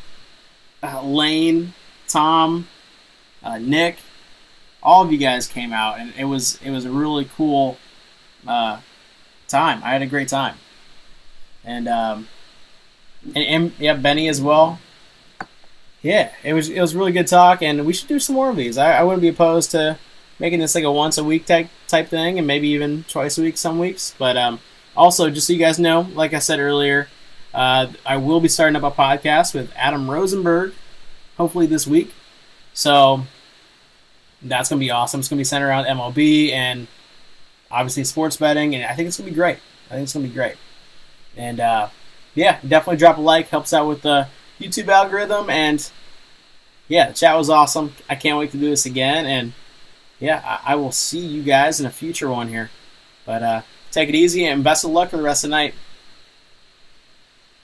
Lane, Tom, Nick, all of you guys came out, and it was a really cool time. I had a great time, and yeah, Benny as well. Yeah, it was really good talk, and we should do some more of these. I wouldn't be opposed to making this like a once a week type thing, and maybe even twice a week some weeks. But also, just so you guys know, like I said earlier, I will be starting up a podcast with Adam Rosenberg, hopefully this week. So that's gonna be awesome. It's gonna be centered around MLB and obviously sports betting, and I think it's gonna be great. And yeah, definitely drop a like. Helps out with the YouTube algorithm, and yeah, the chat was awesome. I can't wait to do this again, and yeah, I will see you guys in a future one here. But take it easy, and best of luck for the rest of the night.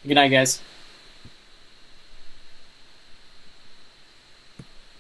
Good night, guys.